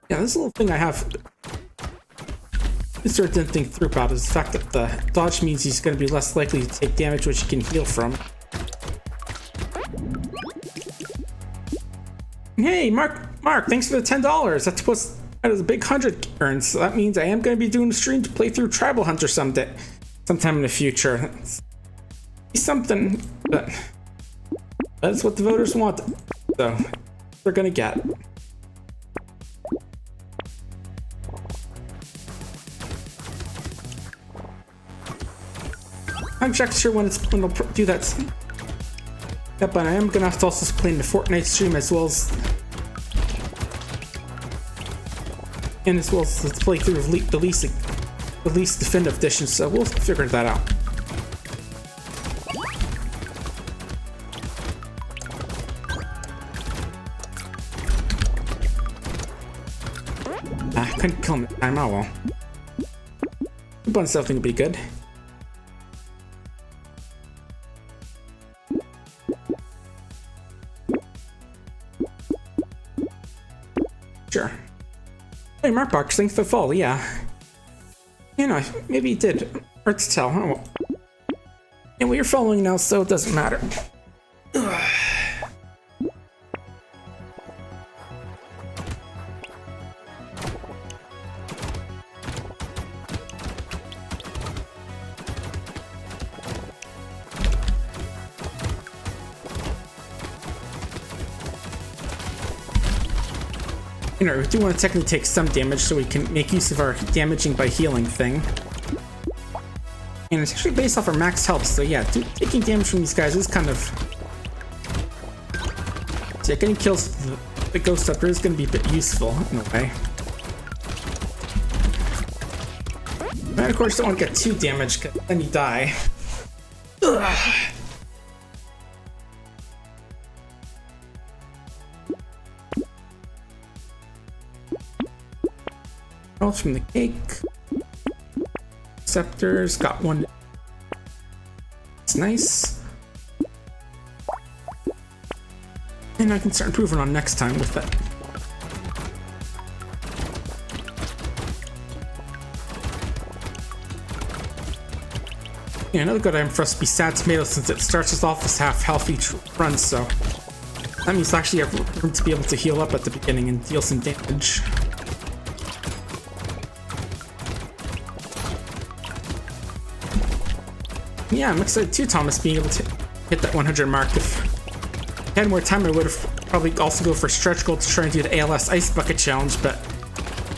Yeah, this little thing I have this sort of didn't think through about is the fact that the dodge means he's going to be less likely to take damage, which he can heal from. Hey, Mark, thanks for the $10. That's what's that is a big 100 earned, so that means I am going to be doing a stream to play through Tribal Hunter sometime in the future. It's something, but that's what the voters want, so they're going to get. I'm not sure when they'll do that. Yeah, but I am gonna have to also play in the Fortnite stream as well as let's play through the least definitive edition. So we'll figure that out. I couldn't kill him in time. Oh well. The bun stuff thing will be good. Sure. Hey, PapaBarks, thanks for the follow, yeah. You know, maybe he did. Hard to tell. Oh, well. And well, you're following now, so it doesn't matter. Ugh. You know, we do want to technically take some damage so we can make use of our damaging by healing thing. And it's actually based off our max health, so yeah, taking damage from these guys is kind of... So yeah, getting kills with the Ghost Scepter is going to be a bit useful in a way. But of course, don't want to get too damaged, because then you die. Ugh. From the cake. Scepters, got one. It's nice. And I can start improving on next time with that. Yeah, another good item for us to be Sad Tomato since it starts us off as half health each run, so that means actually have room to be able to heal up at the beginning and deal some damage. Yeah, I'm excited too, Thomas, being able to hit that 100 mark. If I had more time, I would have probably also go for stretch goal to try and do the ALS Ice Bucket Challenge, but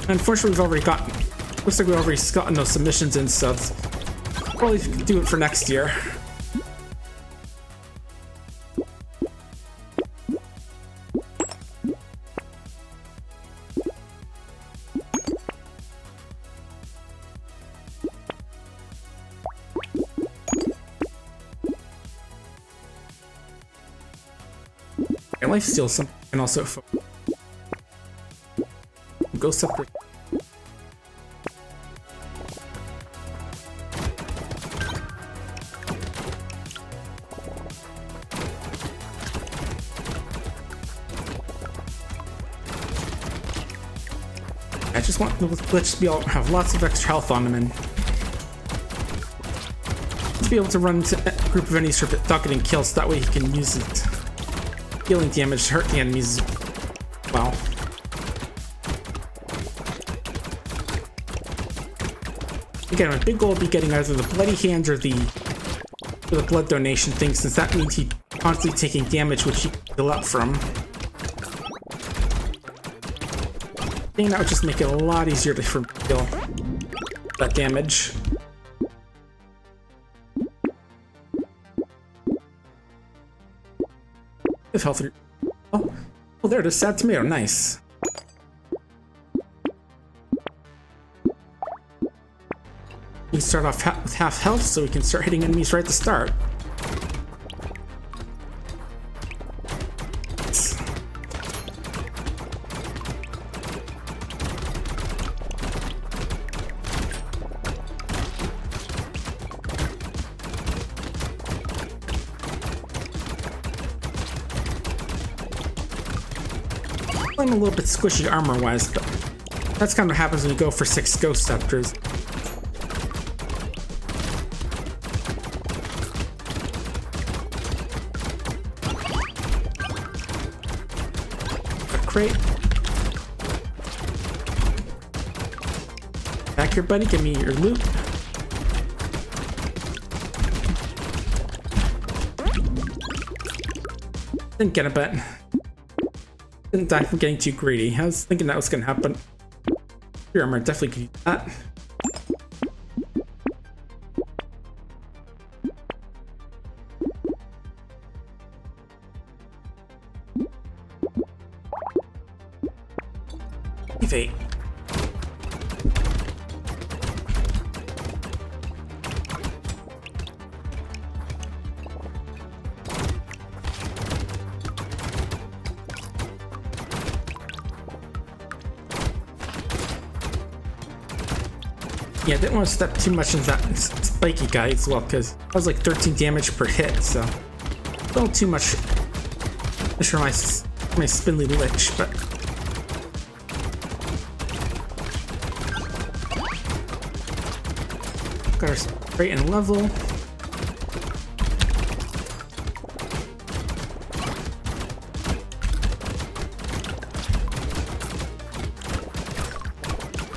unfortunately looks like we've already gotten those submissions in, so I'll probably do it for next year. Life steal some and also go separate. I just want the glitch to be able to have lots of extra health on them and to be able to run into a group of enemies without getting killed, so that way he can use it. Healing damage to hurt the enemies. Wow. Again, my big goal will be getting either the bloody hands or the blood donation thing, since that means he's constantly taking damage, which he can heal up from. I think that would just make it a lot easier for him to kill that damage. If health. Oh, there it is. Sad Tomato. Nice. We start off with half health, so we can start hitting enemies right at the start. I'm a little bit squishy armor-wise, but that's kind of what happens when you go for 6 Ghost Scepters. A crate. Back here, buddy. Give me your loot. Didn't get a bet. Didn't die from getting too greedy. I was thinking that was gonna happen. Your armor definitely could use that. Evade. Yeah, I didn't want to step too much into that spiky guy as well, because that was like 13 damage per hit, so don't too much push for my spindly lich, but got our straight and level.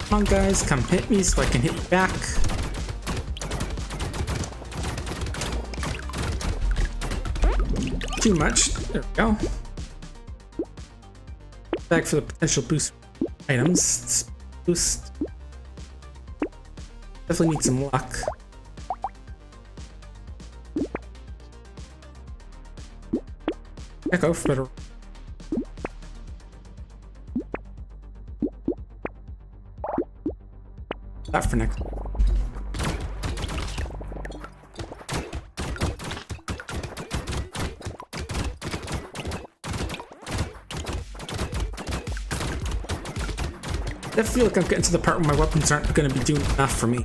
Come on, guys, come hit me so I can hit you back. Too much. There we go. Back for the potential boost items. Boost. Definitely need some luck. Echo for better. That for next. I feel like I'm getting to the part where my weapons aren't going to be doing enough for me.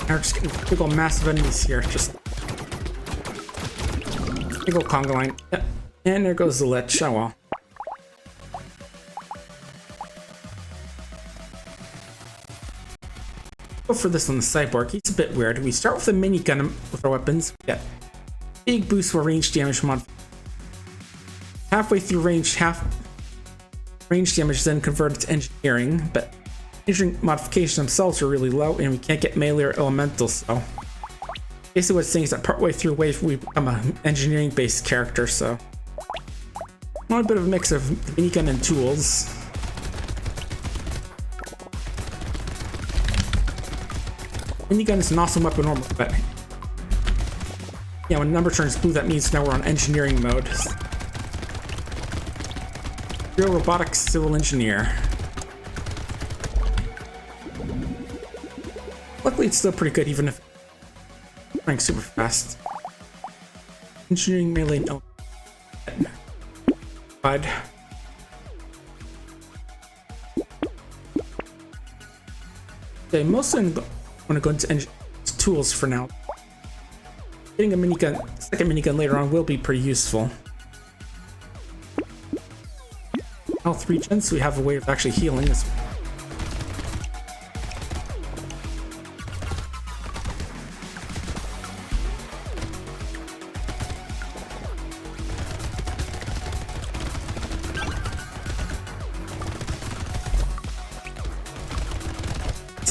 We're just getting big old massive enemies here. Just big old conga line. Yep. And there goes the lich. Oh well. Go for this on the cyborg. He's a bit weird. We start with a minigun with our weapons. We get big boost for range damage mod. Halfway through range damage then converted to engineering, but engineering modifications themselves are really low, and we can't get melee or elemental, so basically what it's saying is that partway through wave we become an engineering based character, so I want a bit of a mix of minigun and tools. Minigun is an awesome weapon normally, but yeah, when number turns blue, that means now we're on engineering mode. Real robotics civil engineer. Luckily, it's still pretty good, even if it's running super fast. Engineering melee no. But okay, mostly I'm going to go into tools for now. Getting a minigun, second minigun later on will be pretty useful. Health regen, so we have a way of actually healing this.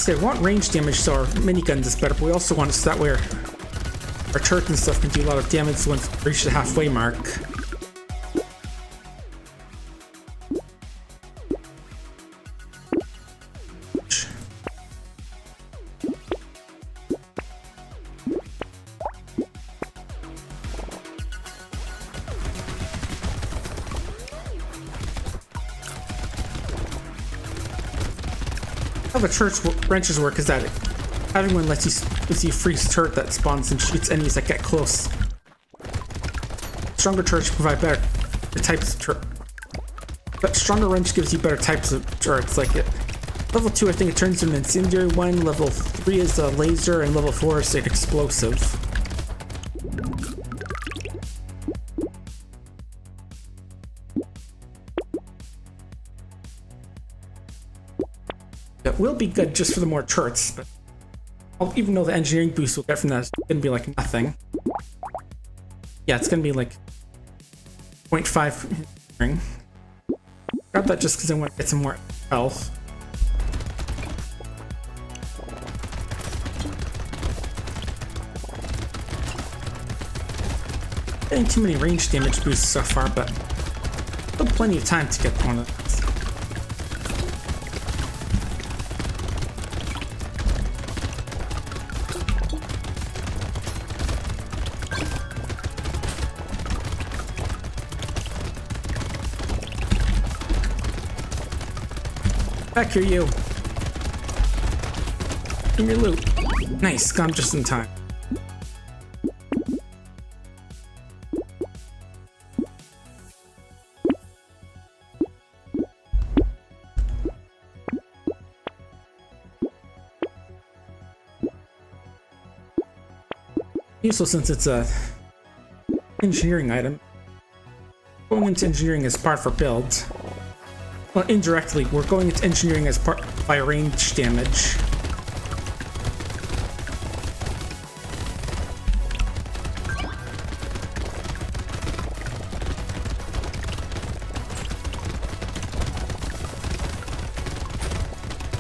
I want range damage so our minigun is better, but we also want it so that way our turret and stuff can do a lot of damage once we reach the halfway mark. How the turret's wrenches work is that having one lets you freeze turret that spawns and shoots enemies that get close. Stronger turrets provide better types of turret. But stronger wrench gives you better types of turrets. Like it. Level 2, I think it turns into an incendiary one. Level 3 is a laser, and level 4 is an explosive. It will be good just for the more turrets, but even though the engineering boost we'll get from that is going to be like nothing. Yeah, it's going to be like 0.5 engineering. Grab that just because I want to get some more health. Getting too many range damage boosts so far, but still plenty of time to get one of those. Back here, you. Give me your loot. Nice, got him just in time. Useful since it's a engineering item. Going into engineering as part of our build. Well, indirectly, we're going into engineering as part by range damage.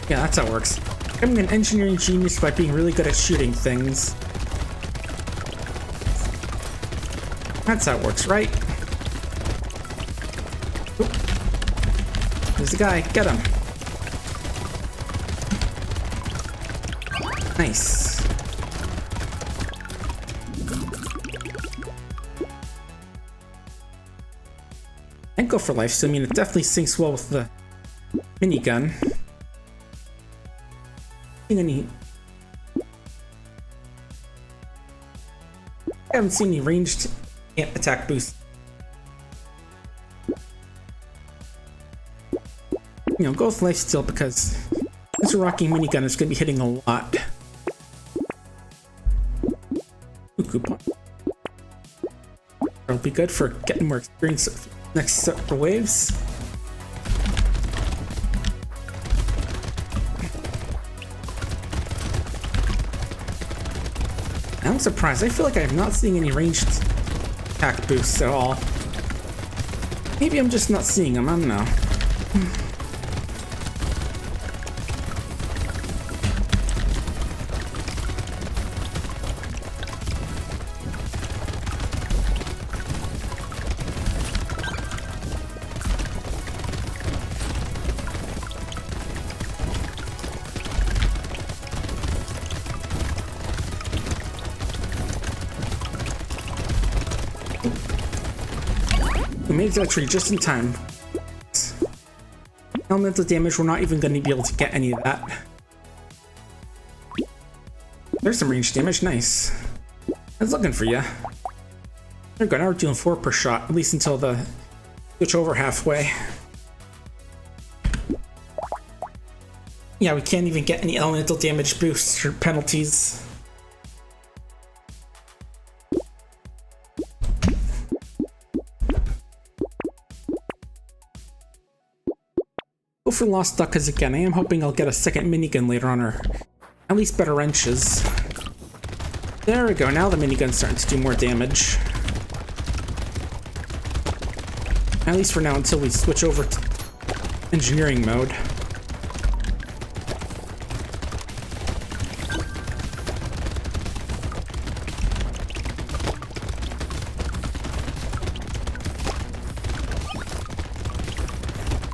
Yeah, that's how it works. Becoming an engineering genius by being really good at shooting things. That's how it works, right? Oop. There's the guy. Get him. Nice. And go for life, so I mean, it definitely syncs well with the minigun. I haven't seen any ranged attack boost. You know, go with lifesteal because this rocking minigun is going to be hitting a lot. Ooh, coupon. It'll be good for getting more experience next set of waves. I'm surprised. I feel like I'm not seeing any ranged attack boosts at all. Maybe I'm just not seeing them. I don't know. We made that tree just in time. Elemental damage, we're not even going to be able to get any of that. There's some range damage, nice. I was looking for you. There we go, now we're doing 4 per shot, at least until the switch over halfway. Yeah, we can't even get any elemental damage boosts or penalties. Go for Lost Duck, because again, I am hoping I'll get a second minigun later on, or at least better wrenches. There we go, now the minigun's starting to do more damage. At least for now, until we switch over to engineering mode.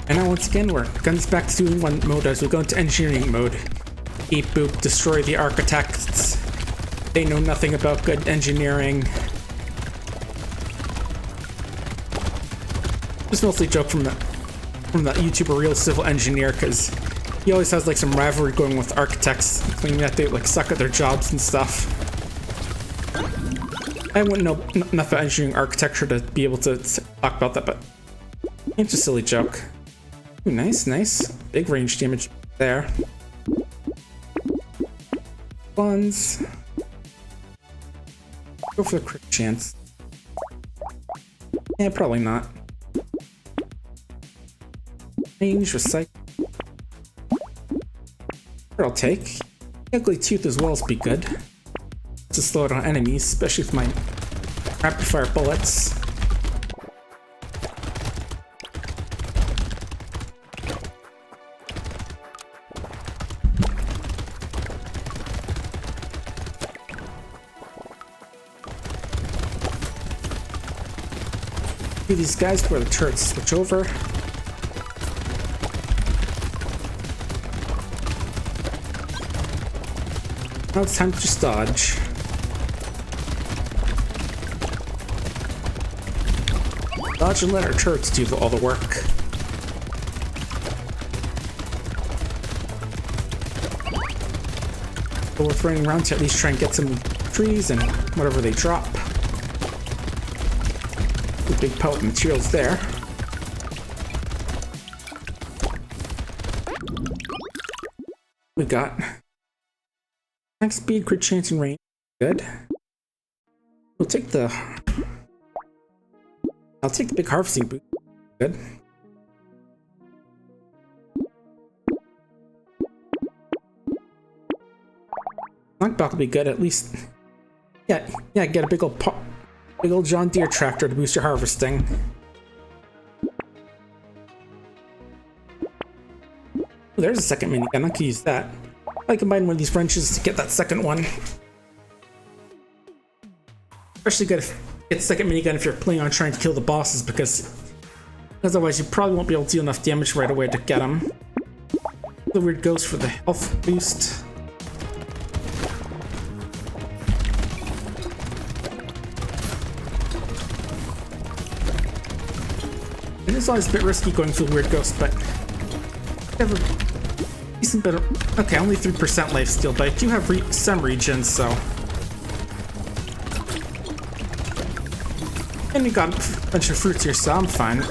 And now once again, we're guns back to doing one mode as we go into engineering mode. Beep boop, destroy the architects. They know nothing about good engineering. Just mostly a joke from the YouTuber Real Civil Engineer, because he always has like some rivalry going with architects, claiming that they like suck at their jobs and stuff. I wouldn't know enough about engineering architecture to be able to talk about that, but it's a silly joke. Ooh, nice, nice. Big range damage there. Buns. Go for the crit chance. Yeah, probably not. Range, recycle. I'll take. Ugly Tooth as well as be good. To slow down enemies, especially with my rapid fire bullets. Do these guys where the turrets switch over. Now it's time to just dodge. Dodge and let our turrets do all the work. But we're throwing around to at least try and get some trees and whatever they drop. The big pile of materials there. We got max speed, crit chance, and range. Good. We'll take the. I'll take the big harvesting boot. Good. Knockback will be good at least. Yeah, get a big old John Deere tractor to boost your harvesting. Ooh, there's a second minigun. I could use that. I combine one of these wrenches to get that second one. Especially good if get the second minigun if you're planning on trying to kill the bosses, because otherwise you probably won't be able to deal enough damage right away to get them. The weird ghost for the health boost. It is always a bit risky going for the weird ghost, but I have a decent bit of. Okay, only 3% life steal, but I do have some regen, so. And we got a bunch of fruits here, so I'm fine.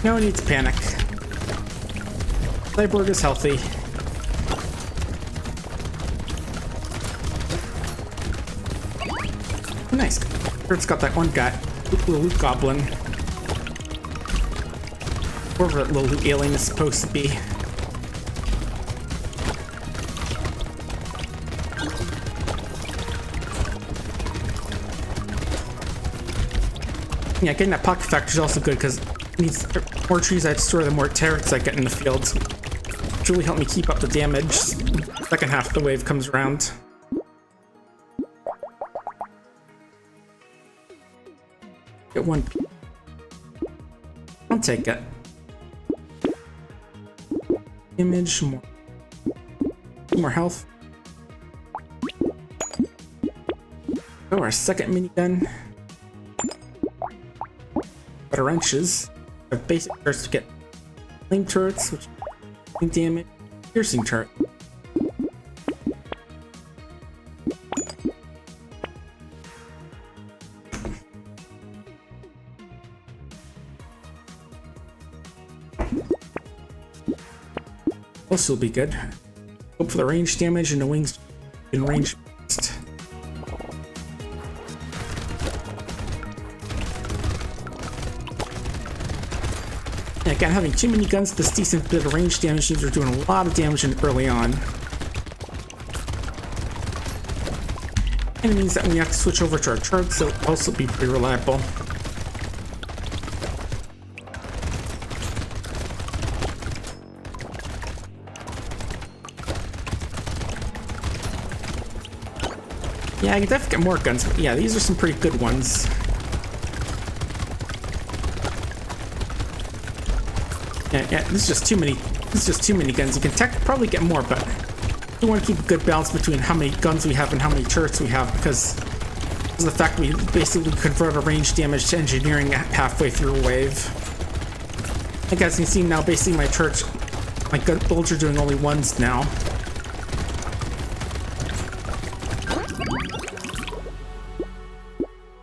No need to panic. Cyborg is healthy. Nice. Kurt's got that one guy, little loot goblin. Wherever that little alien is supposed to be. Yeah, getting that pocket factor is also good because it means the more trees I destroy, the more turrets I get in the field. Which really help me keep up the damage. Second half of the wave comes around. Get one. I'll take it. Image, more health. Oh, our second minigun. Better wrenches. Our basic turrets to get flame turrets, which do damage. Piercing turret. This will be good. Hope for the range damage and the wings in range. Yeah, again, having too many guns, this decent bit of range damage means we're doing a lot of damage early on. And it means that when we have to switch over to our turrets, they'll also be pretty reliable. Yeah, I can definitely get more guns, but yeah, these are some pretty good ones. Yeah, this is just too many. This is just too many guns. You can probably get more, but we want to keep a good balance between how many guns we have and how many turrets we have, because of the fact we basically convert our range damage to engineering halfway through a wave. Like as you can see now, basically my turrets, my gun builds are doing only ones now.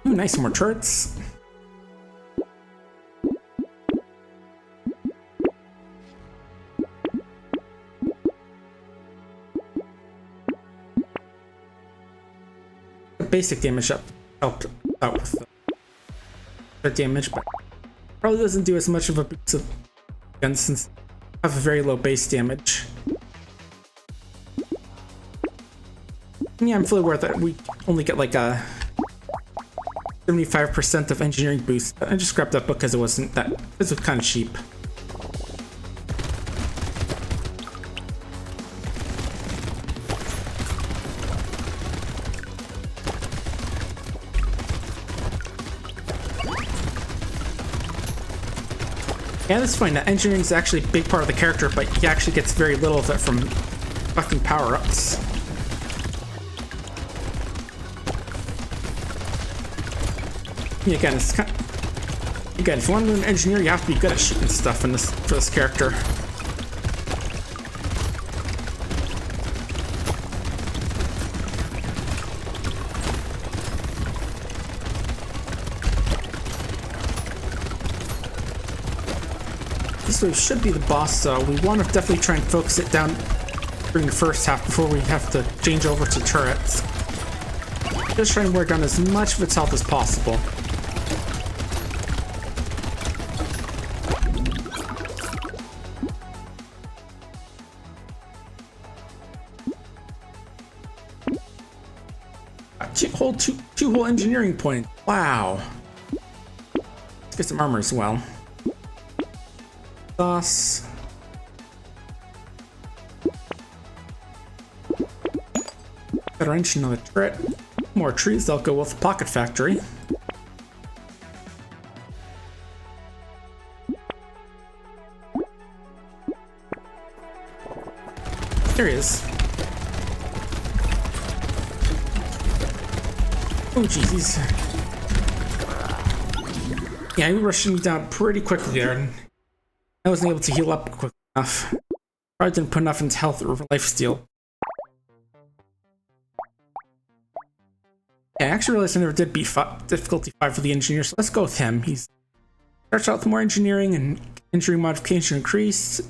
Ooh, nice, more turrets. basic damage up helped out with the damage, but probably doesn't do as much of a boost of guns since I have a very low base damage. And yeah, I'm fully aware that we only get like a 75% of engineering boost. I just grabbed that book because it was kind of cheap. Yeah, that's fine. Engineering is actually a big part of the character, but he actually gets very little of it from fucking power-ups. Yeah, again, it's kind of, again, if you want to be an engineer, you have to be good at shooting stuff in this for this character. This wave should be the boss, so we want to definitely try and focus it down during the first half before we have to change over to turrets. Just try and wear down as much of its health as possible. Two whole engineering points. Wow. Let's get some armor as well. Sauce. Got a wrench, another turret. More trees, they'll go with the pocket factory. There he is. Oh jeez, yeah, he rushed me down pretty quickly there, and I wasn't able to heal up quick enough. Probably didn't put enough into health or lifesteal. Yeah, I actually realized I never did beat difficulty 5 for the engineer, so let's go with him. He starts out with more engineering and engineering modification increased.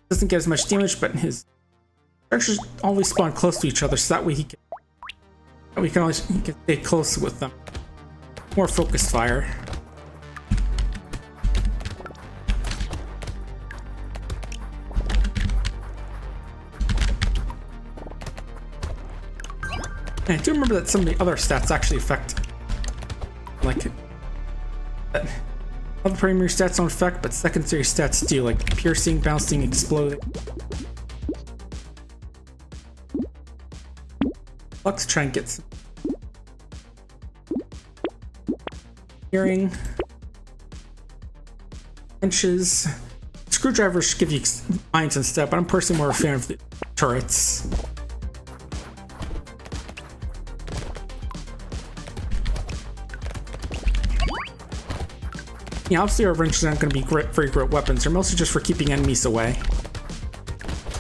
Doesn't get as much damage, but his structures always spawn close to each other, so that way he can stay close with them. More focused fire. And I do remember that some of the other stats actually affect, like, that other primary stats don't affect, but secondary stats do, like piercing, bouncing, exploding. Let's try and get some hearing. Wrenches. Screwdrivers should give you mines instead, but I'm personally more a fan of the turrets. Yeah, obviously our wrenches aren't going to be very great weapons. They're mostly just for keeping enemies away.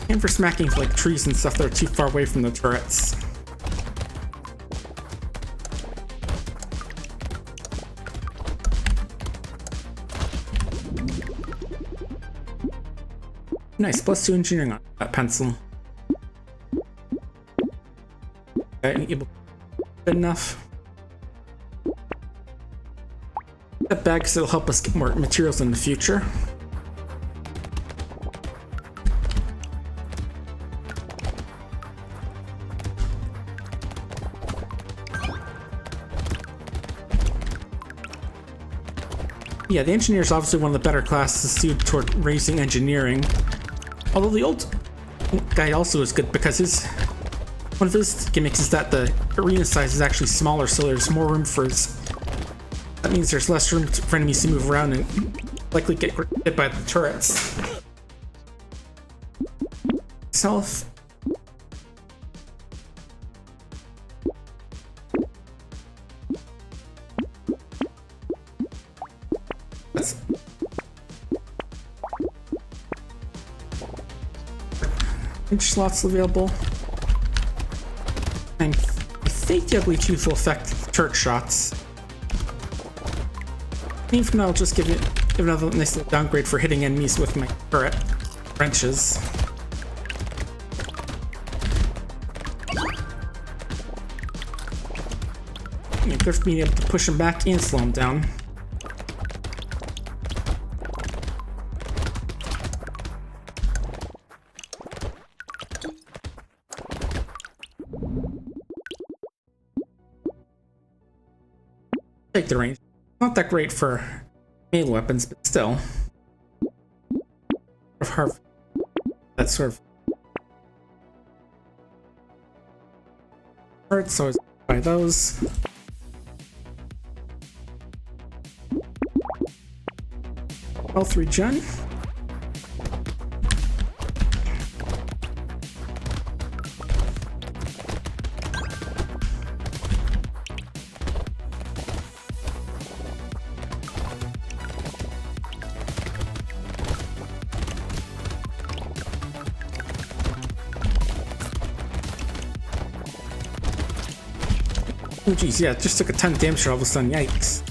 And for smacking like trees and stuff that are too far away from the turrets. Nice, +2 engineering on that pencil. Okay, able good enough. That bag, because it'll help us get more materials in the future. Yeah, the engineer is obviously one of the better classes suited toward raising engineering. Although the old guy also is good because one of his gimmicks is that the arena size is actually smaller, so there's more room for his. That means there's less room for enemies to move around and likely get hit by the turrets. Self. Inch slots available. And I think the ugly tooth will affect turret shots. Even for now, I'll just give another nice little downgrade for hitting enemies with my turret wrenches. Good for being able to push him back and slow him down. Take the range. Not that great for melee weapons, but still. Hard. That sort of hurts, so I buy those. Health regen. Oh geez, yeah, it just took a ton of damage all of a sudden, yikes.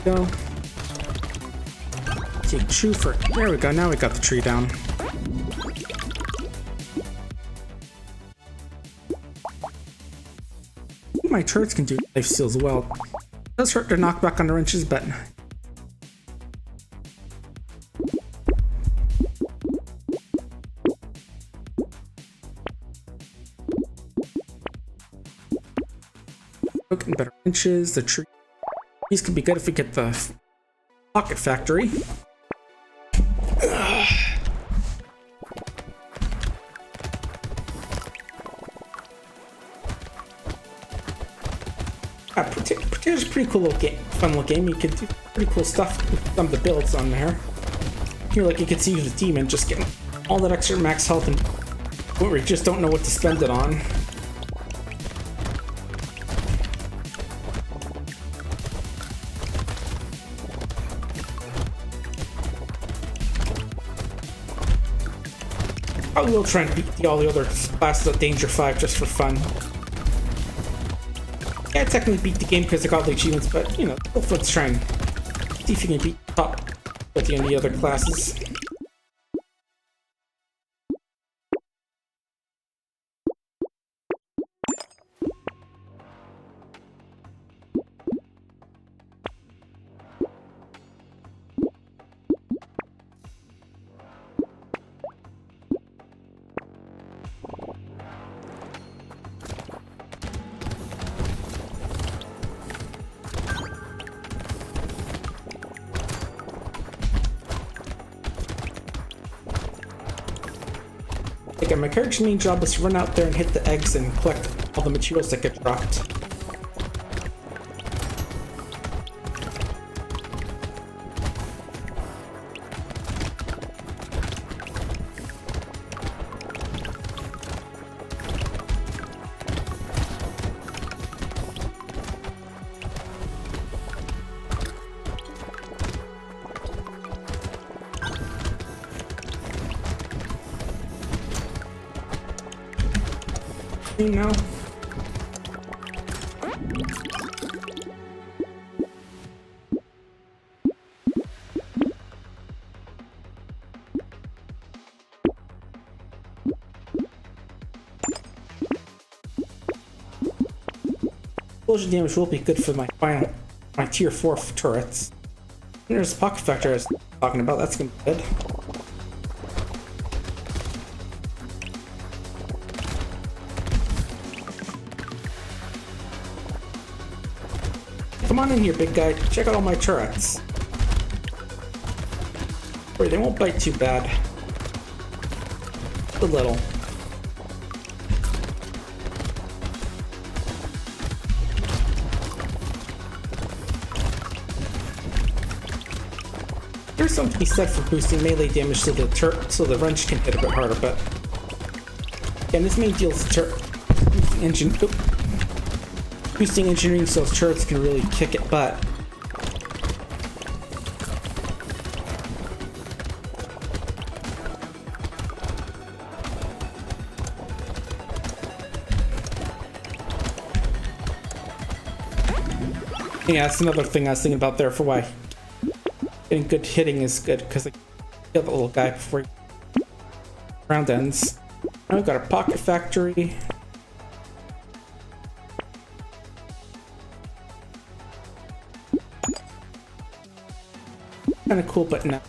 Go. Take true for, there we go, now we got the tree down. My turrets can do life steal as well. It does hurt to knock back on the wrenches, but getting better inches. The trees could be good if we get the pocket factory. Potato's a pretty cool little game, fun little game. You can do pretty cool stuff with some of the builds on there. Here, like you can see the demon just getting all that extra max health and we just don't know what to spend it on. I will try and beat all the other classes at Danger 5 just for fun. Yeah, I technically beat the game because I got the achievements, but you know, let's try and see if you can beat the top with any other classes. Again, my character's main job is to run out there and hit the eggs and collect all the materials that get dropped. Now. Explosion damage will be good for my tier 4 turrets. And there's the pocket factor I was talking about, that's gonna be good. Come on in here, big guy. Check out all my turrets. Wait, they won't bite too bad. A little. There's something to be said for boosting melee damage so the wrench can hit a bit harder, but again, this main deal is boosting engineering so turrets can really kick it butt. Yeah, that's another thing I was thinking about there for why getting good hitting is good, because I kill the little guy before he round ends. Now we've got our pocket factory. Kind of cool, but no.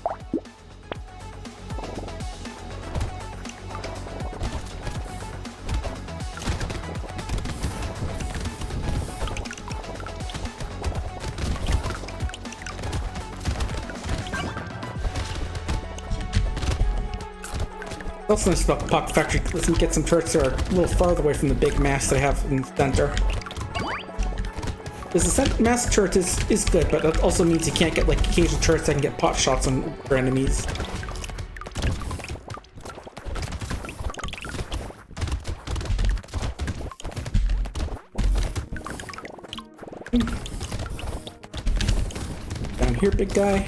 Also nice about Pocket Factory, lets me get some turrets that are a little farther away from the big mass that I have in the center. Because the mass turret is good, but that also means you can't get like occasional turrets that can get pot shots on your enemies. Down here, big guy.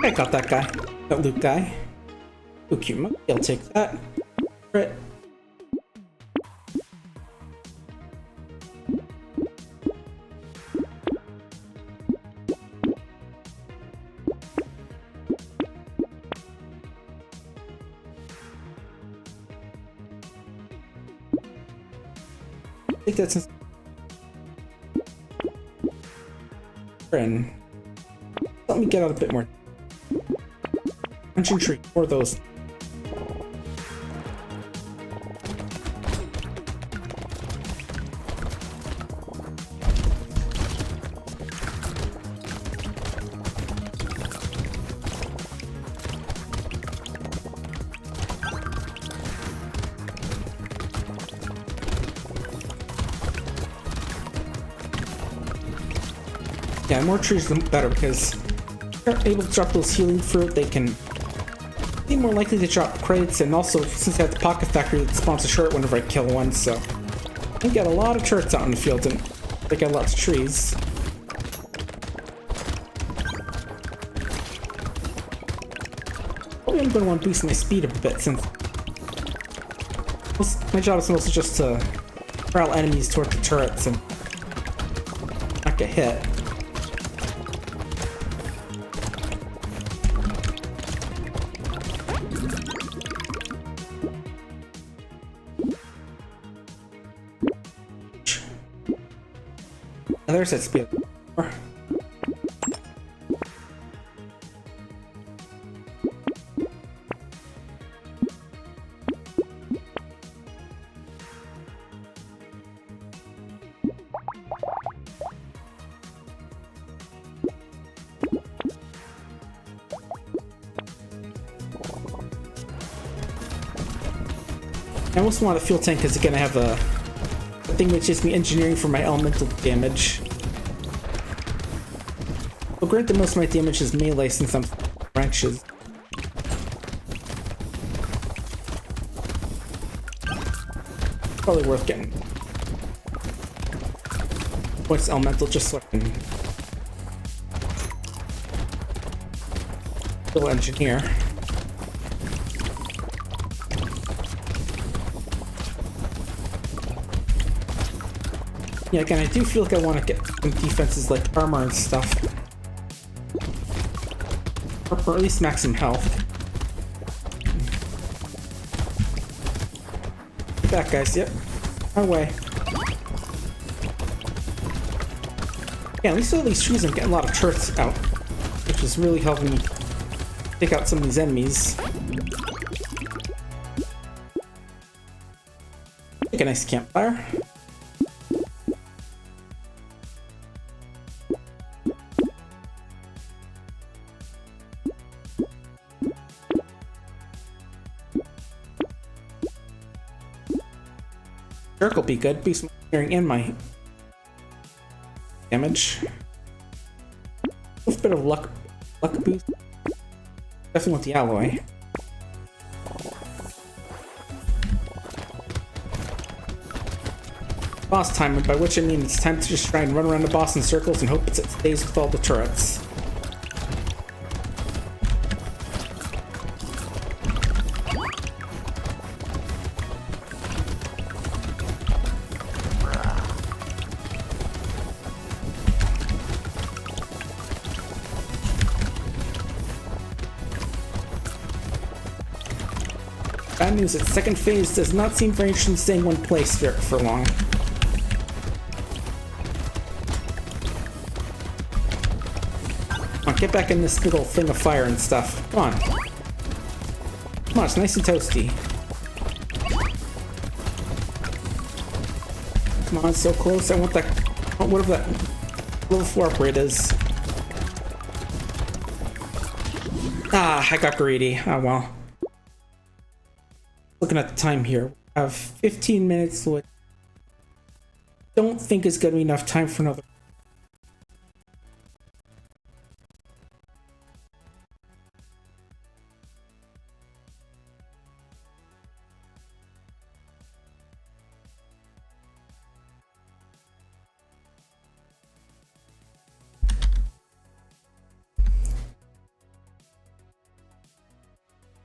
I got that guy. That loot guy. Ooh, cute monkey. I'll take that. Right. I think that's and let me get out a bit more. Punching tree for those. Yeah, more trees the better because they're able to drop those healing fruit. They can be more likely to drop crates, and also since I have the Pocket Factory that spawns a turret whenever I kill one, so I get a lot of turrets out in the field and I get lots of trees. Probably I'm going to want to boost my speed a bit since my job is mostly just to corral enemies toward the turrets and not get hit. There's that speed. I almost want a fuel tank because again I have a thing which is me engineering for my elemental damage. But granted, most of my damage is melee since I'm branches. Probably worth getting points elemental just so I can still engineer. Yeah, again, I do feel like I want to get some defenses like armor and stuff. Or at least maximum health. Get back, guys. Yep. My way. Yeah, at least all these trees I'm getting a lot of turrets out, which is really helping me take out some of these enemies. Make a nice campfire. Jerk will be good. Boost my engineering and my damage. A bit of luck boost. Definitely want the alloy. Boss time, by which I mean it's time to just try and run around the boss in circles and hope it stays with all the turrets. Bad news, its second phase does not seem very interested in staying in one place for long. Come on, get back in this big old thing of fire and stuff. Come on. Come on, it's nice and toasty. Come on, it's so close. I want that... whatever that little floor upgrade is. Ah, I got greedy. Oh well. Looking at the time here, we have 15 minutes, which I don't think is going to be enough time for another.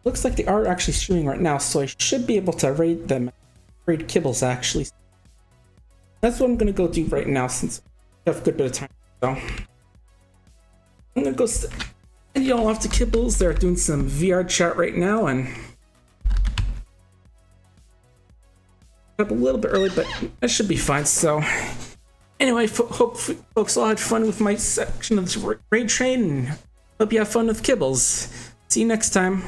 Looks like they are actually streaming right now, so I should be able to raid them. Raid kibbles, actually. That's what I'm going to go do right now, since we have a good bit of time. So I'm going to go send y'all off to kibbles. They're doing some VR chat right now, and up a little bit early, but that should be fine. So anyway, hope folks all had fun with my section of this raid train, and hope you have fun with kibbles. See you next time.